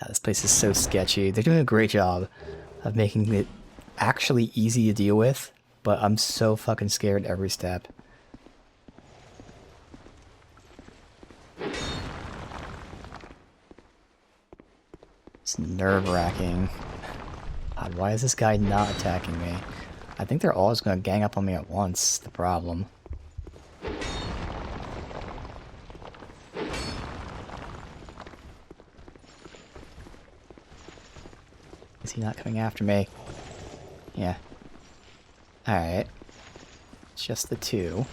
This place is so sketchy. They're doing a great job of making it actually easy to deal with, but I'm so fucking scared every step. It's nerve-wracking. God, why is this guy not attacking me? I think they're all just gonna gang up on me at once, the problem. Is he not coming after me? Yeah. Alright. It's just the two.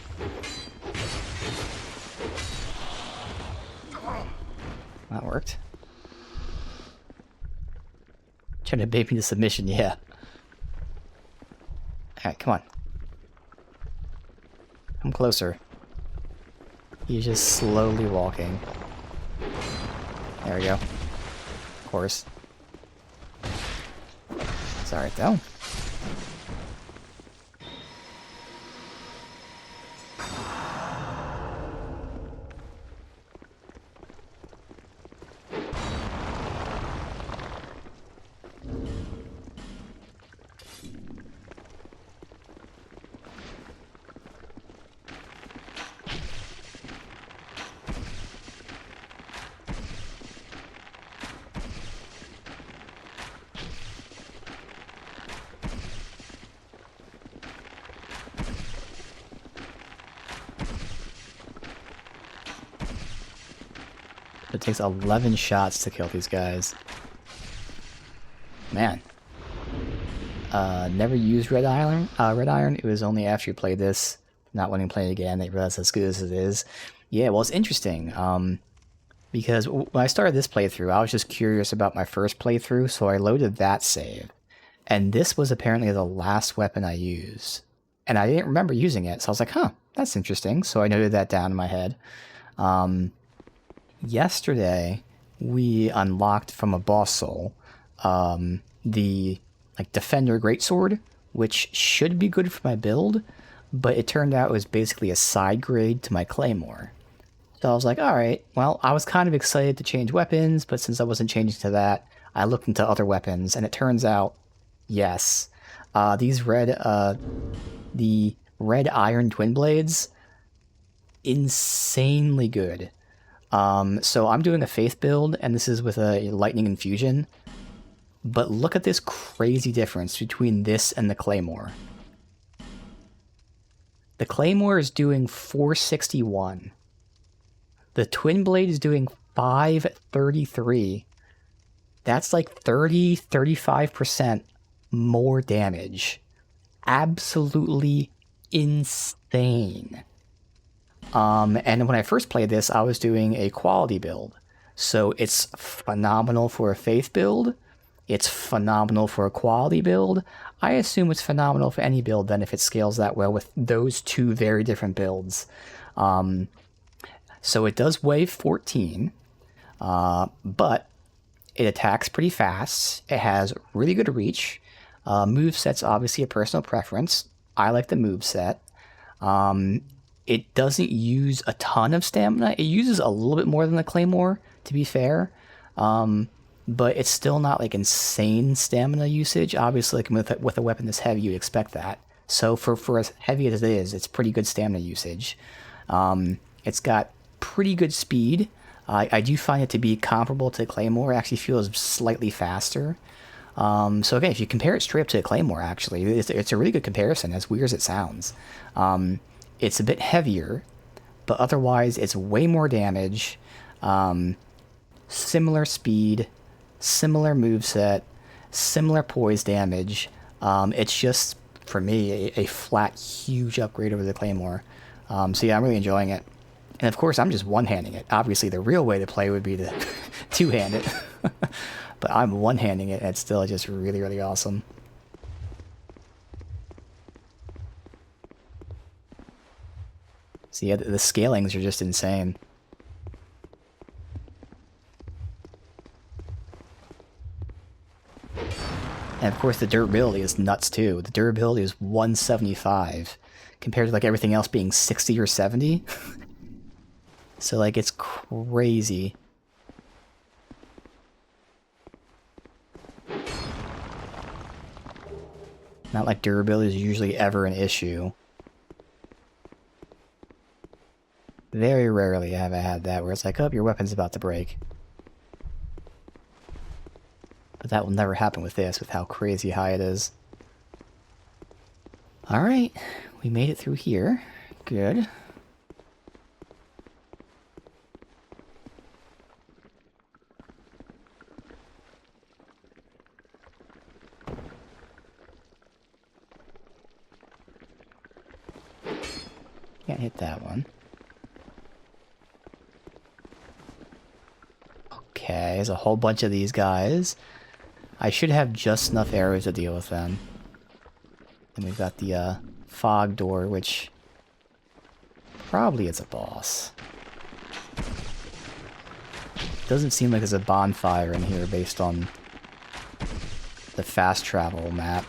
That worked. Trying to bait me to submission, yeah. Alright, come on. Come closer. He's just slowly walking. There we go. Of course. It's alright though. It takes 11 shots to kill these guys. Man. Never used Red Iron. It was only after you played this, not wanting to play it again, that you realized as good as it is. Yeah, well, it's interesting. Because when I started this playthrough, I was just curious about my first playthrough, so I loaded that save. And this was apparently the last weapon I used. And I didn't remember using it, so I was like, huh, that's interesting. So I noted that down in my head. Yesterday, we unlocked from a boss soul the Defender Greatsword, which should be good for my build, but it turned out it was basically a side grade to my Claymore. So I was like, alright, well, I was kind of excited to change weapons, but since I wasn't changing to that, I looked into other weapons, and it turns out, yes, the red iron twin blades, insanely good. So I'm doing a Faith build, and this is with a Lightning Infusion. But look at this crazy difference between this and the Claymore. The Claymore is doing 461. The Twin Blade is doing 533. That's like 35% more damage. Absolutely insane. And when I first played this, I was doing a quality build. So it's phenomenal for a Faith build. It's phenomenal for a quality build. I assume it's phenomenal for any build then if it scales that well with those two very different builds. So it does weigh 14, but it attacks pretty fast. It has really good reach. Moveset's obviously a personal preference. I like the moveset. It doesn't use a ton of stamina. It uses a little bit more than the Claymore, to be fair. But it's still not like insane stamina usage. Obviously, like with a weapon this heavy, you'd expect that. So for as heavy as it is, it's pretty good stamina usage. It's got pretty good speed. I do find it to be comparable to the Claymore. It actually feels slightly faster. So again, if you compare it straight up to the Claymore, actually, it's a really good comparison, as weird as it sounds. It's a bit heavier, but otherwise it's way more damage, similar speed, similar moveset, similar poise damage. It's just, for me, a flat, huge upgrade over the Claymore. So yeah, I'm really enjoying it. And of course, I'm just one-handing it. Obviously, the real way to play would be to two-hand it. But I'm one-handing it, and it's still just really, really awesome. So yeah, the scalings are just insane. And of course the durability is nuts too. The durability is 175 compared to like everything else being 60 or 70. So like it's crazy. Not like durability is usually ever an issue. Very rarely have I had that where it's like, oh, your weapon's about to break. But that will never happen with this, with how crazy high it is. Alright, we made it through here. Good. Can't hit that one. Okay, there's a whole bunch of these guys. I should have just enough arrows to deal with them. And we've got the fog door, which probably is a boss. Doesn't seem like there's a bonfire in here based on the fast travel map.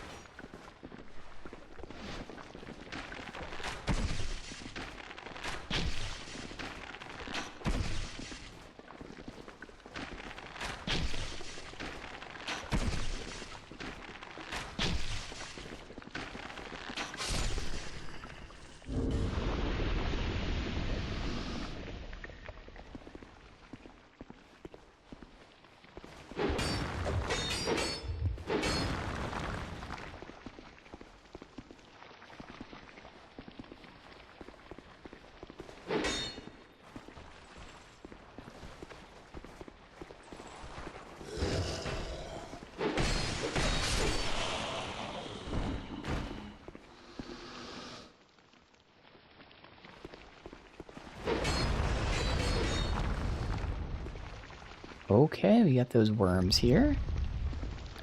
Okay, we got those worms here.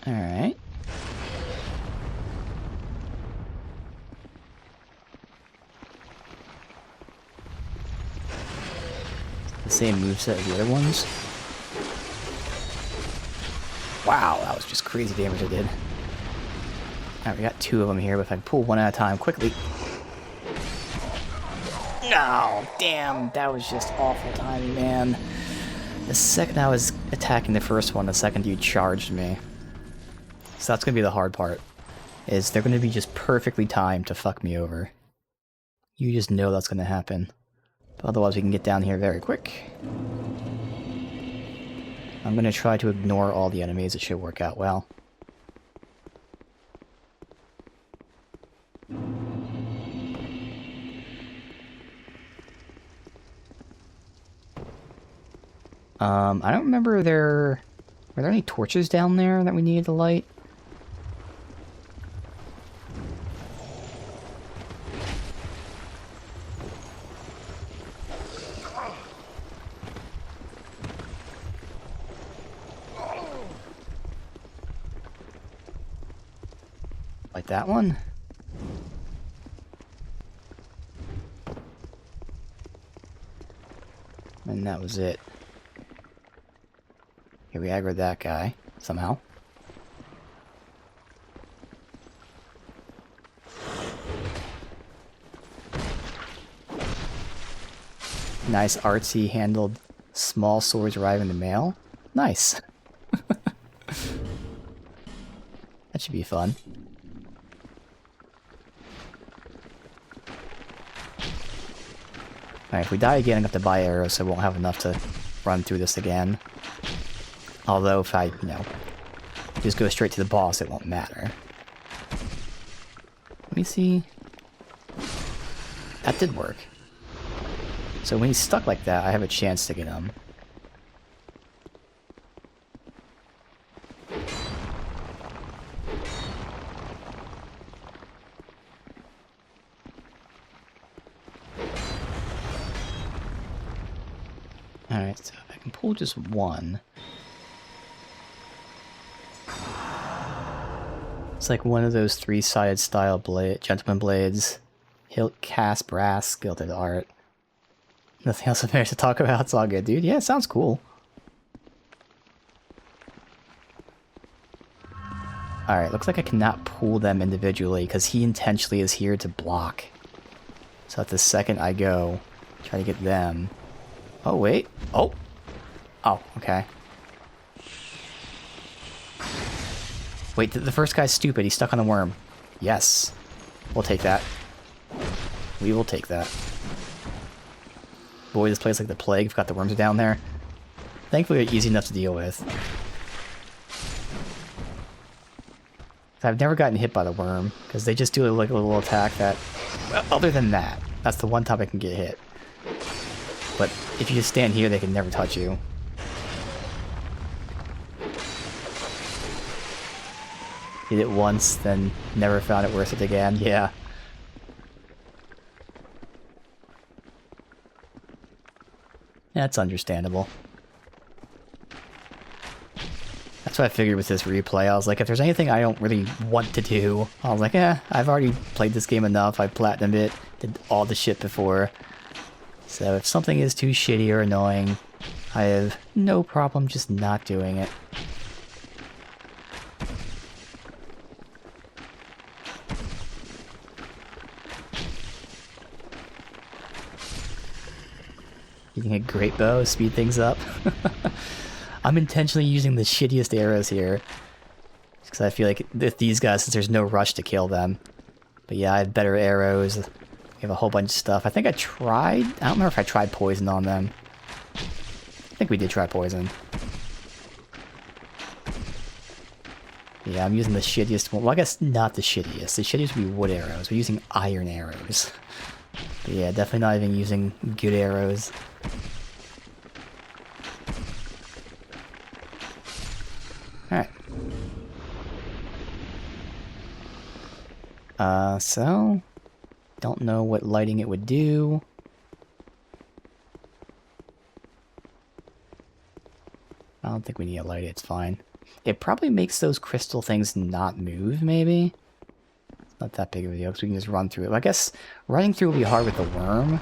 Alright. The same moveset as the other ones. Wow, that was just crazy damage I did. Alright, we got two of them here, but if I can pull one at a time quickly. No, damn, that was just awful timing, man. The second I was attacking the first one, the second dude charged me. So that's gonna be the hard part. Is they're gonna be just perfectly timed to fuck me over. You just know that's gonna happen. But otherwise we can get down here very quick. I'm gonna try to ignore all the enemies, it should work out well. I don't remember were there any torches down there that we needed to light? Like that one? And that was it. Okay, we aggroed that guy, somehow. Nice artsy handled small swords arrive in the mail. Nice. That should be fun. Alright, if we die again, I'm gonna have to buy arrows, so I won't have enough to run through this again. Although if I, just go straight to the boss, it won't matter. Let me see. That did work. So when he's stuck like that, I have a chance to get him. Alright, so if I can pull just one. It's like one of those three-sided style gentleman blades. Hilt, cast brass, gilded art. Nothing else there to talk about. It's all good, dude. Yeah, it sounds cool. Alright, looks like I cannot pull them individually because he intentionally is here to block. So at the second I go, try to get them. Oh, wait. Oh! Oh, okay. Wait, the first guy's stupid. He's stuck on the worm. Yes. We'll take that. We will take that. Boy, this plays like the plague. We've got the worms down there. Thankfully, they're easy enough to deal with. I've never gotten hit by the worm, because they just do like a little attack that... Well, other than that, that's the one time I can get hit. But if you just stand here, they can never touch you. Did it once, then never found it worth it again. Yeah. That's understandable. That's what I figured with this replay. I was like, if there's anything I don't really want to do, I was like, I've already played this game enough. I've platinumed it, did all the shit before. So if something is too shitty or annoying, I have no problem just not doing it. Using a great bow, speed things up. I'm intentionally using the shittiest arrows here. Because I feel like with these guys, since there's no rush to kill them. But yeah, I had better arrows. We have a whole bunch of stuff. I think I tried... I don't remember if I tried poison on them. I think we did try poison. Yeah, I'm using the shittiest one. Well, I guess not the shittiest. The shittiest would be wood arrows. We're using iron arrows. But yeah, definitely not even using good arrows. Alright. So... Don't know what lighting it would do. I don't think we need to light it, it's fine. It probably makes those crystal things not move, maybe? It's not that big of a deal, because we can just run through it. But I guess running through will be hard with the worm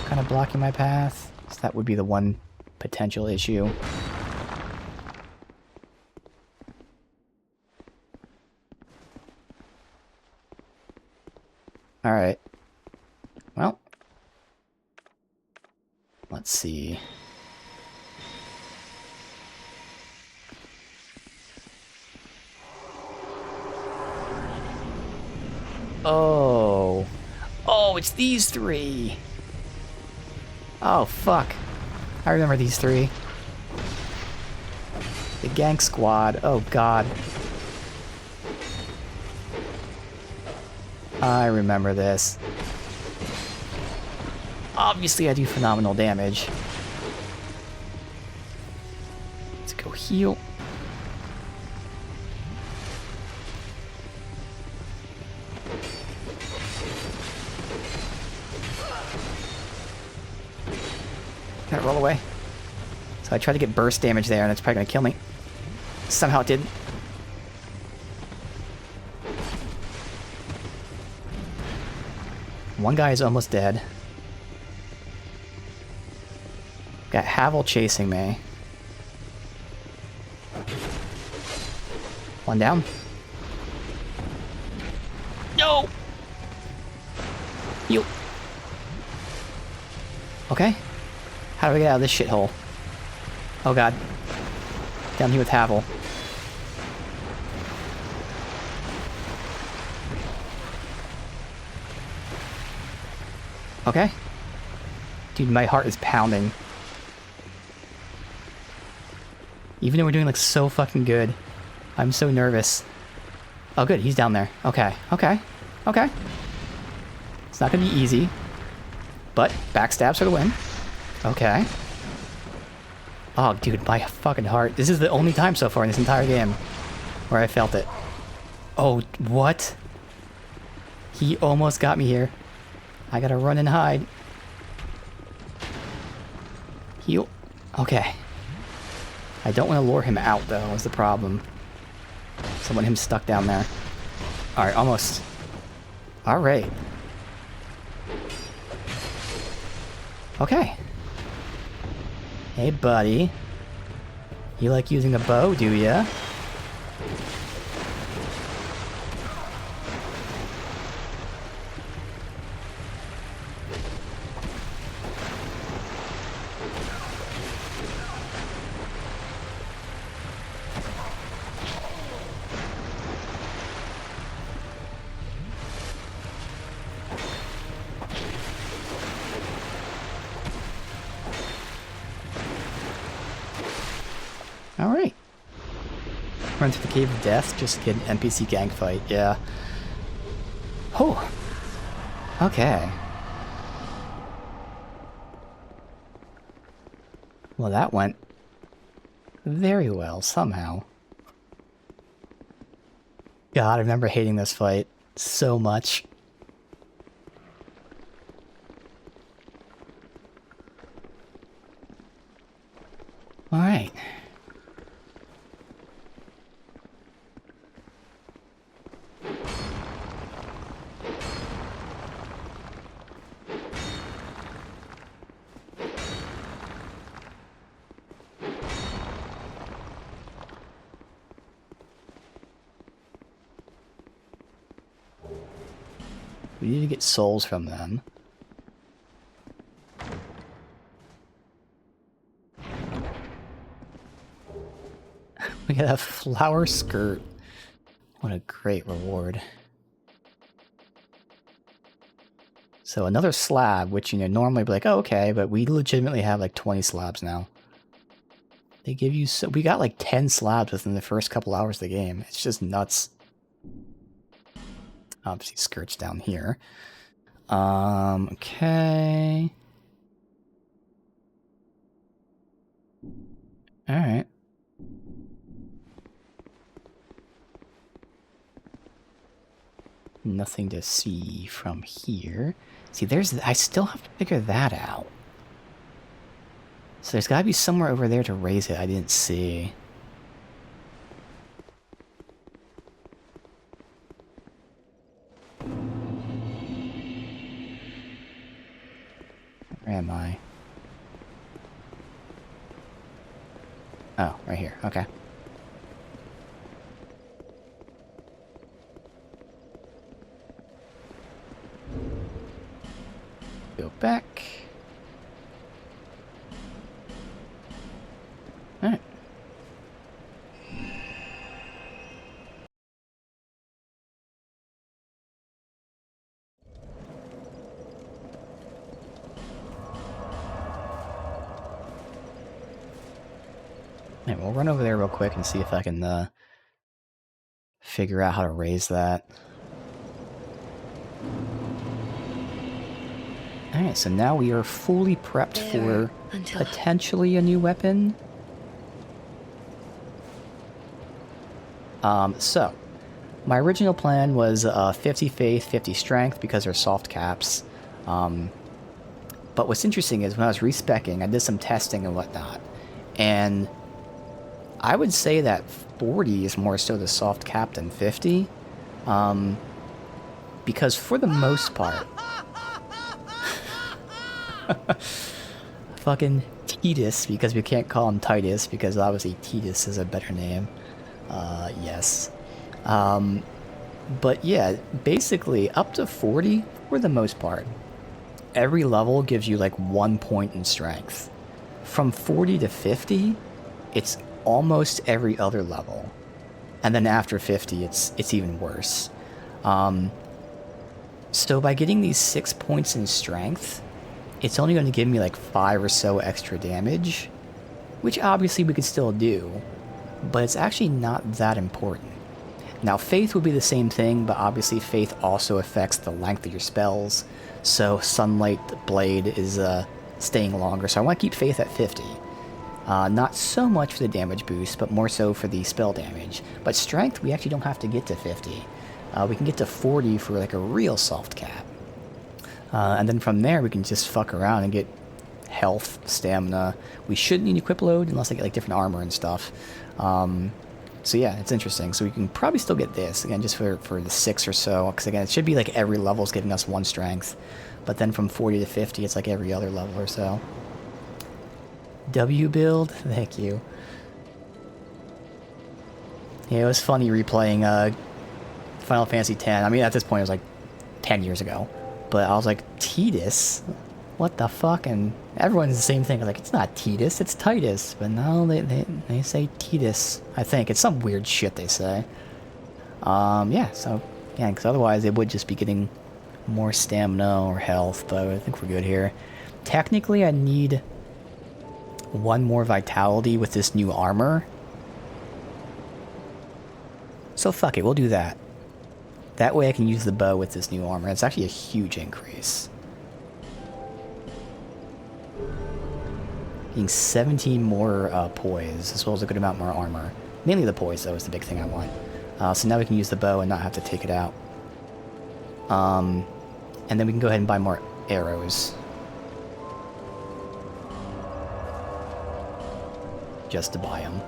kind of blocking my path. So that would be the one potential issue. Alright. Well. Let's see. Oh. Oh, it's these three. Oh, fuck. I remember these three. The Gang Squad. Oh, God. I remember this. Obviously, I do phenomenal damage. Let's go heal. Can I roll away? So I tried to get burst damage there, and it's probably gonna kill me. Somehow it didn't. One guy is almost dead. Got Havel chasing me. One down. No! You. Okay. How do we get out of this shithole? Oh god. Down here with Havel. Okay. Dude, my heart is pounding. Even though we're doing like so fucking good. I'm so nervous. Oh good, he's down there. Okay, okay, okay. It's not gonna be easy. But backstabs for the win. Okay. Oh dude, my fucking heart. This is the only time so far in this entire game where I felt it. Oh, what? He almost got me here. I gotta run and hide. Heal. Okay. I don't want to lure him out, though, is the problem. So I want him stuck down there. Alright, almost. Alright. Okay. Hey, buddy. You like using a bow, do ya? Alright. Run through the Cave of Death, just get an NPC gang fight, yeah. Oh! Okay. Well, that went very well, somehow. God, I remember hating this fight so much. Alright. We need to get souls from them. We got a flower skirt. What a great reward. So another slab, which, you know, normally be like, oh, okay, but we legitimately have like 20 slabs now. They give you so we got like 10 slabs within the first couple hours of the game. It's just nuts. Obviously, skirts down here. Okay. Alright. Nothing to see from here. See, I still have to figure that out. So there's gotta be somewhere over there to raise it I didn't see. Where am I? Oh, right here. Okay. Go back. Alright. Alright, we'll run over there real quick and see if I can figure out how to raise that. Alright, so now we are fully prepped for potentially a new weapon. So, my original plan was 50 faith, 50 strength because they're soft caps. But what's interesting is when I was respeccing, I did some testing and whatnot. And I would say that 40 is more so the soft cap than 50. Because for the most part... Fucking Titus, because we can't call him Titus, because obviously Titus is a better name. Yes. But yeah, basically up to 40 for the most part. Every level gives you like 1 point in strength. From 40 to 50, it's almost every other level. And then after 50, it's even worse. So by getting these 6 points in strength, it's only going to give me like 5 or so extra damage, which obviously we could still do, but it's actually not that important. Now, Faith would be the same thing, but obviously Faith also affects the length of your spells, so Sunlight Blade is staying longer, so I want to keep Faith at 50. Not so much for the damage boost, but more so for the spell damage. But Strength, we actually don't have to get to 50. We can get to 40 for like a real soft cap. And then from there, we can just fuck around and get health, stamina. We shouldn't need equip load unless I get like different armor and stuff. So yeah, it's interesting. So we can probably still get this, again, just for the 6 or so. Because again, it should be like every level is giving us 1 strength. But then from 40 to 50, it's like every other level or so. W build? Thank you. Yeah, it was funny replaying Final Fantasy X. I mean, at this point, it was like 10 years ago. But I was like, Tidus? What the fuck? And everyone's the same thing. Like, it's not Tidus, it's Titus. But no, they say Tidus. I think. It's some weird shit they say. Yeah, so, yeah, because otherwise they would just be getting more stamina or health, but I think we're good here. Technically, I need 1 more vitality with this new armor. So fuck it, we'll do that. That way I can use the bow with this new armor. It's actually a huge increase. Getting 17 more poise, as well as a good amount more armor. Mainly the poise, though, is the big thing I want. So now we can use the bow and not have to take it out. And then we can go ahead and buy more arrows. Just to buy them.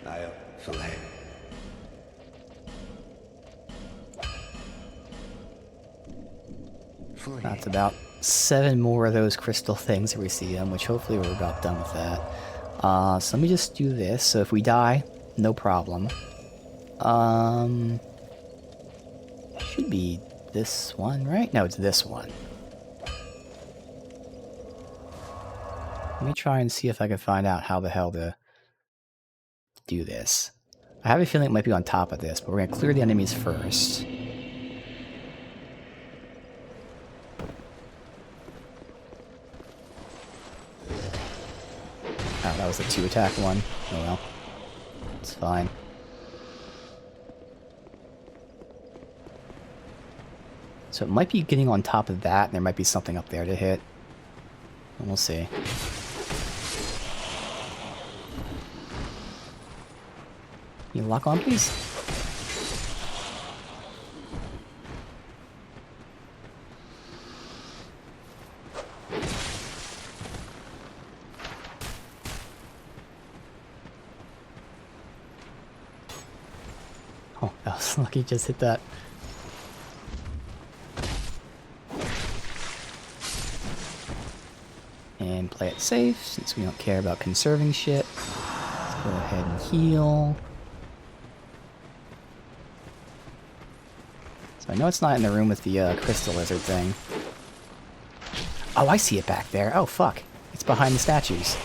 I'll fillet. That's about 7 more of those crystal things that we see them, which hopefully we're about done with that. So let me just do this. So if we die, no problem. Should be this one, right? No, it's this one. Let me try and see if I can find out how the hell to do this. I have a feeling it might be on top of this, but we're going to clear the enemies first. Oh, that was the 2-attack one. Oh well. It's fine. So it might be getting on top of that, and there might be something up there to hit. And we'll see. You lock on, please? Oh, that was lucky, just hit that. And play it safe, since we don't care about conserving shit. Let's go ahead and heal. So I know it's not in the room with the crystal lizard thing. Oh, I see it back there. Oh, fuck. It's behind the statues.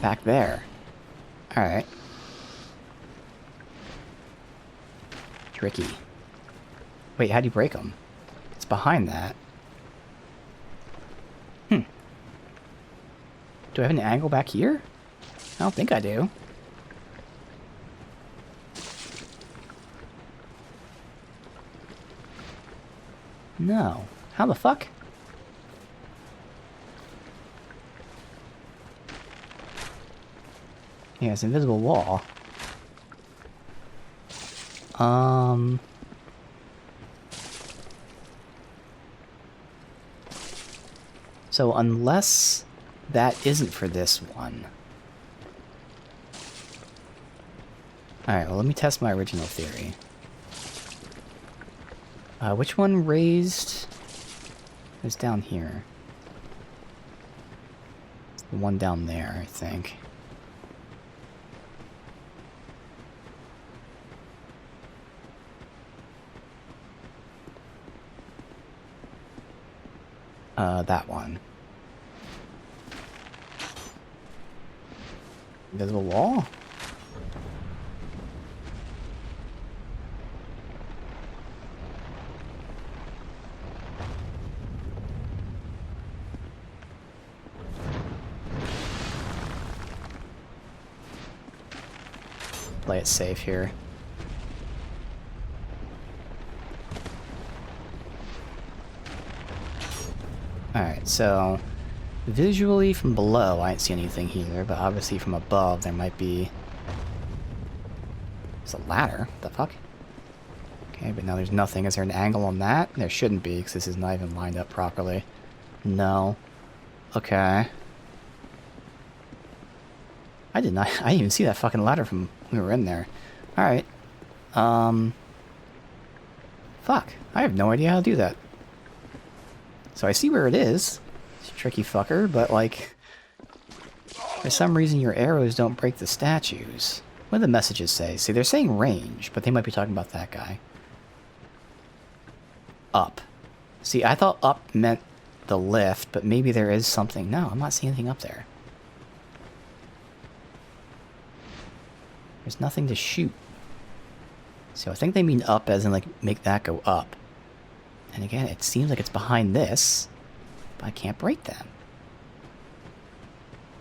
Back there. Alright. Tricky. Wait, how do you break them? It's behind that. Do I have an angle back here? I don't think I do. No. How the fuck? Yeah, it's an invisible wall. So unless that isn't for this one. Alright, well let me test my original theory. Which one raised? It's down here. It's the one down there, I think. That one. Invisible wall? Play it safe here. Alright, so Visually from below, I didn't see anything here, but obviously from above there might be... It's a ladder. What the fuck? Okay, but now there's nothing. Is there an angle on that? There shouldn't be, because this is not even lined up properly. No. Okay. I didn't even see that fucking ladder from when we were in there. Alright. Fuck. I have no idea how to do that. So I see where it is. It's a tricky fucker, but like... For some reason your arrows don't break the statues. What do the messages say? See, they're saying range, but they might be talking about that guy. Up. See, I thought up meant the lift, but maybe there is something. No, I'm not seeing anything up there. There's nothing to shoot. So I think they mean up as in, like, make that go up. And again, it seems like it's behind this, but I can't break them.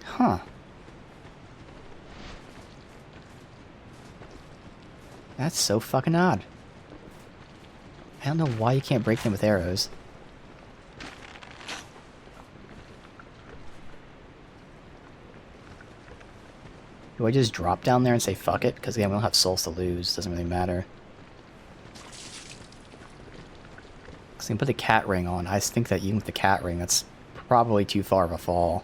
Huh. That's so fucking odd. I don't know why you can't break them with arrows. Do I just drop down there and say fuck it? Because again, we don't have souls to lose. Doesn't really matter. Because I can put the cat ring on. I think that even with the cat ring, that's probably too far of a fall.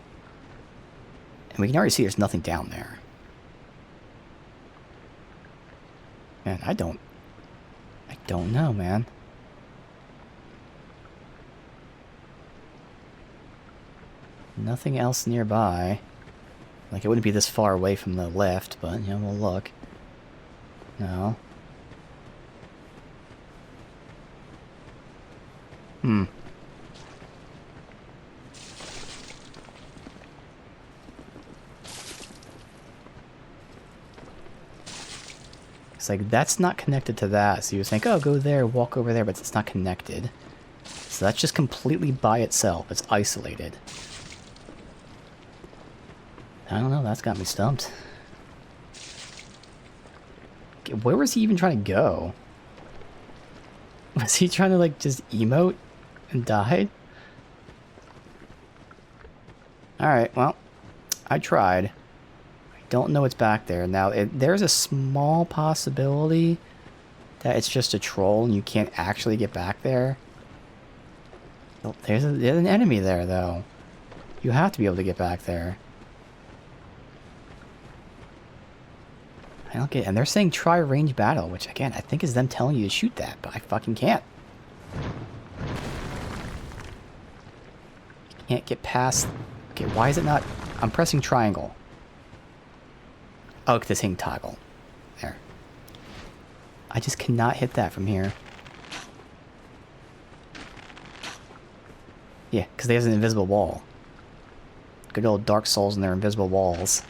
And we can already see there's nothing down there. Man, I don't know, man. Nothing else nearby. Like, it wouldn't be this far away from the left, but, you know, we'll look. No. Hmm. It's like, that's not connected to that, so you would think, oh, go there, walk over there, but it's not connected. So that's just completely by itself. It's isolated. I don't know, that's got me stumped. Where was he even trying to go? Was he trying to, like, just emote and die? Alright, well, I tried. I don't know what's back there. Now, there's a small possibility that it's just a troll and you can't actually get back there. Oh, there's an enemy there, though. You have to be able to get back there. I don't get it. And they're saying try range battle, which again, I think is them telling you to shoot that, but I fucking can't. Can't get past... Okay, why is it not... I'm pressing triangle. Oh, this hitting toggle. There. I just cannot hit that from here. Yeah, because there's an invisible wall. Good old Dark Souls and their invisible walls.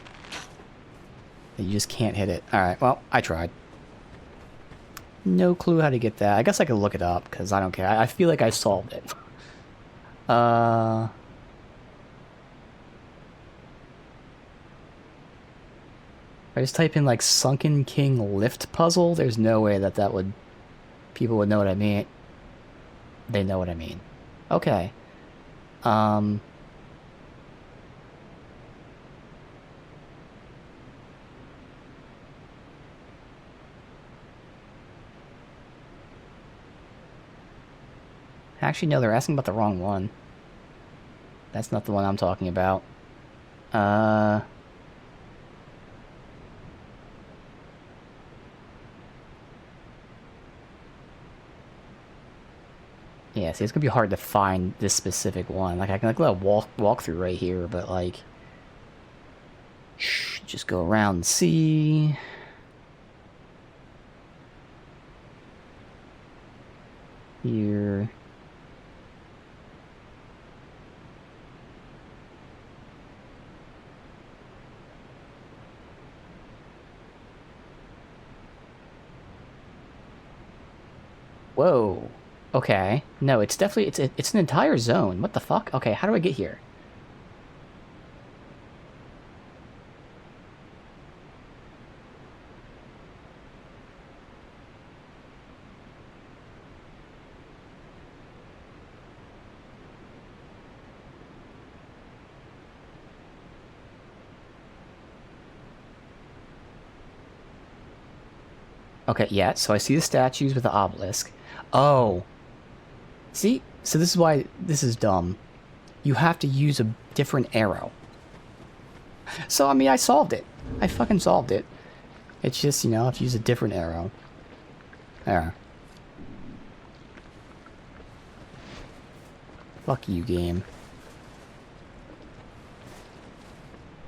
You just can't hit it. Alright, well, I tried. No clue how to get that. I guess I could look it up, because I don't care. I feel like I solved it. I just type in, like, Sunken King lift puzzle. There's no way that would... People would know what I mean. They know what I mean. Okay. Actually, no, they're asking about the wrong one. That's not the one I'm talking about. Yeah, see, it's gonna be hard to find this specific one. Like, I can, like, let a walk through right here, but, like... Just go around and see... Here... Whoa. Okay. No, it's definitely... It's an entire zone. What the fuck? Okay, how do I get here? Okay, yeah, so I see the statues with the obelisk. Oh. See? So this is why this is dumb. You have to use a different arrow. So, I mean, I solved it. I fucking solved it. It's just, you know, I have to use a different arrow. There. Fuck you, game.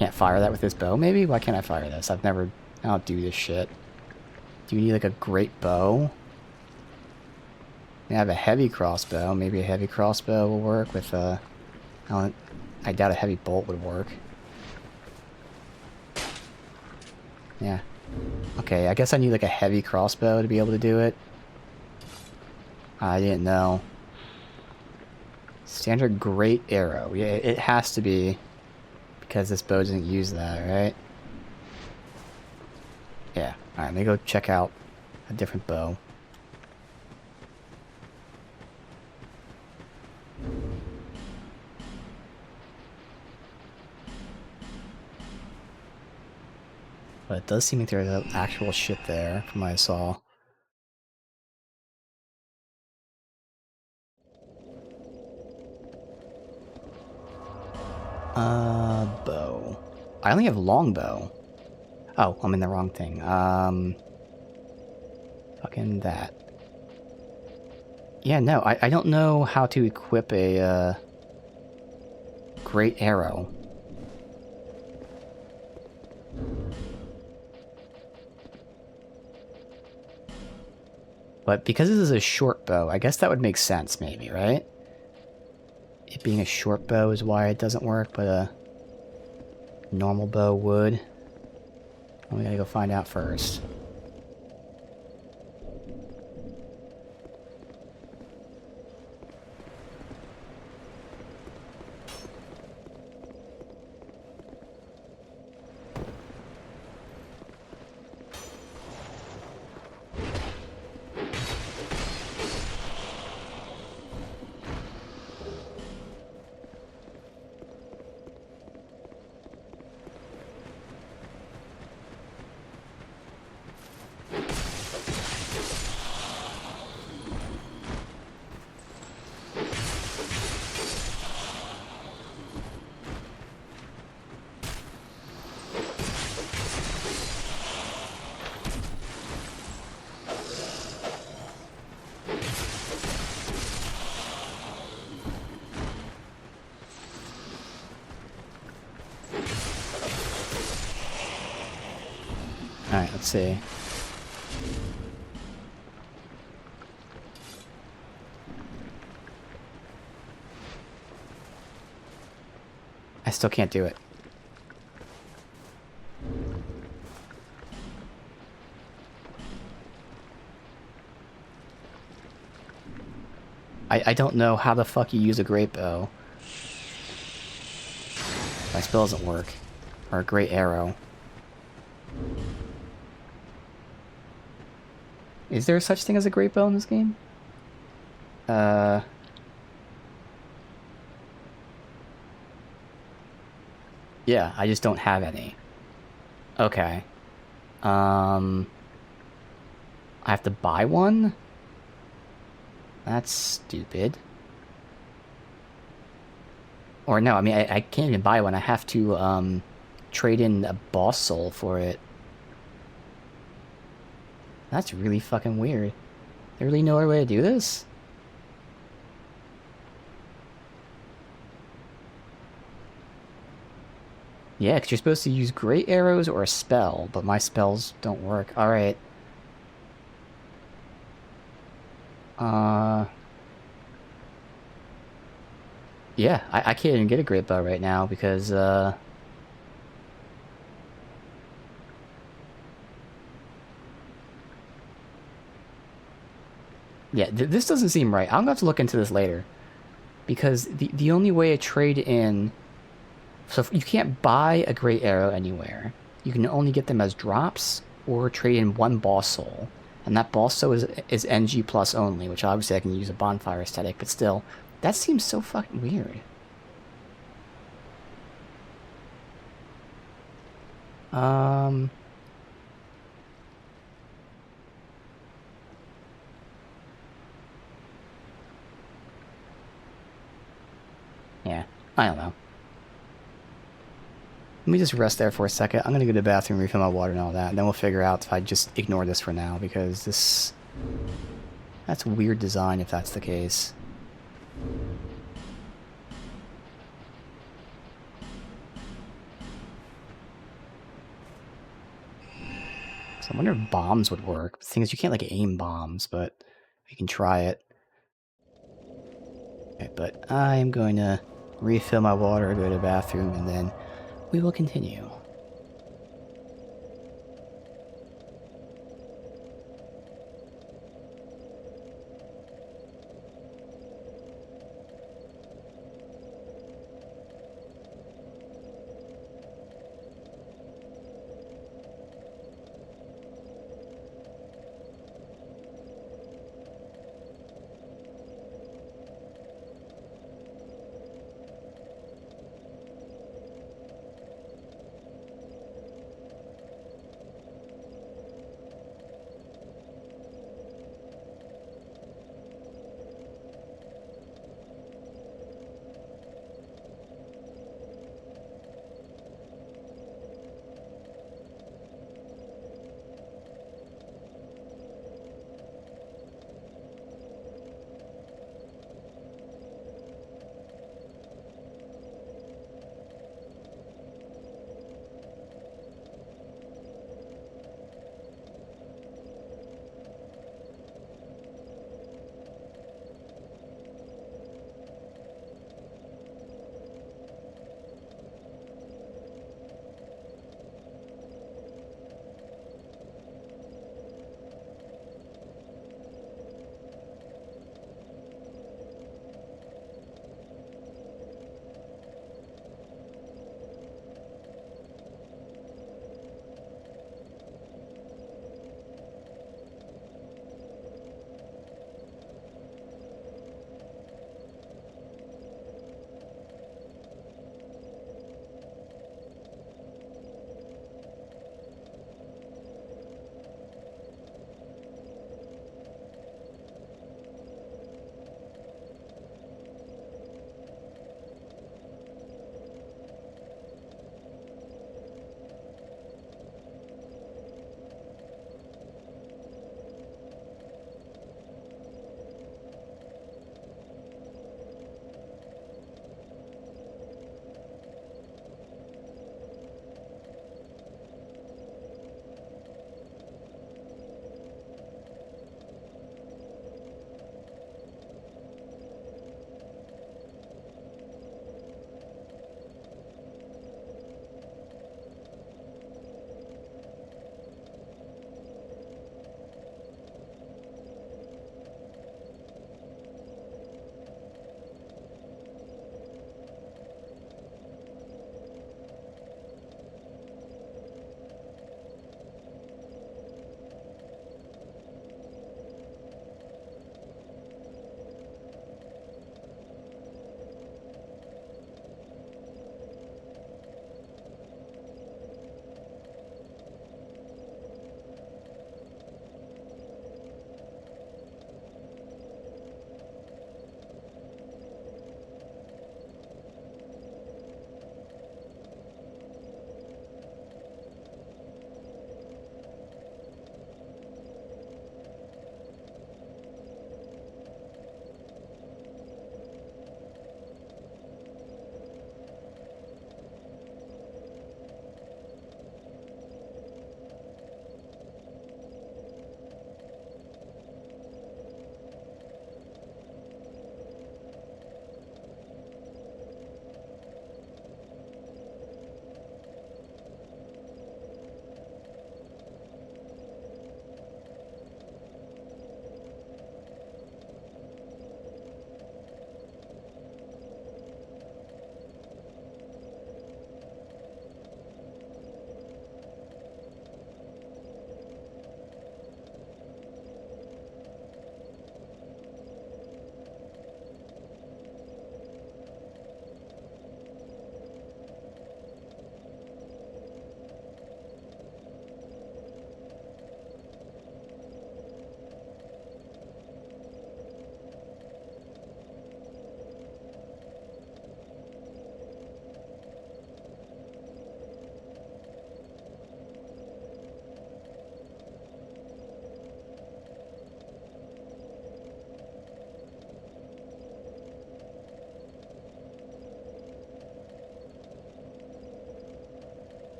Can't fire that with this bow, maybe? Why can't I fire this? I don't do this shit. Do you need, like, a great bow? I have a heavy crossbow. Maybe a heavy crossbow will work with, I doubt a heavy bolt would work. Yeah. Okay, I guess I need, like, a heavy crossbow to be able to do it. I didn't know. Standard great arrow. Yeah, it has to be. Because this bow doesn't use that, right? Yeah. Alright, let me go check out a different bow. But it does seem like there's actual shit there from what I saw. Bow. I only have longbow. Oh, I'm in the wrong thing. Fucking that. Yeah, no, I don't know how to equip a, great arrow. But because this is a short bow, I guess that would make sense, maybe, right? It being a short bow is why it doesn't work, but a normal bow would. We gotta go find out first. Alright, let's see. I still can't do it. I don't know how the fuck you use a great bow. My spell doesn't work. Or a great arrow. Is there such thing as a great bow in this game? Yeah, I just don't have any. Okay. I have to buy one? That's stupid. Or no, I mean, I can't even buy one. I have to, trade in a boss soul for it. That's really fucking weird. There really no other way to do this? Yeah, because you're supposed to use great arrows or a spell, but my spells don't work. Alright. Yeah, I can't even get a great bow right now because, yeah, this doesn't seem right. I'm gonna have to look into this later. Because the only way to trade in... So you can't buy a great arrow anywhere. You can only get them as drops or trade in one boss soul. And that boss soul is NG plus only, which obviously I can use a bonfire aesthetic, but still, that seems so fucking weird. I don't know. Let me just rest there for a second. I'm gonna go to the bathroom, refill my water and all that, and then we'll figure out if I just ignore this for now, because this... That's weird design if that's the case. So I wonder if bombs would work. The thing is, you can't, like, aim bombs, but you can try it. Okay, but I am going to refill my water, go to the bathroom, and then we will continue.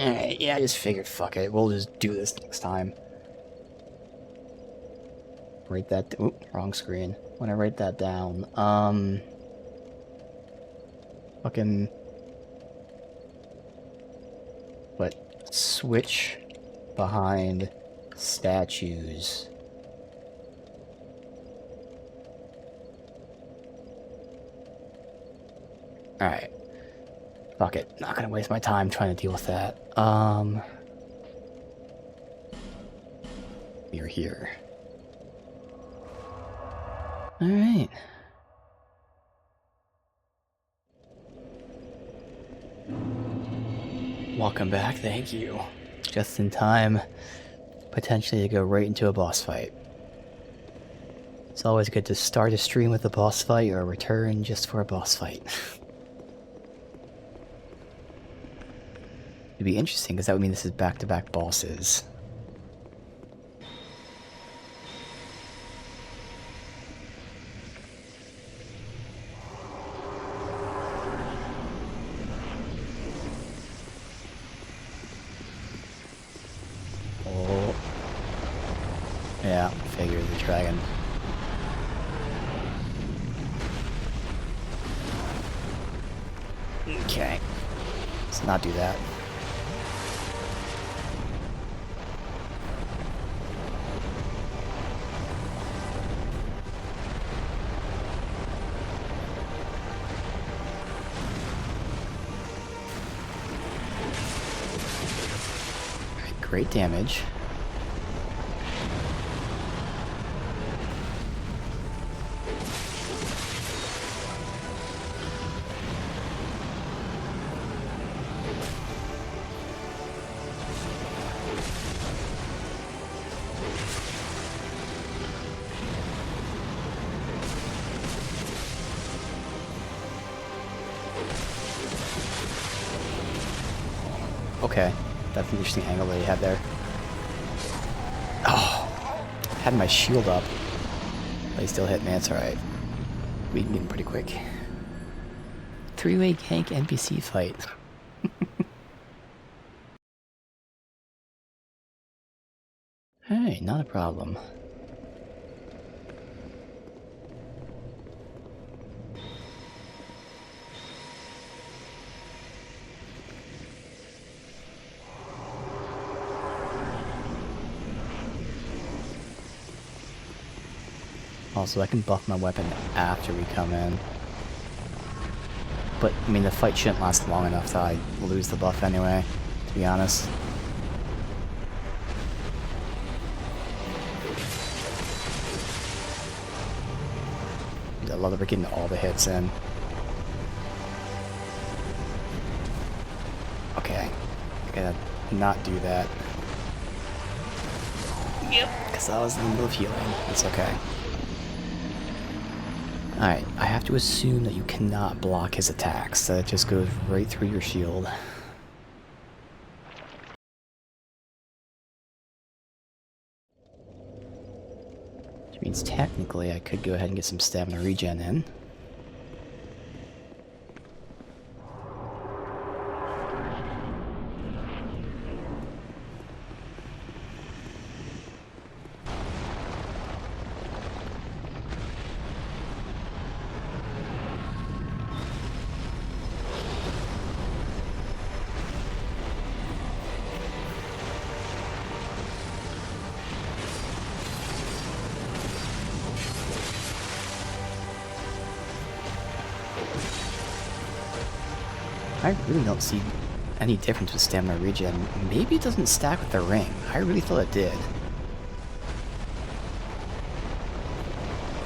Alright, yeah, I just figured, fuck it. We'll just do this next time. Write that... Oop, wrong screen. When I write that down, fucking... What? Switch behind statues. Alright. Fuck it. Not gonna waste my time trying to deal with that. You're here. Alright. Welcome back, thank you. Just in time, potentially to go right into a boss fight. It's always good to start a stream with a boss fight or return just for a boss fight. It'd be interesting because that would mean this is back-to-back bosses. Oh. Yeah, figure the dragon. Okay. Let's not do that. Alright, great damage. Okay, that's an interesting angle that he had there. Oh, had my shield up, but he still hit me. That's alright. We can get him pretty quick. Three-way gank NPC fight. Hey, not a problem. Also, I can buff my weapon after we come in. But, I mean, the fight shouldn't last long enough that I lose the buff anyway, to be honest. I love that we're getting all the hits in. Okay. I gotta not do that. Yep. Because I was in the middle of healing. It's okay. Alright, I have to assume that you cannot block his attacks, that it just goes right through your shield. Which means technically I could go ahead and get some stamina regen in. I really don't see any difference with stamina regen. Maybe it doesn't stack with the ring. I really thought it did.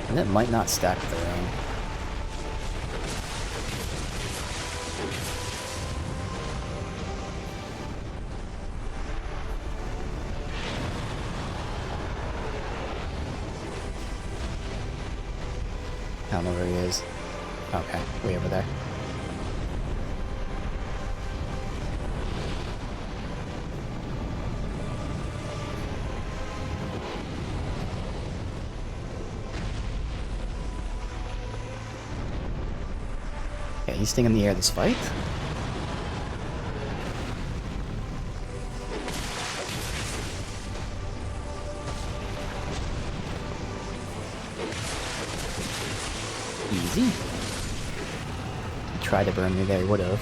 And it might not stack with the ring. I don't know where he is. Okay, way over there. Yeah, he's staying in the air this fight. easy. Tried to burn me there, he would've.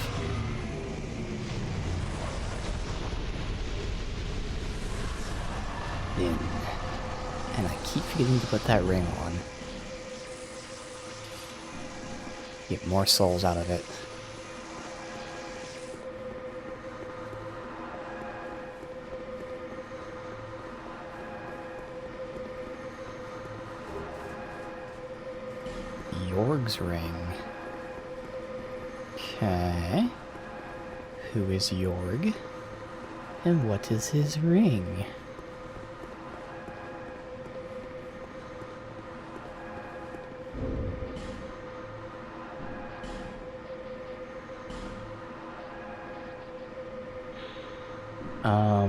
In. And I keep forgetting to put that ring on. Get more souls out of it. Yorg's ring. Okay. Who is Yorg? And what is his ring?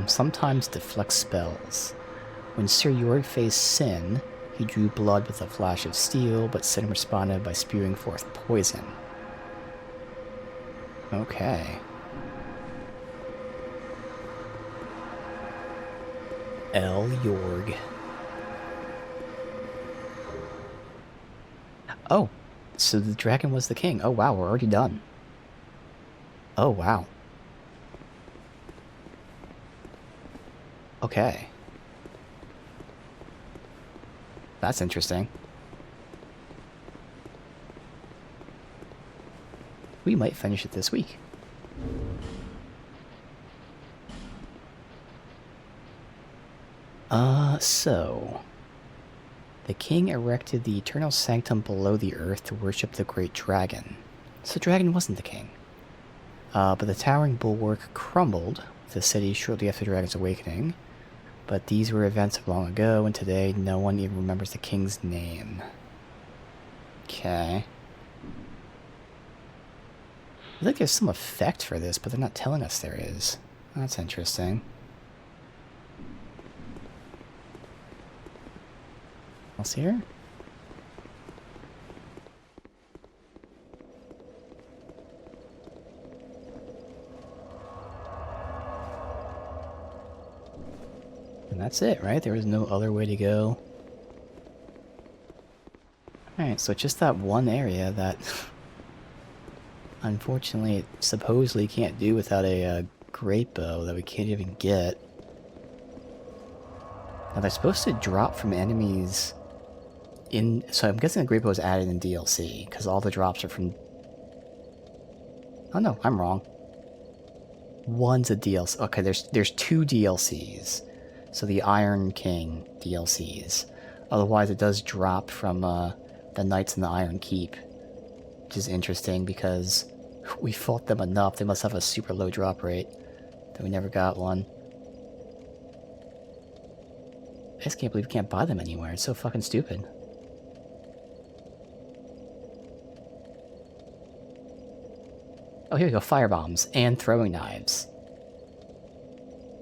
Sometimes deflect spells. When Sir Yorg faced Sin, he drew blood with a flash of steel, but Sin responded by spewing forth poison. Okay. El Yorg. Oh, so the dragon was the king. Oh wow, we're already done. Oh wow. Okay. That's interesting. We might finish it this week. So... The king erected the eternal sanctum below the earth to worship the great dragon. So the dragon wasn't the king. But the towering bulwark crumbled with the city shortly after the dragon's awakening. But these were events of long ago, and today no one even remembers the king's name. Okay. I think there's some effect for this, but they're not telling us there is. That's interesting. Else here? And that's it, right? There was no other way to go. Alright, so just that one area that... unfortunately, it supposedly can't do without a great bow that we can't even get. Now, they're supposed to drop from enemies in... So I'm guessing the great bow is added in DLC, because all the drops are from... Oh no, I'm wrong. One's a DLC. Okay, there's two DLCs. So the Iron King DLCs. Otherwise, it does drop from the Knights in the Iron Keep. Which is interesting because we fought them enough. They must have a super low drop rate. That we never got one. I just can't believe we can't buy them anywhere. It's so fucking stupid. Oh, here we go. Firebombs and throwing knives.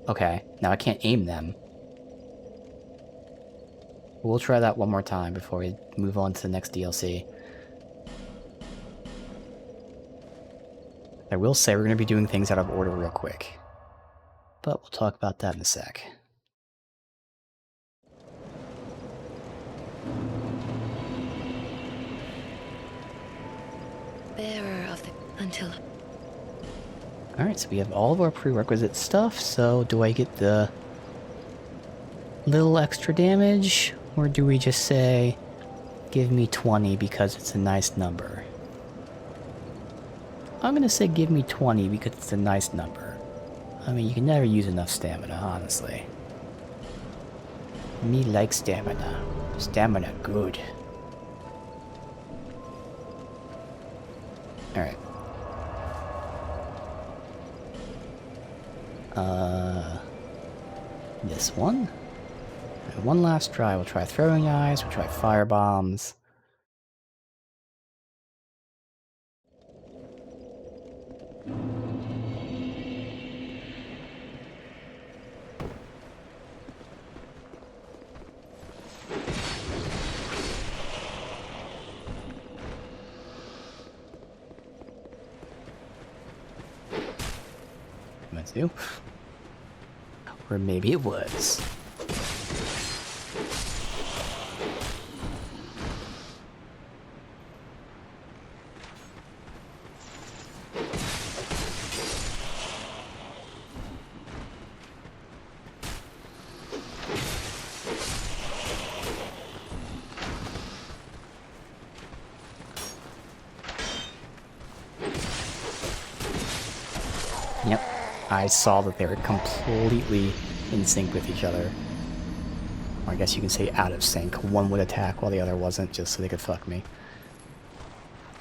Okay, now I can't aim them. We'll try that one more time before we move on to the next DLC. I will say we're going to be doing things out of order real quick. But we'll talk about that in a sec. Bearer of the... until... Alright, so we have all of our prerequisite stuff, so do I get the little extra damage? Or do we just say, give me 20 because it's a nice number? I'm gonna say give me 20 because it's a nice number. I mean, you can never use enough stamina, honestly. Me like stamina. Stamina good. Alright. This one? And one last try. We'll try throwing knives, we'll try fire bombs. Let's do. Or maybe it was. I saw that they were completely in sync with each other. Or I guess you can say out of sync. One would attack while the other wasn't, just so they could fuck me.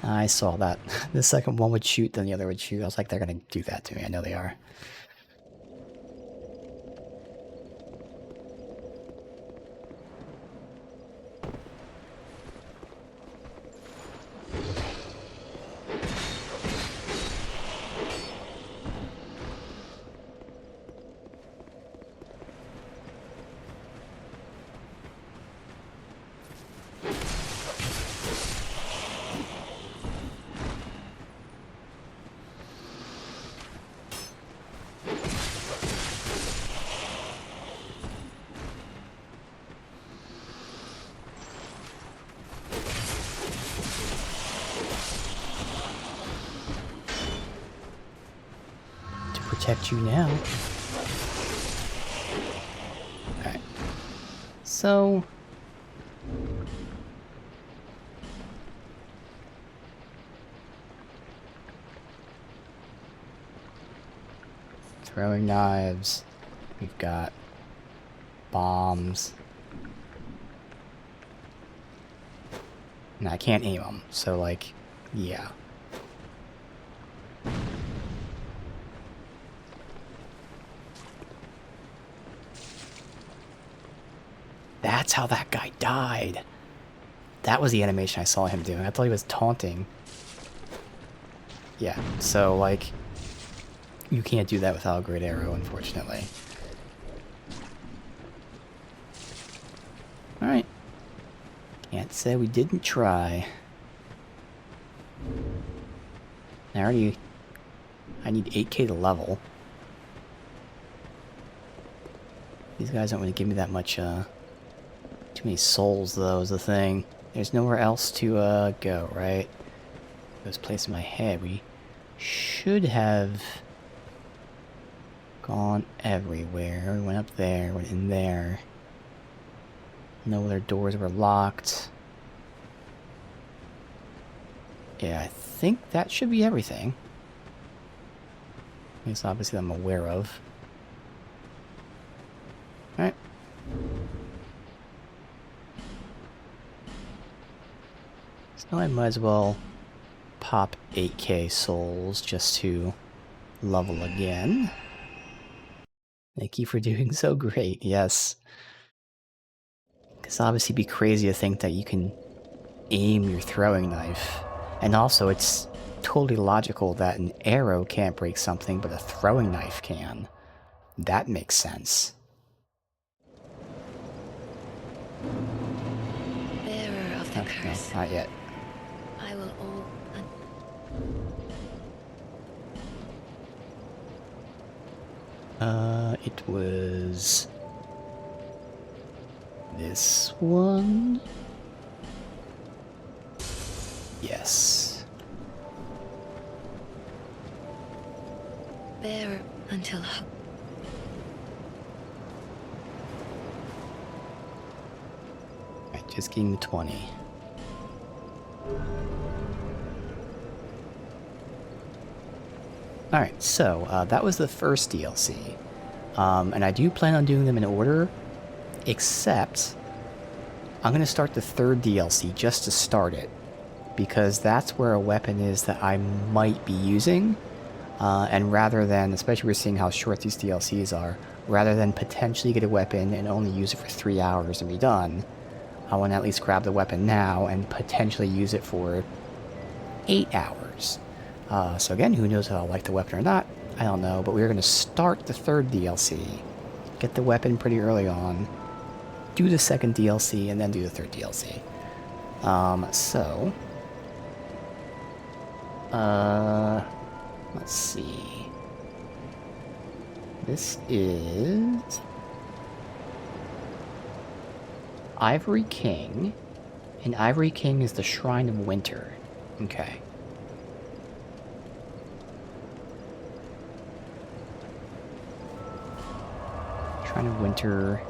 I saw that. The second one would shoot, then the other would shoot. I was like, they're gonna do that to me. I know they are. Protect you now. Alright. So... throwing knives. We've got bombs. And I can't aim them, so like, yeah. That's how that guy died. That was the animation I saw him doing. I thought he was taunting. Yeah, so like, you can't do that without a great arrow, unfortunately. Alright. Can't say we didn't try. I need 8k to level. These guys don't really give me that much, too many souls, though, is the thing. There's nowhere else to, go, right? This place in my head, we should have gone everywhere. We went up there, went in there. No other doors were locked. Yeah, I think that should be everything. At least obviously I'm aware of. Alright. So I might as well pop 8k souls just to level again. Thank you for doing so great, yes. Because obviously it'd be crazy to think that you can aim your throwing knife. And also it's totally logical that an arrow can't break something, but a throwing knife can. That makes sense. Bearer of the curse. No, not yet. I will all. It was this one. Yes. Bearer until. Right, just getting the 20. Alright, so that was the first DLC. And I do plan on doing them in order, except I'm going to start the third DLC just to start it, because that's where a weapon is that I might be using, and rather than, especially we're seeing how short these DLCs are, rather than potentially get a weapon and only use it for 3 hours and be done, I want to at least grab the weapon now and potentially use it for 8 hours. So again, who knows if I'll like the weapon or not, I don't know, but we're going to start the third DLC, get the weapon pretty early on, do the second DLC, and then do the third DLC. Let's see. This is Ivory King, and Ivory King is the Shrine of Winter. Okay. Shrine of Winter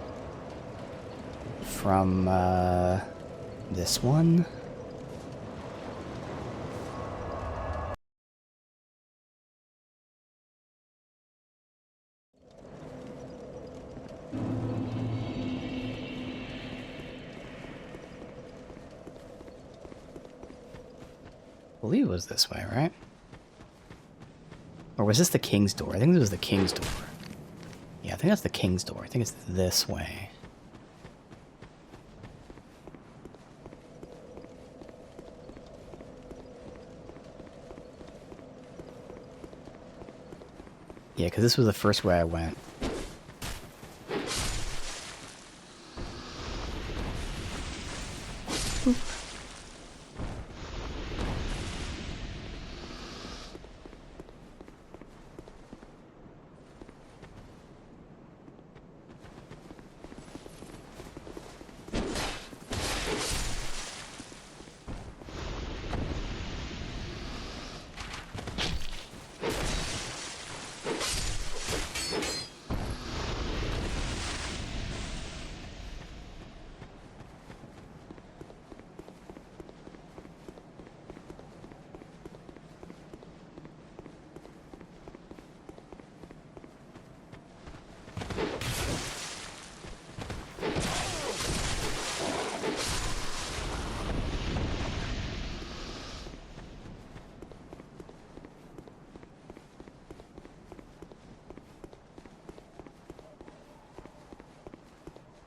from this one. believe it was this way, right? Or was this the king's door? I think this was the king's door. Yeah, I think that's the king's door. I think it's this way. Yeah, because this was the first way I went.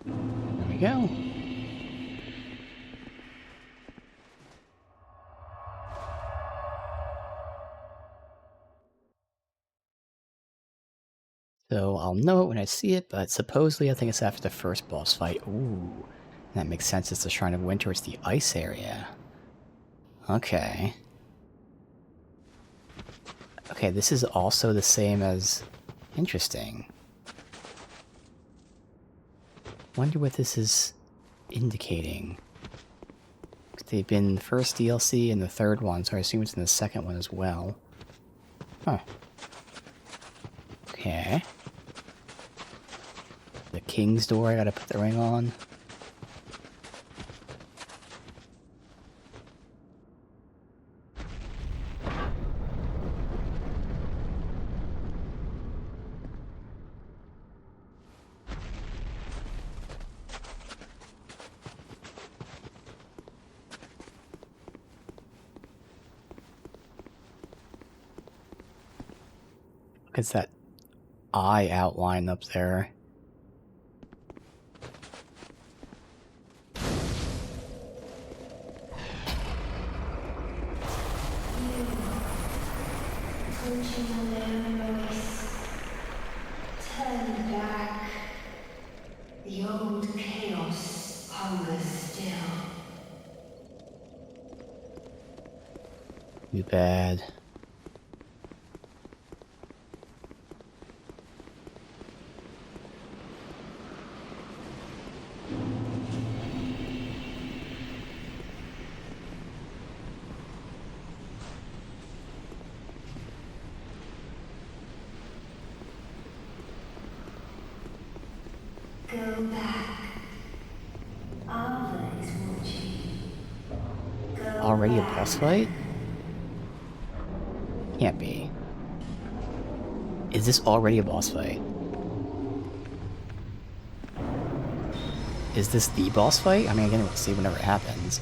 There we go. So I'll know it when I see it, but supposedly I think it's after the first boss fight. Ooh, that makes sense. It's the Shrine of Winter. It's the ice area. Okay. Okay, this is also the same as... Interesting. Wonder what this is indicating. They've been in the first DLC and the third one, so I assume it's in the second one as well. Huh. Okay. The king's door, I gotta put the ring on. Look at that eye outline up there. Turn back. The old chaos hungers still. Too bad. Go back. Arthur is watching. Go Already a back. boss fight? Can't be. Is this already a boss fight? Is this the boss fight? I mean, again, we'll see whenever it happens.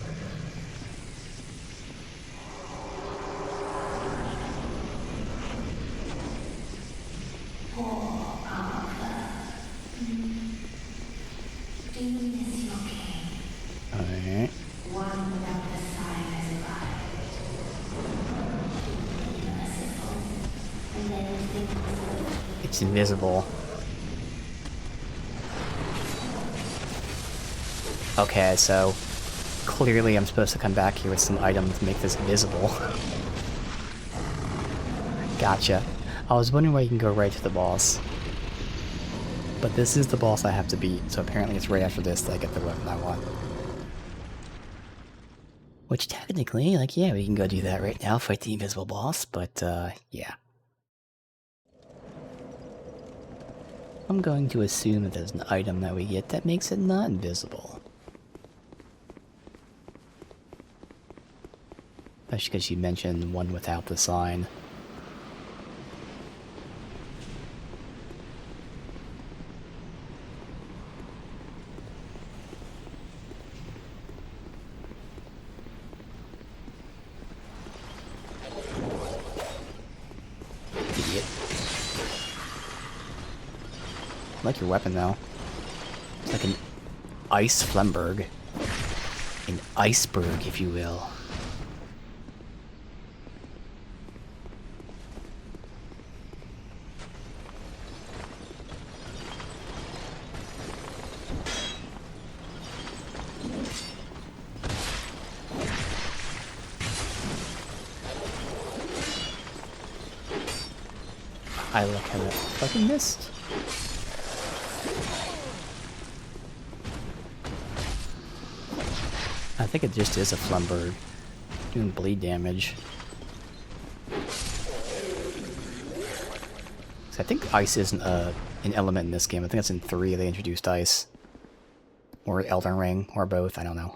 Do you miss your king? Alright. One without the sign has arrived. Merciful. And then things It's invisible. Okay, so clearly I'm supposed to come back here with some items to make this visible. Gotcha. I was wondering why you can go right to the boss. But this is the boss I have to beat, so apparently it's right after this that I get the weapon I want. Which technically, like, yeah, we can go do that right now, fight the invisible boss, but, yeah. I'm going to assume that there's an item that we get that makes it not invisible. Especially because you mentioned one without the sign. I like your weapon, though. It's like an ice Flemberg. An iceberg, if you will. I look at it. Fucking missed. I think it just is a Flemberg. Doing bleed damage. So I think ice isn't an element in this game. I think it's in 3 they introduced ice. Or Elden Ring, or both, I don't know.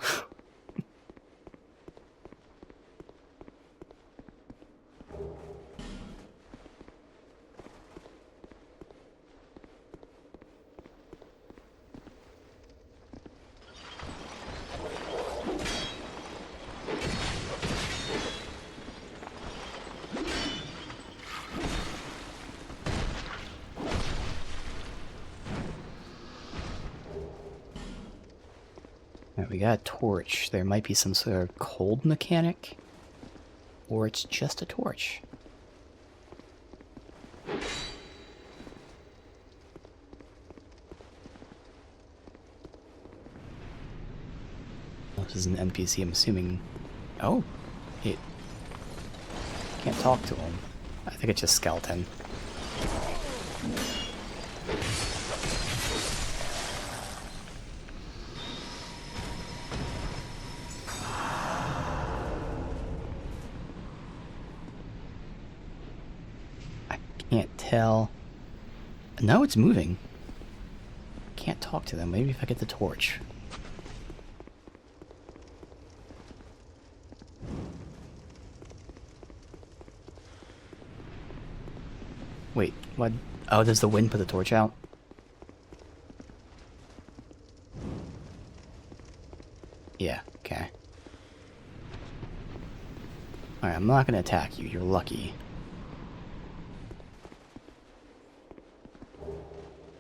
Alright, we got a torch. There might be some sort of cold mechanic. Or it's just a torch. This is an NPC, I'm assuming. Oh! It can't talk to him. I think it's just skeleton. Can't tell. No, it's moving. Can't talk to them. Maybe if I get the torch. Wait, what? Oh, does the wind put the torch out? Yeah, okay. Alright, I'm not gonna attack you. You're lucky.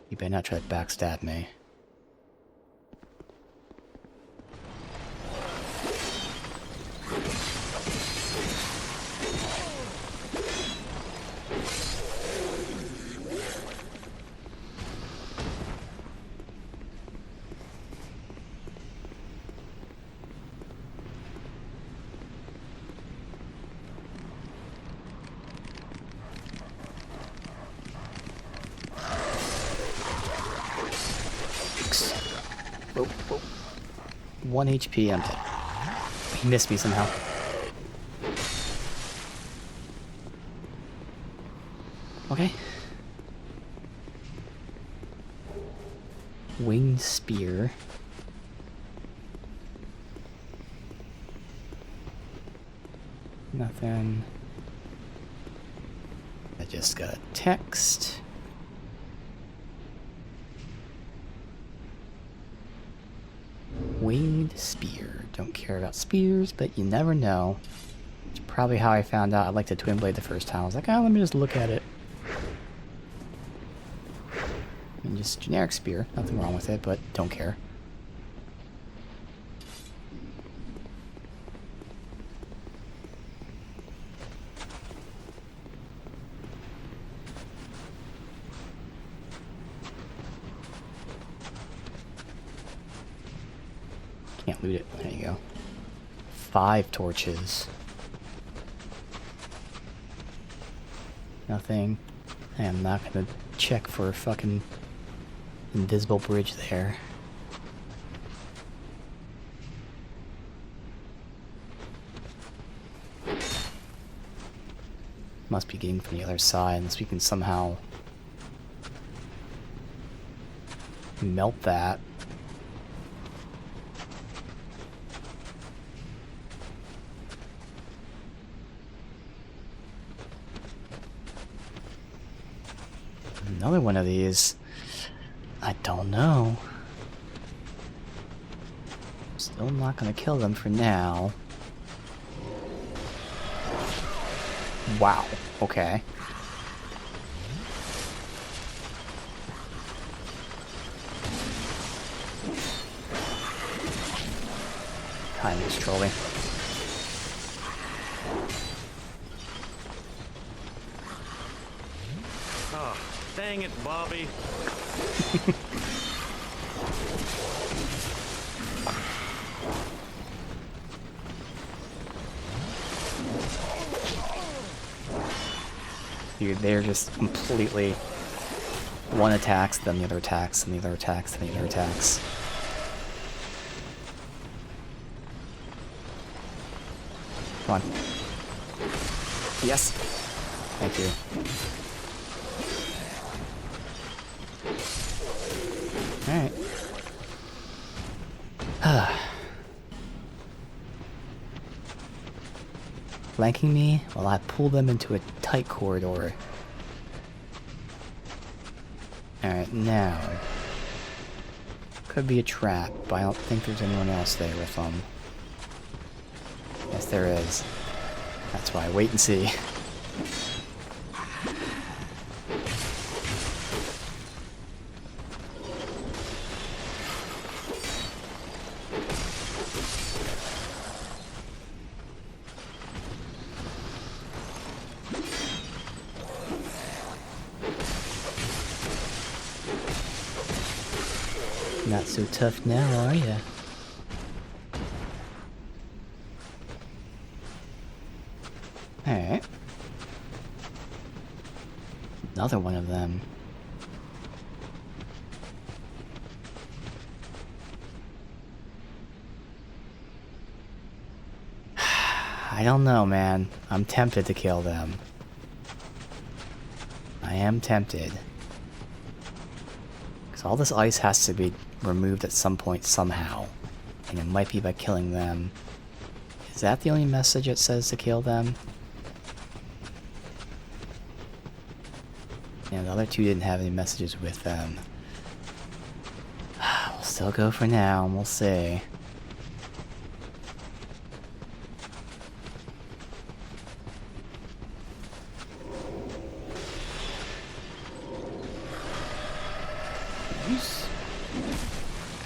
You better not try to backstab me. Whoa, whoa. 1 HP, I'm dead. He missed me somehow. Okay. Winged spear. Nothing. I just got text. Winged spear. Don't care about spears, but you never know. It's probably how I found out I liked the twin blade the first time. I was like, oh, let me just look at it. And just generic spear. Nothing wrong with it, but don't care. Can't loot it. There you go. 5 torches. Nothing. I am not gonna check for a fucking invisible bridge there. Must be getting from the other side, unless we can somehow melt that. Another one of these. I don't know. Still not gonna kill them for now. Wow. Okay. behind this trolley. Oh, dang it, Bobby. Dude, they're just completely... One attacks, then the other attacks, and the other attacks, and the other attacks. Come on. Yes! Thank you. Alright. Flanking me while I pull them into a tight corridor. Alright, now. Could be a trap, but I don't think there's anyone else there with them. Yes, there is. That's why. Wait and see. Not so tough now, are ya? Alright. Another one of them. I don't know, man. I'm tempted to kill them. I am tempted. Because all this ice has to be removed at some point somehow. And it might be by killing them. Is that the only message it says to kill them? Yeah, the other two didn't have any messages with them. We'll still go for now, and we'll see.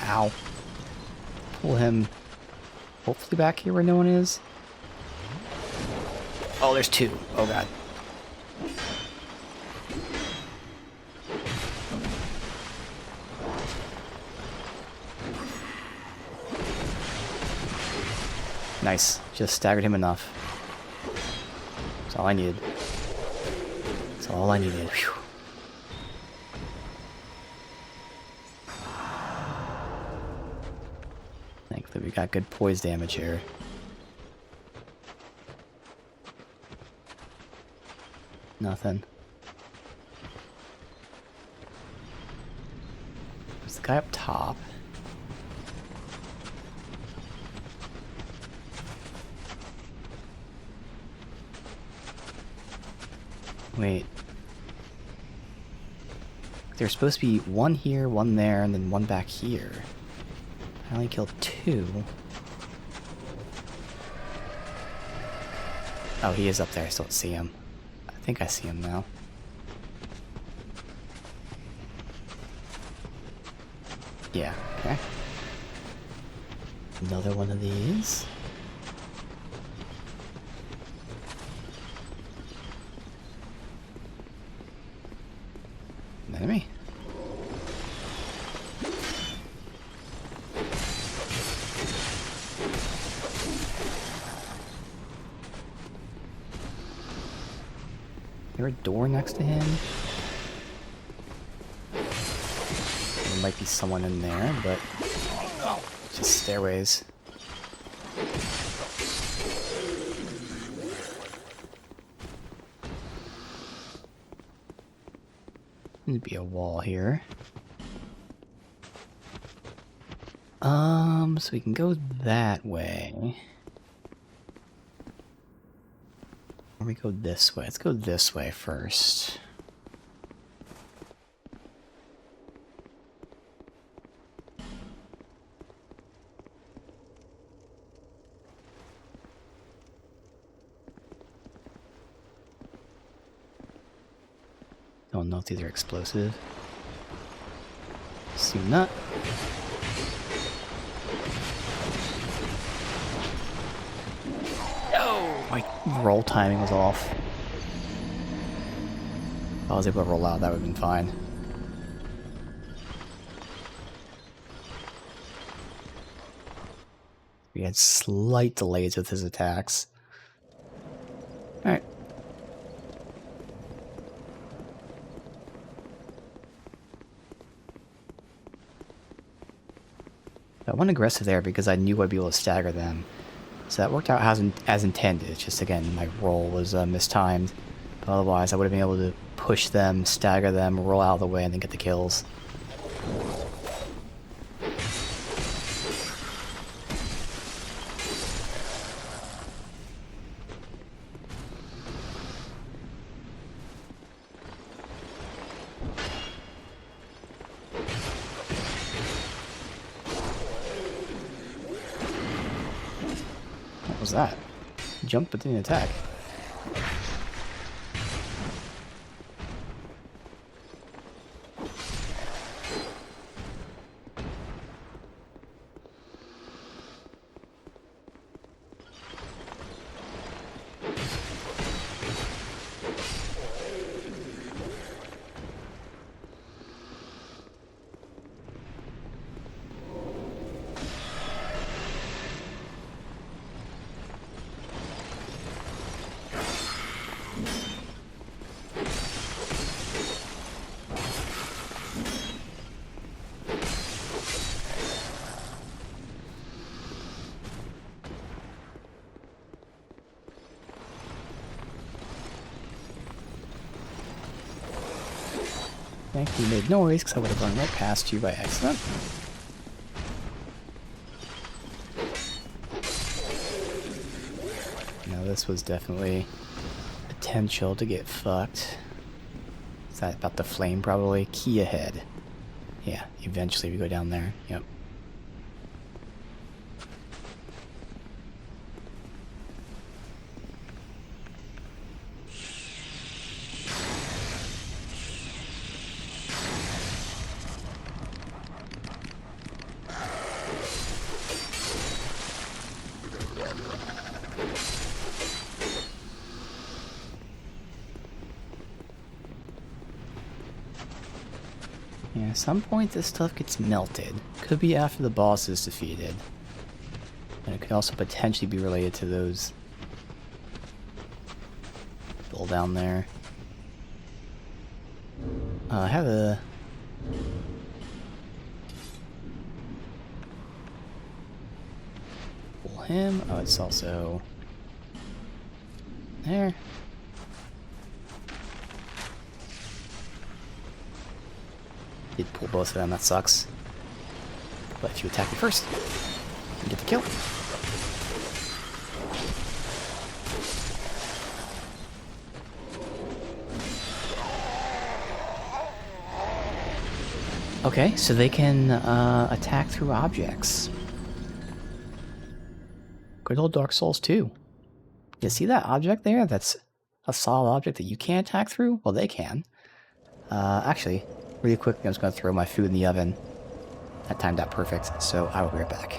Ow. Pull him hopefully back here where no one is. Oh, there's two. Oh god. Nice. Just staggered him enough. That's all I needed. That's all I needed. Whew. Thankfully, we got good poise damage here. Nothing. There's the guy up top. Wait. There's supposed to be one here, one there, and then one back here. I only killed two. Oh, he is up there. I still don't see him. I think I see him now. Yeah, okay. Another one of these. An enemy. There a door next to him? There might be someone in there, but it's just stairways. There'd be a wall here. So we can go that way. Or we go this way. Let's go this way first. Don't know if these are explosive. Assume not. My roll timing was off. If I was able to roll out, that would have been fine. We had slight delays with his attacks. Alright. I went aggressive there because I knew I'd be able to stagger them. So that worked out as intended. It's just, again, my roll was mistimed. But otherwise, I would have been able to push them, stagger them, roll out of the way, and then get the kills. What was that? Jump but didn't attack. Thank you made noise, because I would have run right past you by accident. Now this was definitely potential to get fucked. Is that about the flame probably? Key ahead. Yeah, eventually we go down there. Yep. Yeah, at some point this stuff gets melted. Could be after the boss is defeated. And it could also potentially be related to those people down there. I have a... pull him. Oh, it's also... there. Did pull both of them, that sucks. But if you attack me first, you get the kill. Okay, so they can attack through objects. Good old Dark Souls 2. You see that object there? That's a solid object that you can't attack through? Well, they can. Actually, really quickly, I'm just going to throw my food in the oven. That timed out perfect, so I will be right back.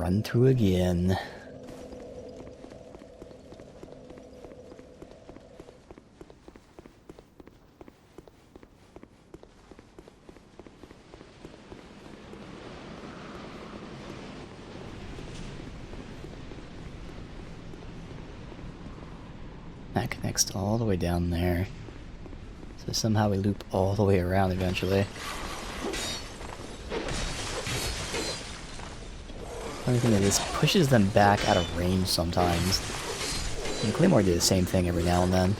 run through again. That connects all the way down there. So somehow we loop all the way around eventually. Only thing is, this pushes them back out of range sometimes. And Claymore did the same thing every now and then.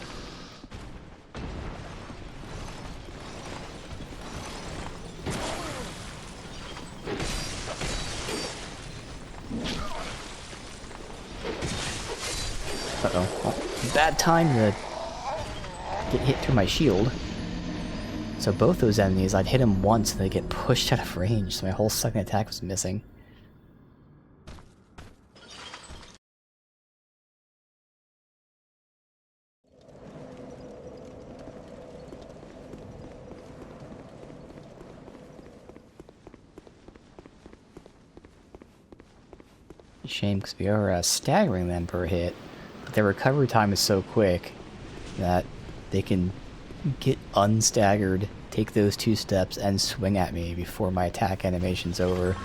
Uh-oh. Well, bad time to get hit through my shield. So both those enemies, I'd hit them once and they get pushed out of range, so my whole second attack was missing. Shame, because we are staggering them per hit, but their recovery time is so quick that they can get unstaggered, take those 2 steps, and swing at me before my attack animation's over.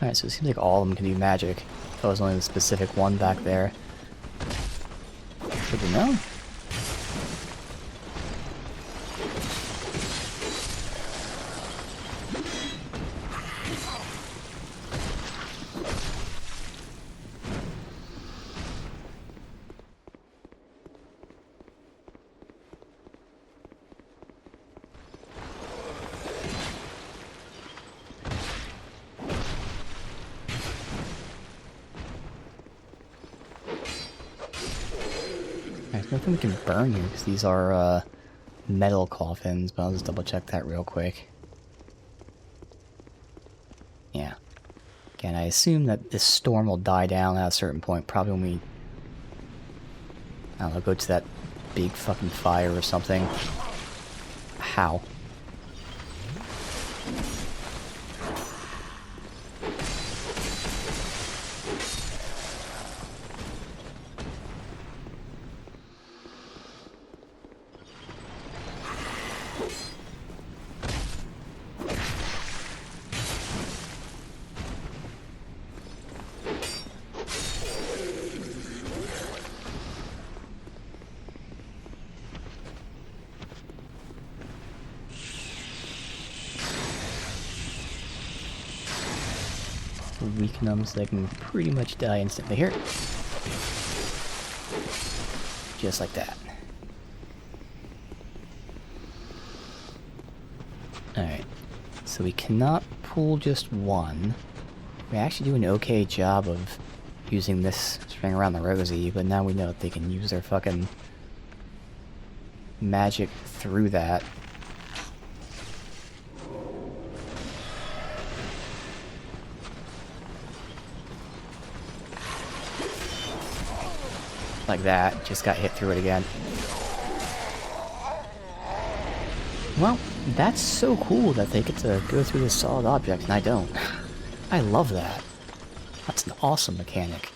Alright, so it seems like all of them can do magic. That was only the specific one back there. Good to know. There's nothing we can burn here because these are metal coffins, but I'll just double check that real quick. Yeah. Again, I assume that this storm will die down at a certain point, probably when we, I don't know, go to that big fucking fire or something. How? Weaken them so they can pretty much die instantly here. Just like that. Alright. So we cannot pull just one. We actually do an okay job of using this string around the rosy, but now we know that they can use their fucking magic through that. Like that, just got hit through it again. Well, that's so cool that they get to go through this solid object and I don't. I love that. That's an awesome mechanic.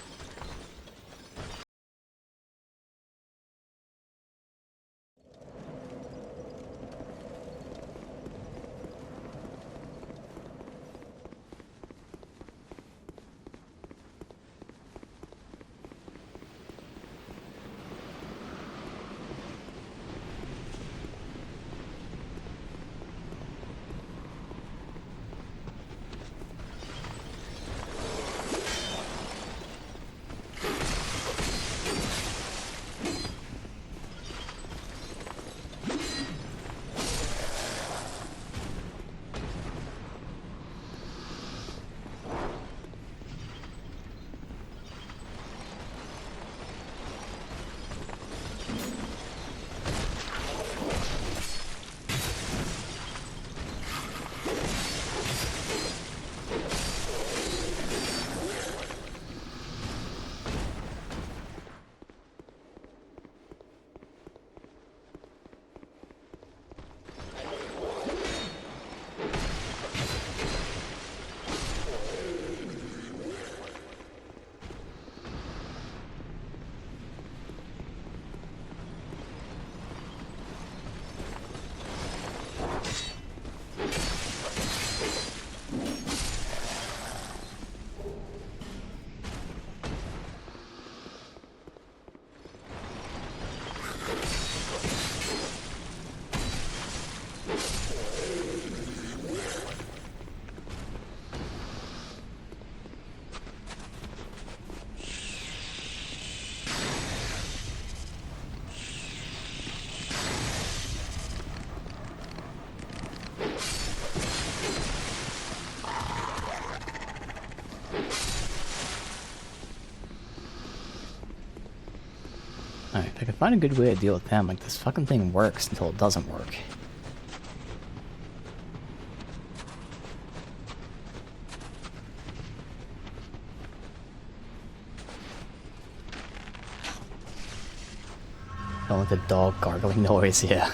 Alright, if I can find a good way to deal with them, like this fucking thing works until it doesn't work. Don't like the dog gargling noise, yeah.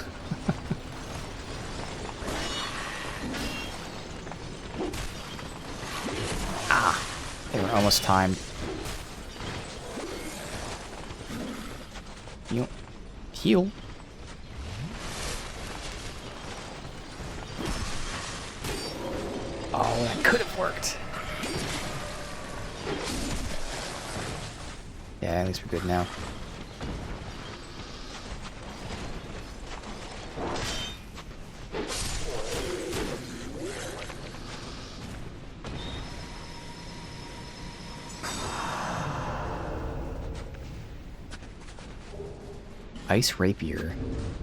Ah! They were almost timed. You heal. Oh, that could have worked. Yeah, at least we're good now. Ice Rapier.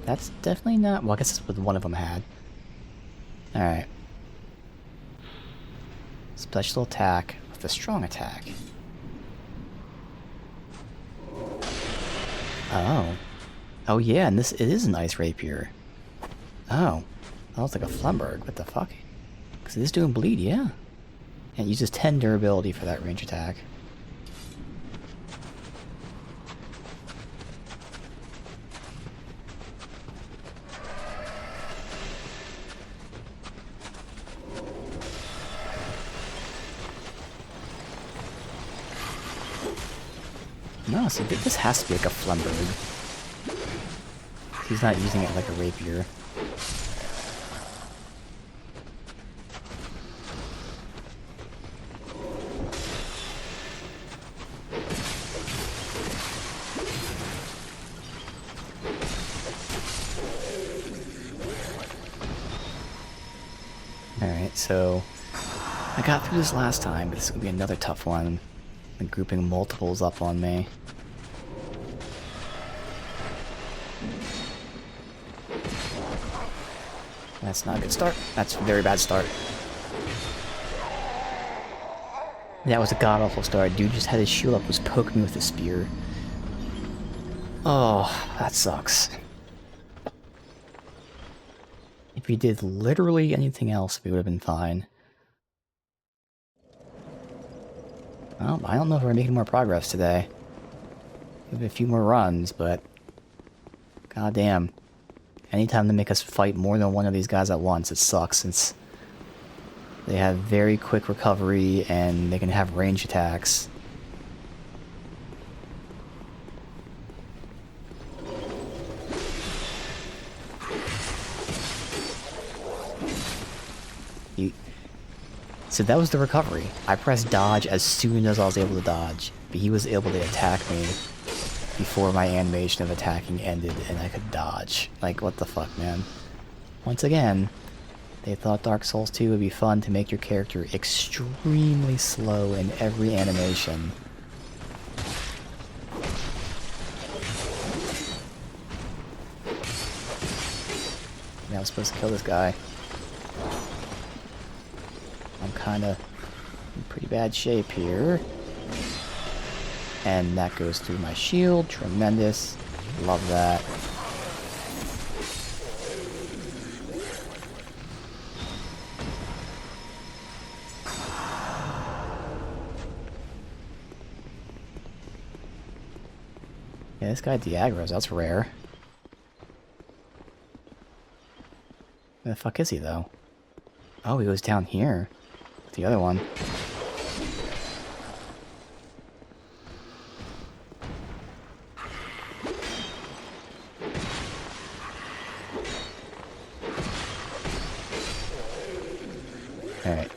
That's definitely not... Well, I guess that's what one of them had. Alright. Special attack with a strong attack. Oh. Oh yeah, and this it is an Ice Rapier. Oh. That looks like a Flumberg. What the fuck? Because it is doing bleed, yeah. And it uses 10 durability for that range attack. No, see, this has to be like a Flumberg. He's not using it like a rapier. Alright, so I got through this last time, but this is gonna be another tough one. I'm grouping multiples up on me. That's not a good start. That's a very bad start. That was a god-awful start. Dude just had his shield up, was poking me with a spear. Oh, that sucks. If he did literally anything else, we would have been fine. Well, I don't know if we're making more progress today. We have a few more runs, but... goddamn. Anytime they make us fight more than one of these guys at once, it sucks, since they have very quick recovery and they can have range attacks. So that was the recovery. I pressed dodge as soon as I was able to dodge, but he was able to attack me before my animation of attacking ended and I could dodge. Like, what the fuck, man? Once again, they thought Dark Souls 2 would be fun to make your character extremely slow in every animation. Yeah, I'm supposed to kill this guy. I'm kinda in pretty bad shape here. And that goes through my shield. Tremendous. Love that. Yeah, this guy Diagros, that's rare. Where the fuck is he, though? Oh, he was down here. With the other one. Alright.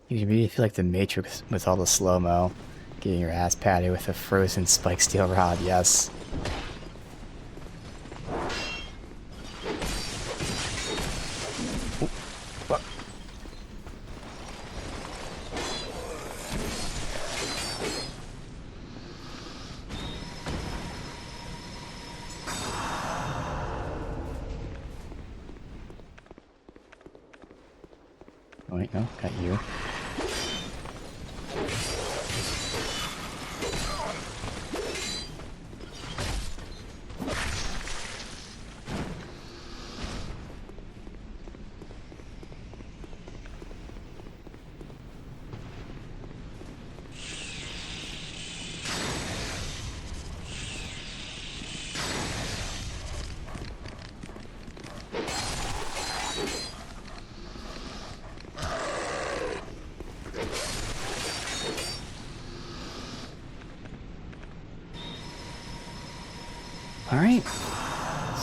You really feel like the Matrix with all the slow-mo. Getting your ass patted with a frozen spike steel rod, yes. Ooh, fuck. Oh, wait, no, got you.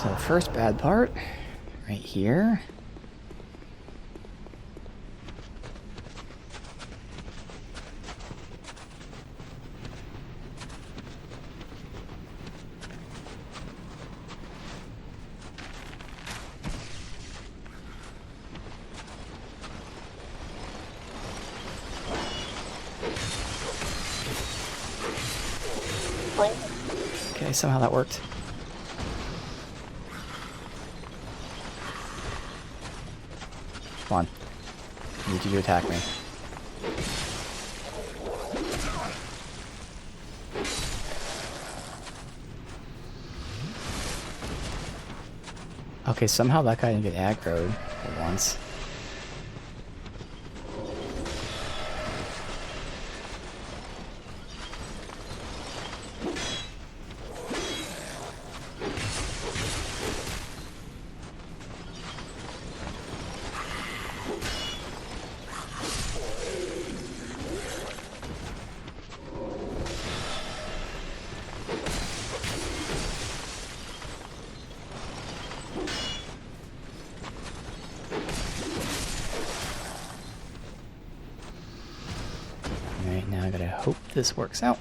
So first bad part, right here. Okay, somehow that worked. Come on. I need you to attack me. Okay, somehow that guy didn't get aggroed for once. Alright, now I gotta hope this works out.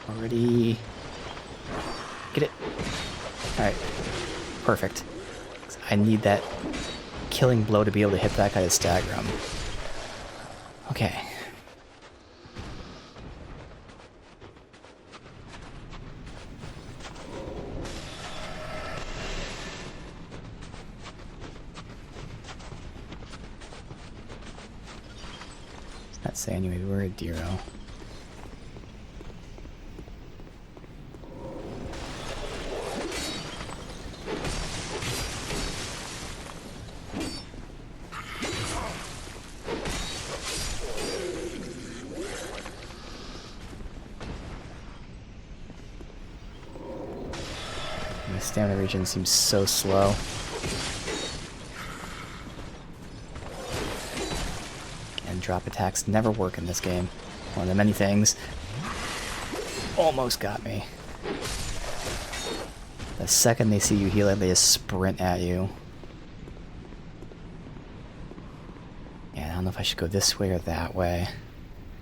Already... Get it. Alright. Perfect. I need that killing blow to be able to hit that guy to stagger him. Okay. It's not saying anyway, we're a Dero. The stamina regen seems so slow. And drop attacks never work in this game. One of the many things. Almost got me. The second they see you healing, they just sprint at you. Yeah, I don't know if I should go this way or that way.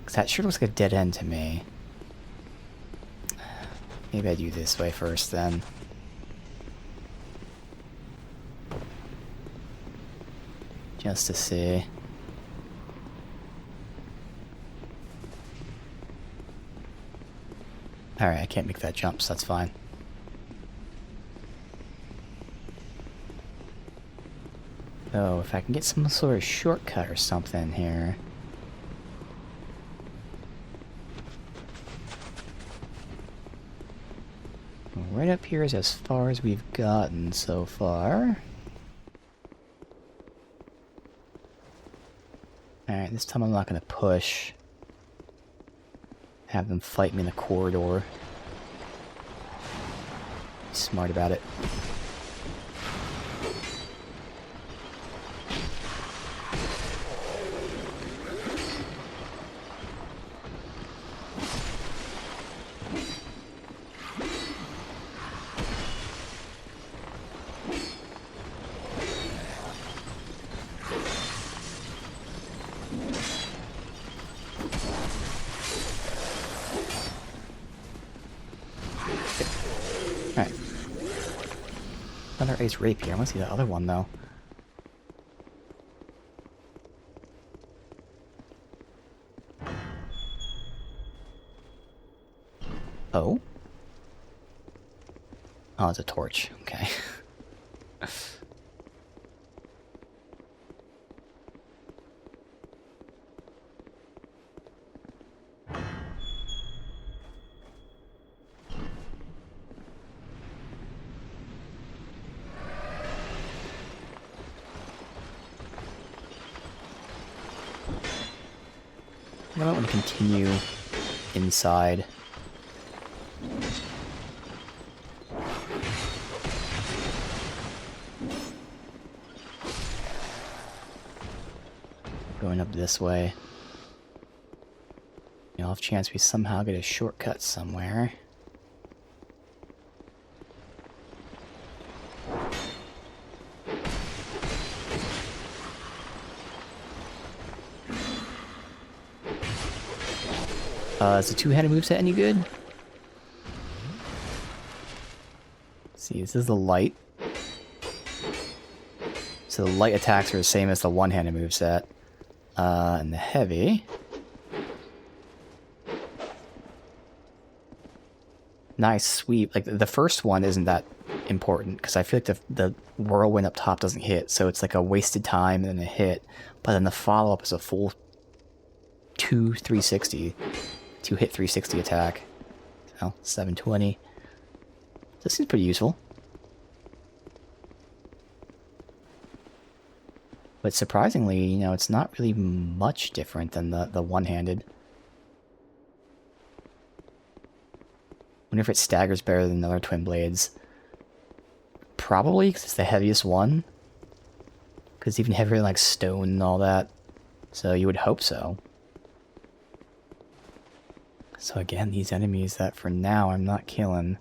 Because that sure looks like a dead end to me. Maybe I do this way first then. Just to see. Alright, I can't make that jump, so that's fine. Oh, if I can get some sort of shortcut or something here. Right up here is as far as we've gotten so far. Alright, this time I'm not gonna push. Have them fight me in the corridor. Be smart about it. Alright. Another ace rapier. I want to see the other one, though. Oh? Oh, it's a torch. Okay. I might want to continue inside. Going up this way. You know, off chance we somehow get a shortcut somewhere. Is the two-handed moveset any good? Let's see, this is the light. So the light attacks are the same as the one-handed moveset. And the heavy... Nice sweep. Like, the first one isn't that important, because I feel like the whirlwind up top doesn't hit, so it's like a wasted time and then a hit. But then the follow-up is a full 2-360. 2-hit 360 attack. So, 720. This seems pretty useful. But surprisingly, you know, it's not really much different than the one-handed. Wonder if it staggers better than the other twin blades. Probably, because it's the heaviest one. Because it's even heavier than, like, stone and all that. So you would hope so. So again, these enemies that for now I'm not killing.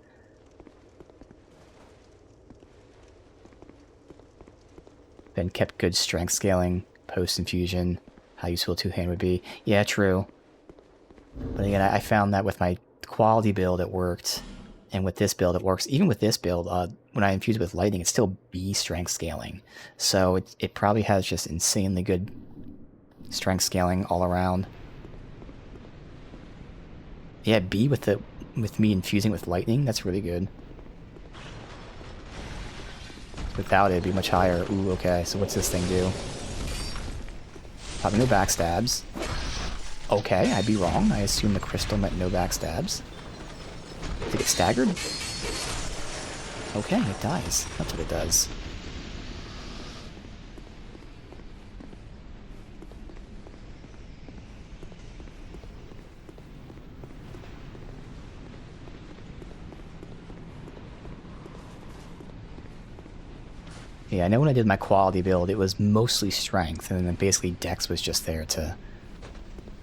Been kept good strength scaling, post-infusion, how useful a two-hand would be. Yeah, true. But again, I found that with my quality build it worked, and with this build it works. Even with this build, when I infuse it with lightning, it's still B strength scaling. So it probably has just insanely good strength scaling all around. Yeah, B with me infusing with lightning, that's really good. Without it, it'd be much higher. Ooh, okay, so what's this thing do? Probably no backstabs. Okay, I'd be wrong. I assume the crystal meant no backstabs. Did it get staggered? Okay, it dies. That's what it does. Yeah, I know when I did my quality build, it was mostly strength, and then basically Dex was just there to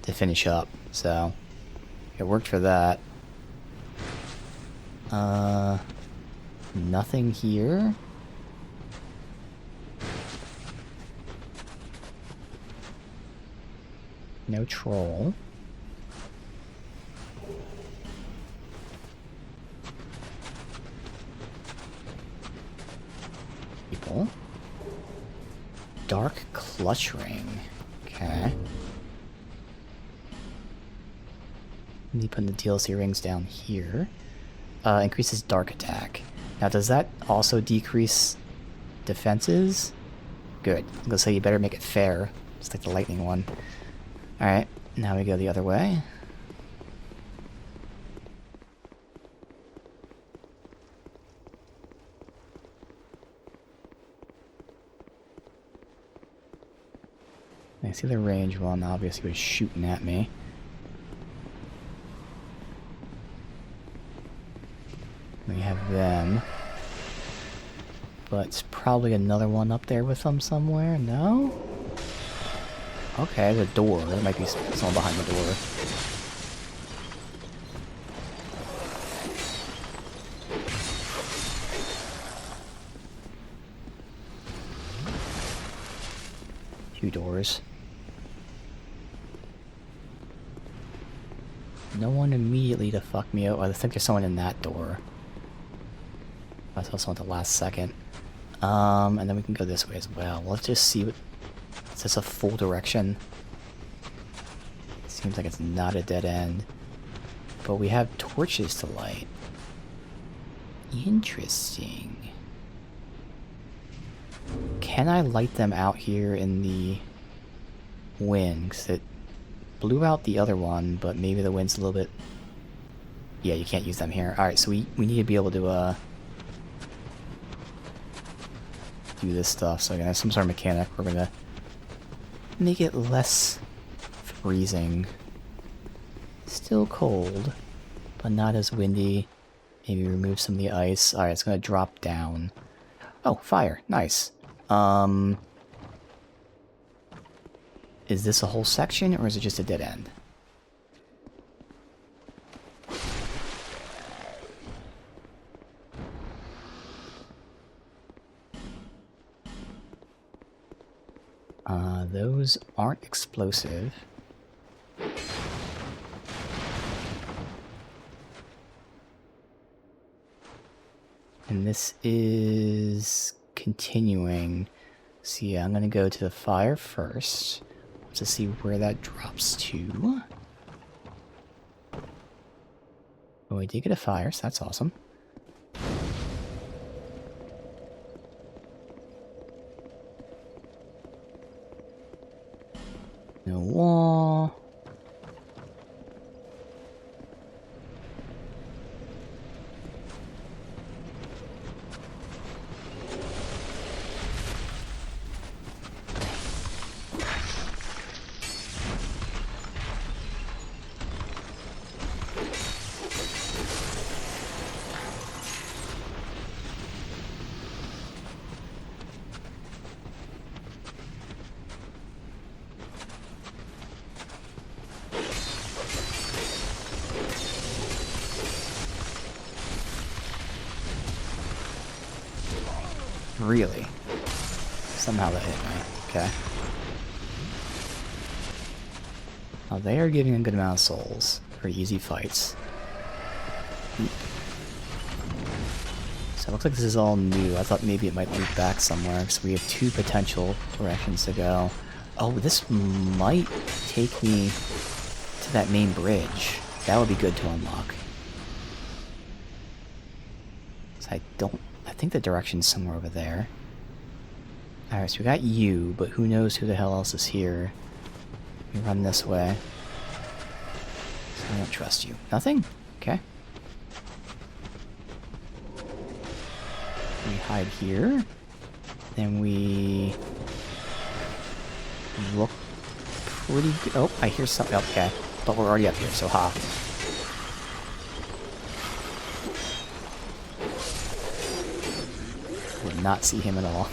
finish up, so it worked for that. Nothing here. No troll. People. Dark clutch ring. Okay. Me putting the DLC rings down here. Increases dark attack. Now, does that also decrease defenses? Good. I'm gonna say you better make it fair, just like the lightning one. Alright, now we go the other way. I see the range one obviously was shooting at me. We have them. But it's probably another one up there with them somewhere. No? Okay, the door. There might be someone behind the door. Two doors. No one immediately to fuck me out. I think there's someone in that door. I saw someone at the last second. And then we can go this way as well. Let's just see what... Is this a full direction? Seems like it's not a dead end. But we have torches to light. Interesting. Can I light them out here in the wind? Because it blew out the other one, but maybe the wind's a little bit... Yeah, you can't use them here. Alright, so we need to be able to, do this stuff. So again, some sort of mechanic. We're gonna make it less freezing. Still cold, but not as windy. Maybe remove some of the ice. Alright, it's gonna drop down. Oh, fire. Nice. Is this a whole section, or is it just a dead end? Those aren't explosive. And this is continuing. So yeah, I'm gonna go to the fire first to see where that drops to. Oh, we did get a fire, so that's awesome. No wall. Really? Somehow that hit me. Okay. Now they are giving a good amount of souls for easy fights. So it looks like this is all new. I thought maybe it might loop back somewhere, because we have 2 potential directions to go. Oh, this might take me to that main bridge. That would be good to unlock. So I think the direction's somewhere over there. Alright, so we got you, but who knows who the hell else is here. We run this way. So I don't trust you. Nothing? Okay. We hide here. Then we look pretty good. Oh, I hear something. Okay. But we're already up here, so ha. Did not see him at all.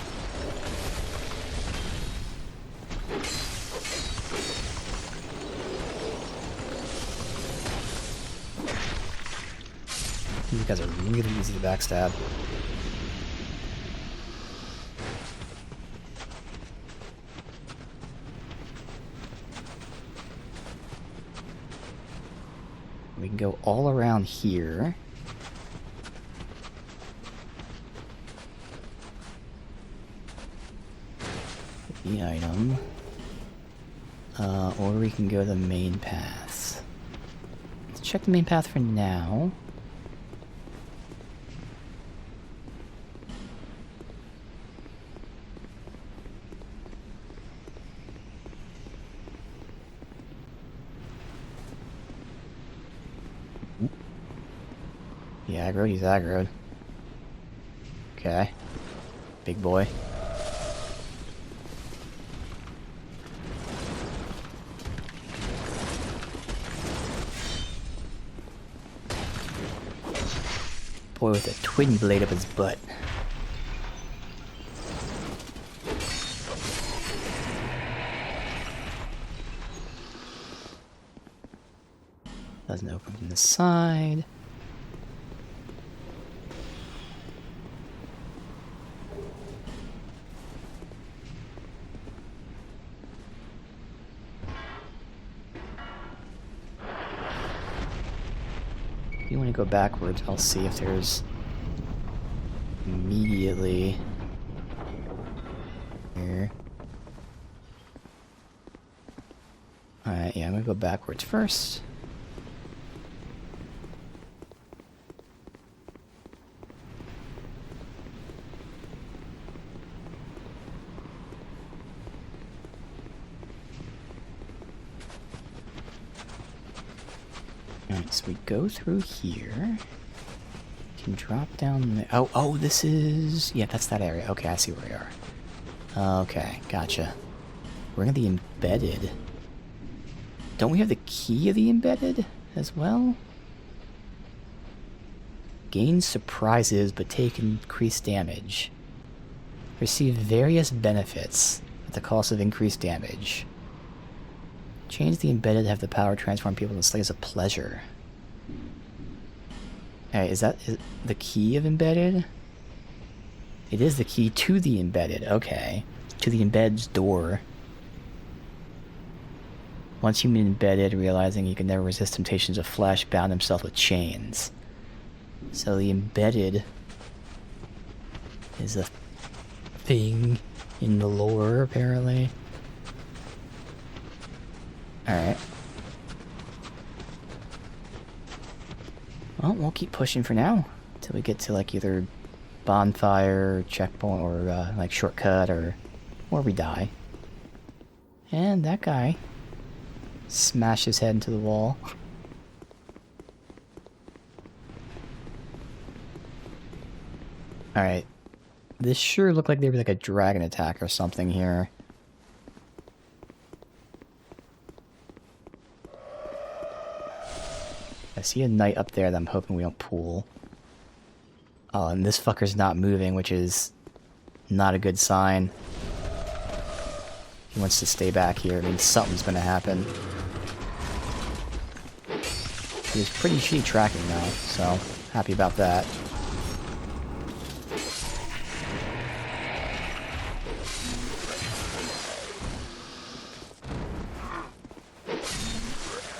These guys are really easy to backstab. We can go all around here. The item. Or we can go the main path. Let's check the main path for now. He aggroed, he's aggroed. Okay. Big boy. Boy with a twin blade up his butt. Doesn't open from the side. If you want to go backwards, I'll see if there's immediately here. Alright, yeah, I'm gonna go backwards first. Alright, so we go through here. Can drop down there. Oh, this is... Yeah, that's that area. Okay, I see where we are. Okay, gotcha. We're in the embedded. Don't we have the key of the embedded as well? Gain surprises, but take increased damage. Receive various benefits at the cost of increased damage. Change the embedded to have the power to transform people into slaves of pleasure. Hey, is the key of embedded? It is the key to the embedded. Okay. To the embedded's door. Once human embedded, realizing he could never resist temptations of flesh, bound himself with chains. So the embedded is a thing in the lore, apparently. Alright. Well, we'll keep pushing for now. Till we get to, like, either bonfire, checkpoint, or, like, shortcut, or we die. And that guy smashed his head into the wall. Alright. This sure looked like there was like a dragon attack or something here. I see a knight up there that I'm hoping we don't pull. Oh, and this fucker's not moving, which is not a good sign. He wants to stay back here. I mean, something's gonna happen. He was pretty shitty tracking though, so happy about that.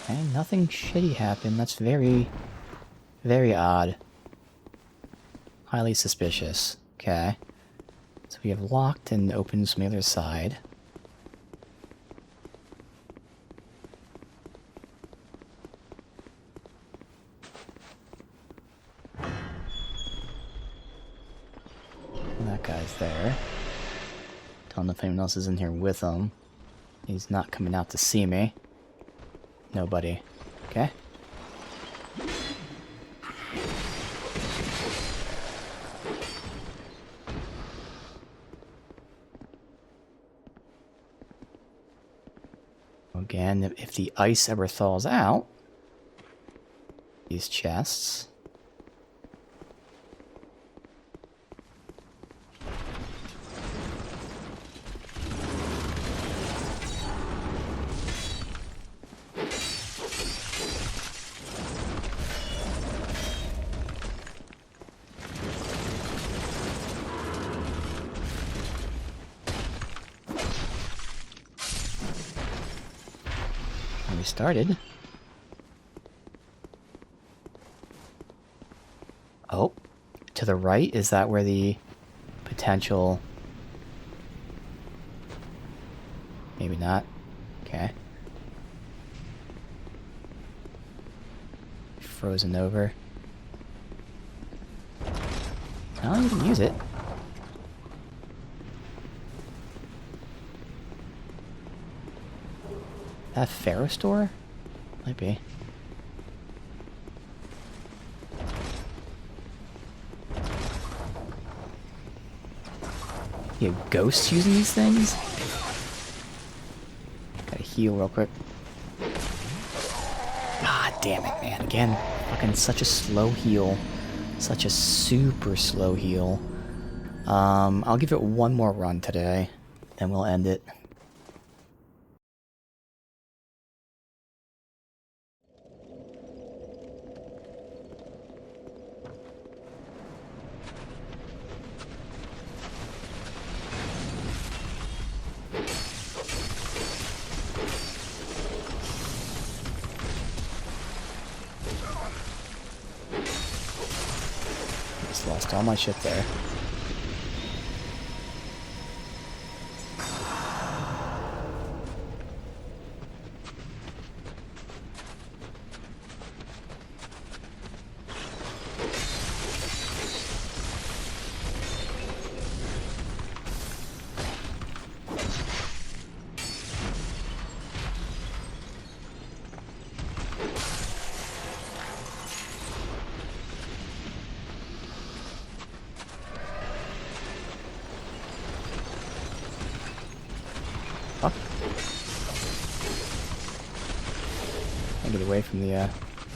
And nothing shitty happened. That's very, very odd. Highly suspicious. Okay. So we have locked and opened from the other side. That guy's there. Don't know if anyone else is in here with him. He's not coming out to see me. Nobody. Okay. Again, if the ice ever thaws out, these chests. We started. Oh, to the right, is that where the potential... Maybe not. Okay. Frozen over. Oh, you can use it. That Pharaoh store? Might be. You have ghosts using these things? Gotta heal real quick. Ah, damn it, man. Again, fucking such a slow heal. Such a super slow heal. I'll give it one more run today, then we'll end it. Just lost all my shit there. Fuck. I'll get away from the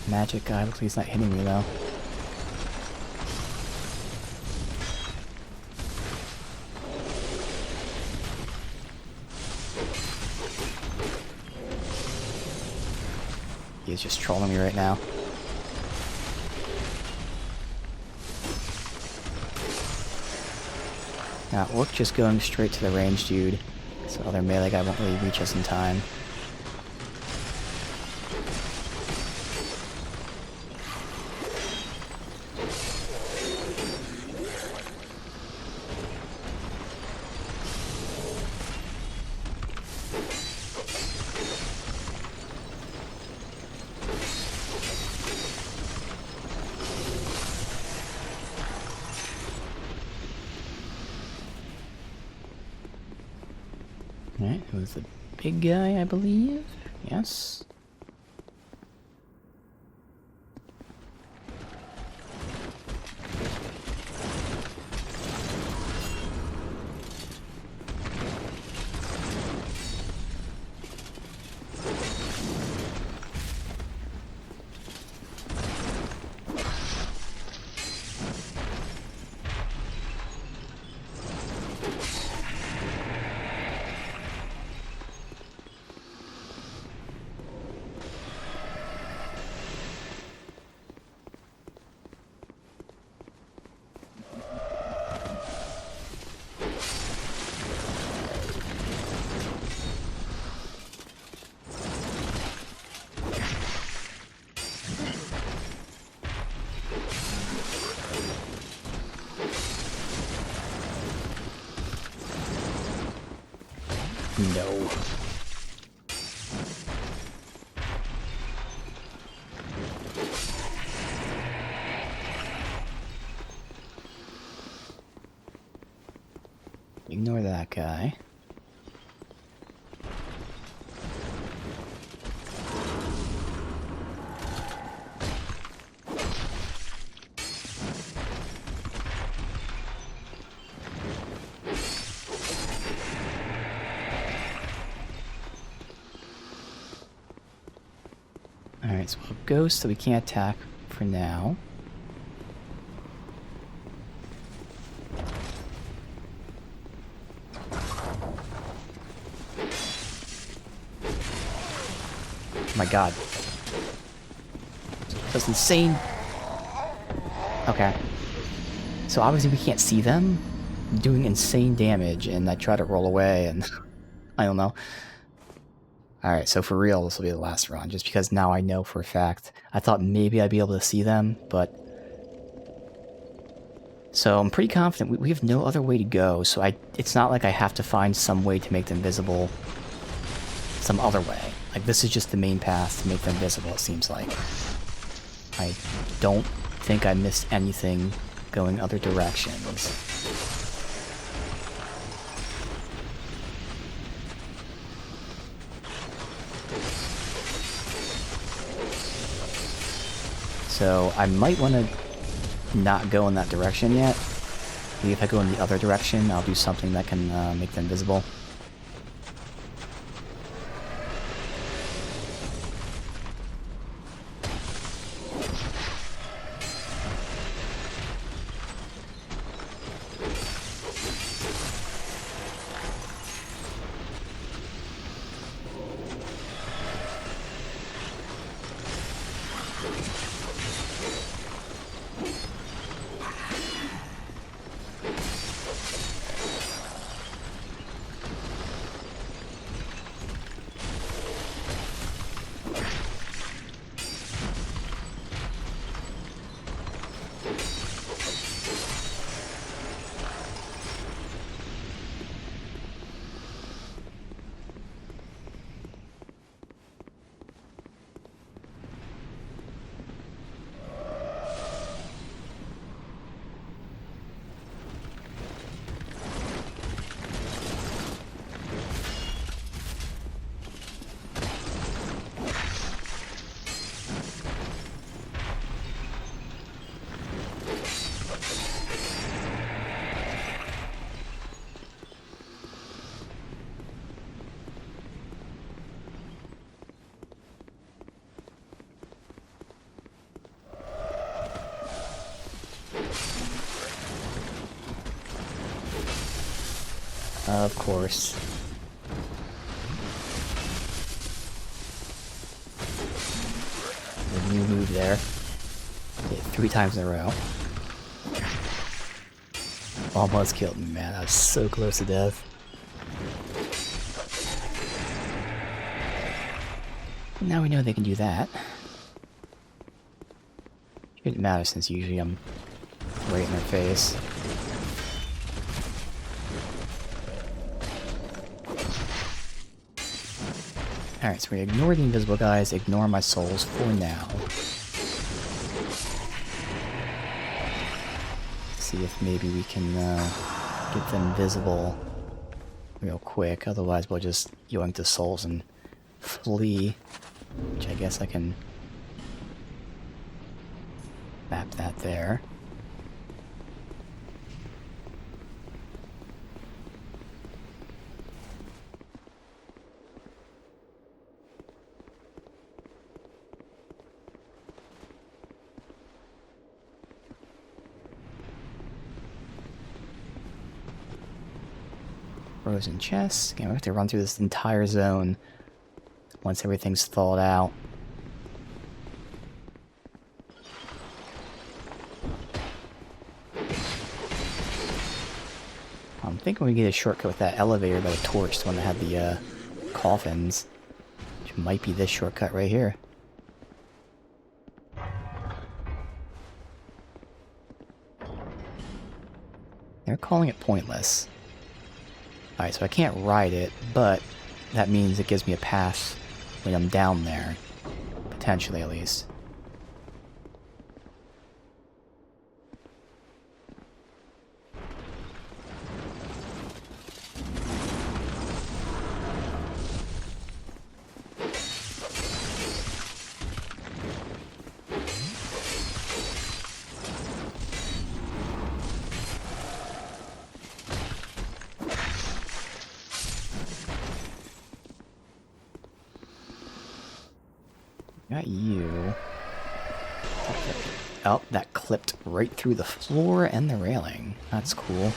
magic guy. Looks like he's not hitting me though. He's just trolling me right now. Now, we're just going straight to the range dude. So other melee guy won't really reach us in time. Alright, it was the big guy, I believe. Yes. No. Ignore that guy. Alright, so we'll ghost so we can't attack for now. Oh my god. That's insane. Okay. So obviously we can't see them doing insane damage, and I try to roll away, and I don't know. Alright, so for real, this will be the last run, just because now I know for a fact. I thought maybe I'd be able to see them, but... So I'm pretty confident we have no other way to go, so it's not like I have to find some way to make them visible some other way. Like, this is just the main path to make them visible, it seems like. I don't think I missed anything going other directions. So I might want to not go in that direction yet. Maybe if I go in the other direction, I'll do something that can make them visible. Of course. The new move there. Hit 3 times in a row. Almost killed me, man. I was so close to death. Now we know they can do that. It didn't matter since usually I'm right in their face. Alright, so we ignore the invisible guys, ignore my souls for now. See if maybe we can get them visible real quick, otherwise we'll just yoink the souls and flee, which I guess I can map that there. Frozen chests. Again, we have to run through this entire zone once everything's thawed out. I'm thinking we get a shortcut with that elevator by the torch, the one that had the coffins, which might be this shortcut right here. They're calling it pointless. Alright, so I can't ride it, but that means it gives me a path when I'm down there. Potentially, at least. Got you. Oh, that clipped right through the floor and the railing. That's cool.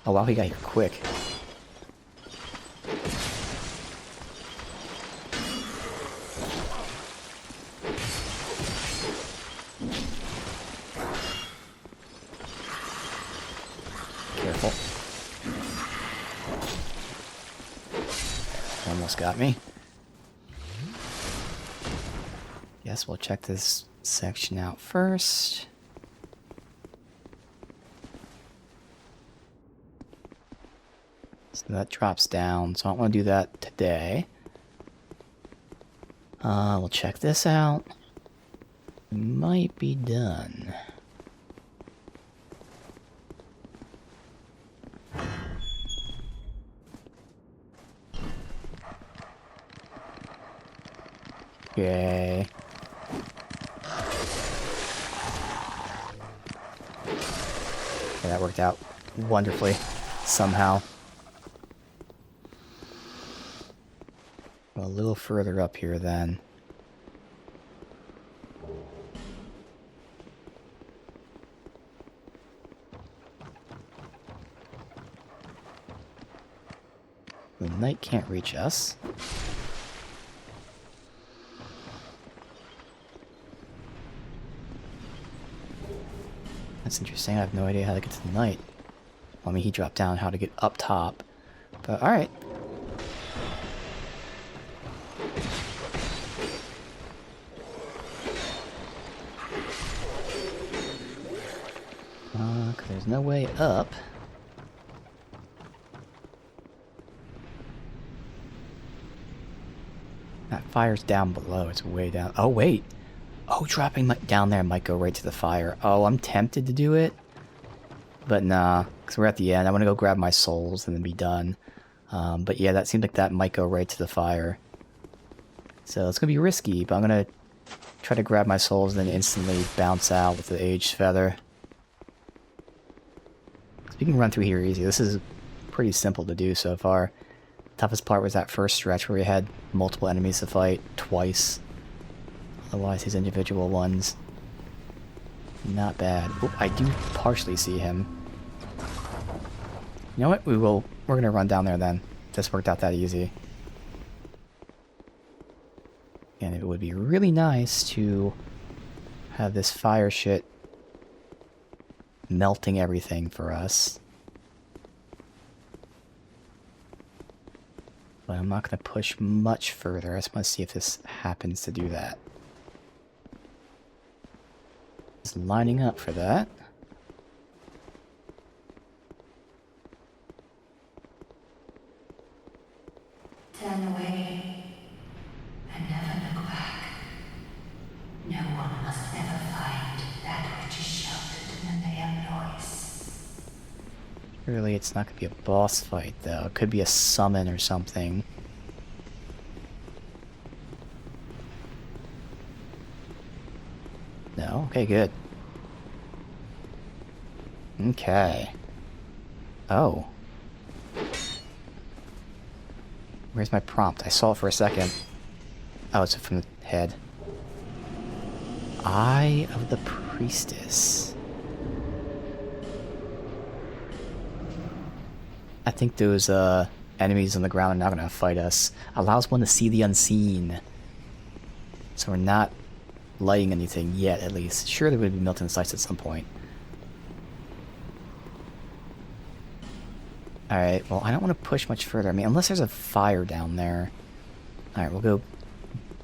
Oh wow, he got here quick. Careful. Almost got me. Guess we'll check this section out first. So that drops down, so I don't want to do that today. We'll check this out. We might be done. Okay. Okay, that worked out wonderfully, somehow. A little further up here then. The knight can't reach us. That's interesting. I have no idea how to get to the knight. Well, I mean, he dropped down how to get up top. But alright. Cause there's no way up. That fire's down below. It's way down. Oh, wait. Oh, dropping down there might go right to the fire. Oh, I'm tempted to do it. But nah, because we're at the end. I want to go grab my souls and then be done. But yeah, that seems like that might go right to the fire. So it's going to be risky, but I'm going to try to grab my souls and then instantly bounce out with the Aged Feather. So we can run through here easy. This is pretty simple to do so far. Toughest part was that first stretch where we had multiple enemies to fight twice. Otherwise, his individual ones, not bad. Oh, I do partially see him. You know what? We're gonna run down there then. This worked out that easy. And it would be really nice to have this fire shit melting everything for us. But I'm not gonna push much further. I just want to see if this happens to do that. Just lining up for that. Turn away and never look back. No one must ever find that which is sheltered in the Neam noise. Surely it's not gonna be a boss fight, though. It could be a summon or something. No? Okay, good. Okay. Oh. Where's my prompt? I saw it for a second. Oh, it's from the head. Eye of the Priestess. I think those enemies on the ground are not gonna fight us. Allows one to see the unseen. So we're not lighting anything yet, at least. Sure, there would be Milton sights at some point. Alright, well, I don't want to push much further. I mean, unless there's a fire down there. Alright, we'll go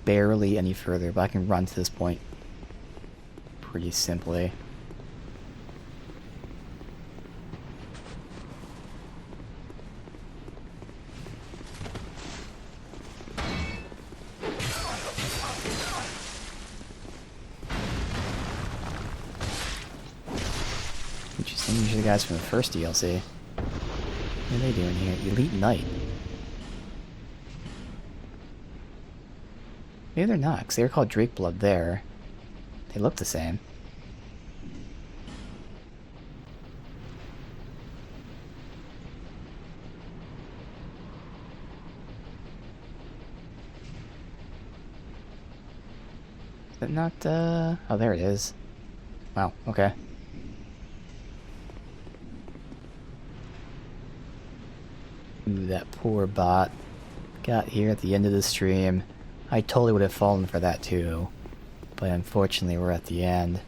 barely any further, but I can run to this point pretty simply. Interesting, these are the guys from the first DLC. What are they doing here? Elite Knight. Maybe they're not, because they were called Drakeblood there. They look the same. Is that not, oh, there it is. Wow, okay. Ooh, that poor bot got here at the end of the stream. I totally would have fallen for that too, but unfortunately we're at the end.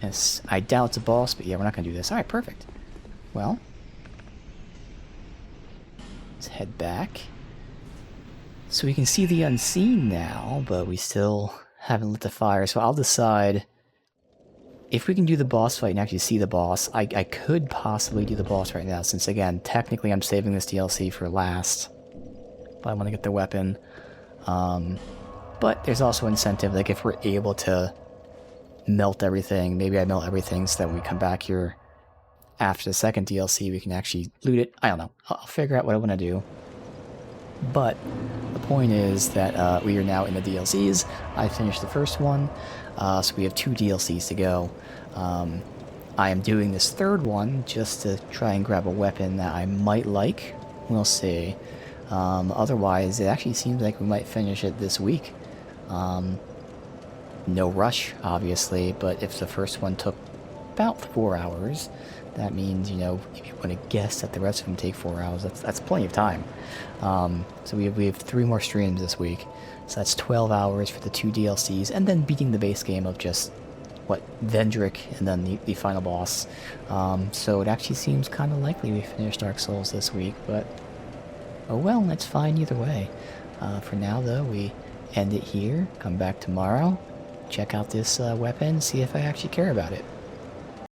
Yes, I doubt it's a boss, but yeah, we're not gonna do this. Alright, perfect. Well, let's head back. So we can see the unseen now, but we still haven't lit the fire, so I'll decide if we can do the boss fight and actually see the boss. I could possibly do the boss right now, since again, technically I'm saving this DLC for last, but I want to get the weapon. But there's also incentive, like if we're able to melt everything, maybe I melt everything so that when we come back here after the second DLC we can actually loot it. I don't know, I'll figure out what I want to do. But the point is that we are now in the DLCs. I finished the first one, so we have 2 DLCs to go. I am doing this third one just to try and grab a weapon that I might like. We'll see. Otherwise, it actually seems like we might finish it this week. No rush, obviously, but if the first one took about 4 hours, that means, you know, if you want to guess that the rest of them take 4 hours, that's plenty of time. So we have 3 more streams this week, so that's 12 hours for the 2 DLCs, and then beating the base game of just, what, Vendrick, and then the final boss. So it actually seems kind of likely we finish Dark Souls this week, but oh well, that's fine either way. For now, though, we end it here, come back tomorrow, check out this weapon, see if I actually care about it.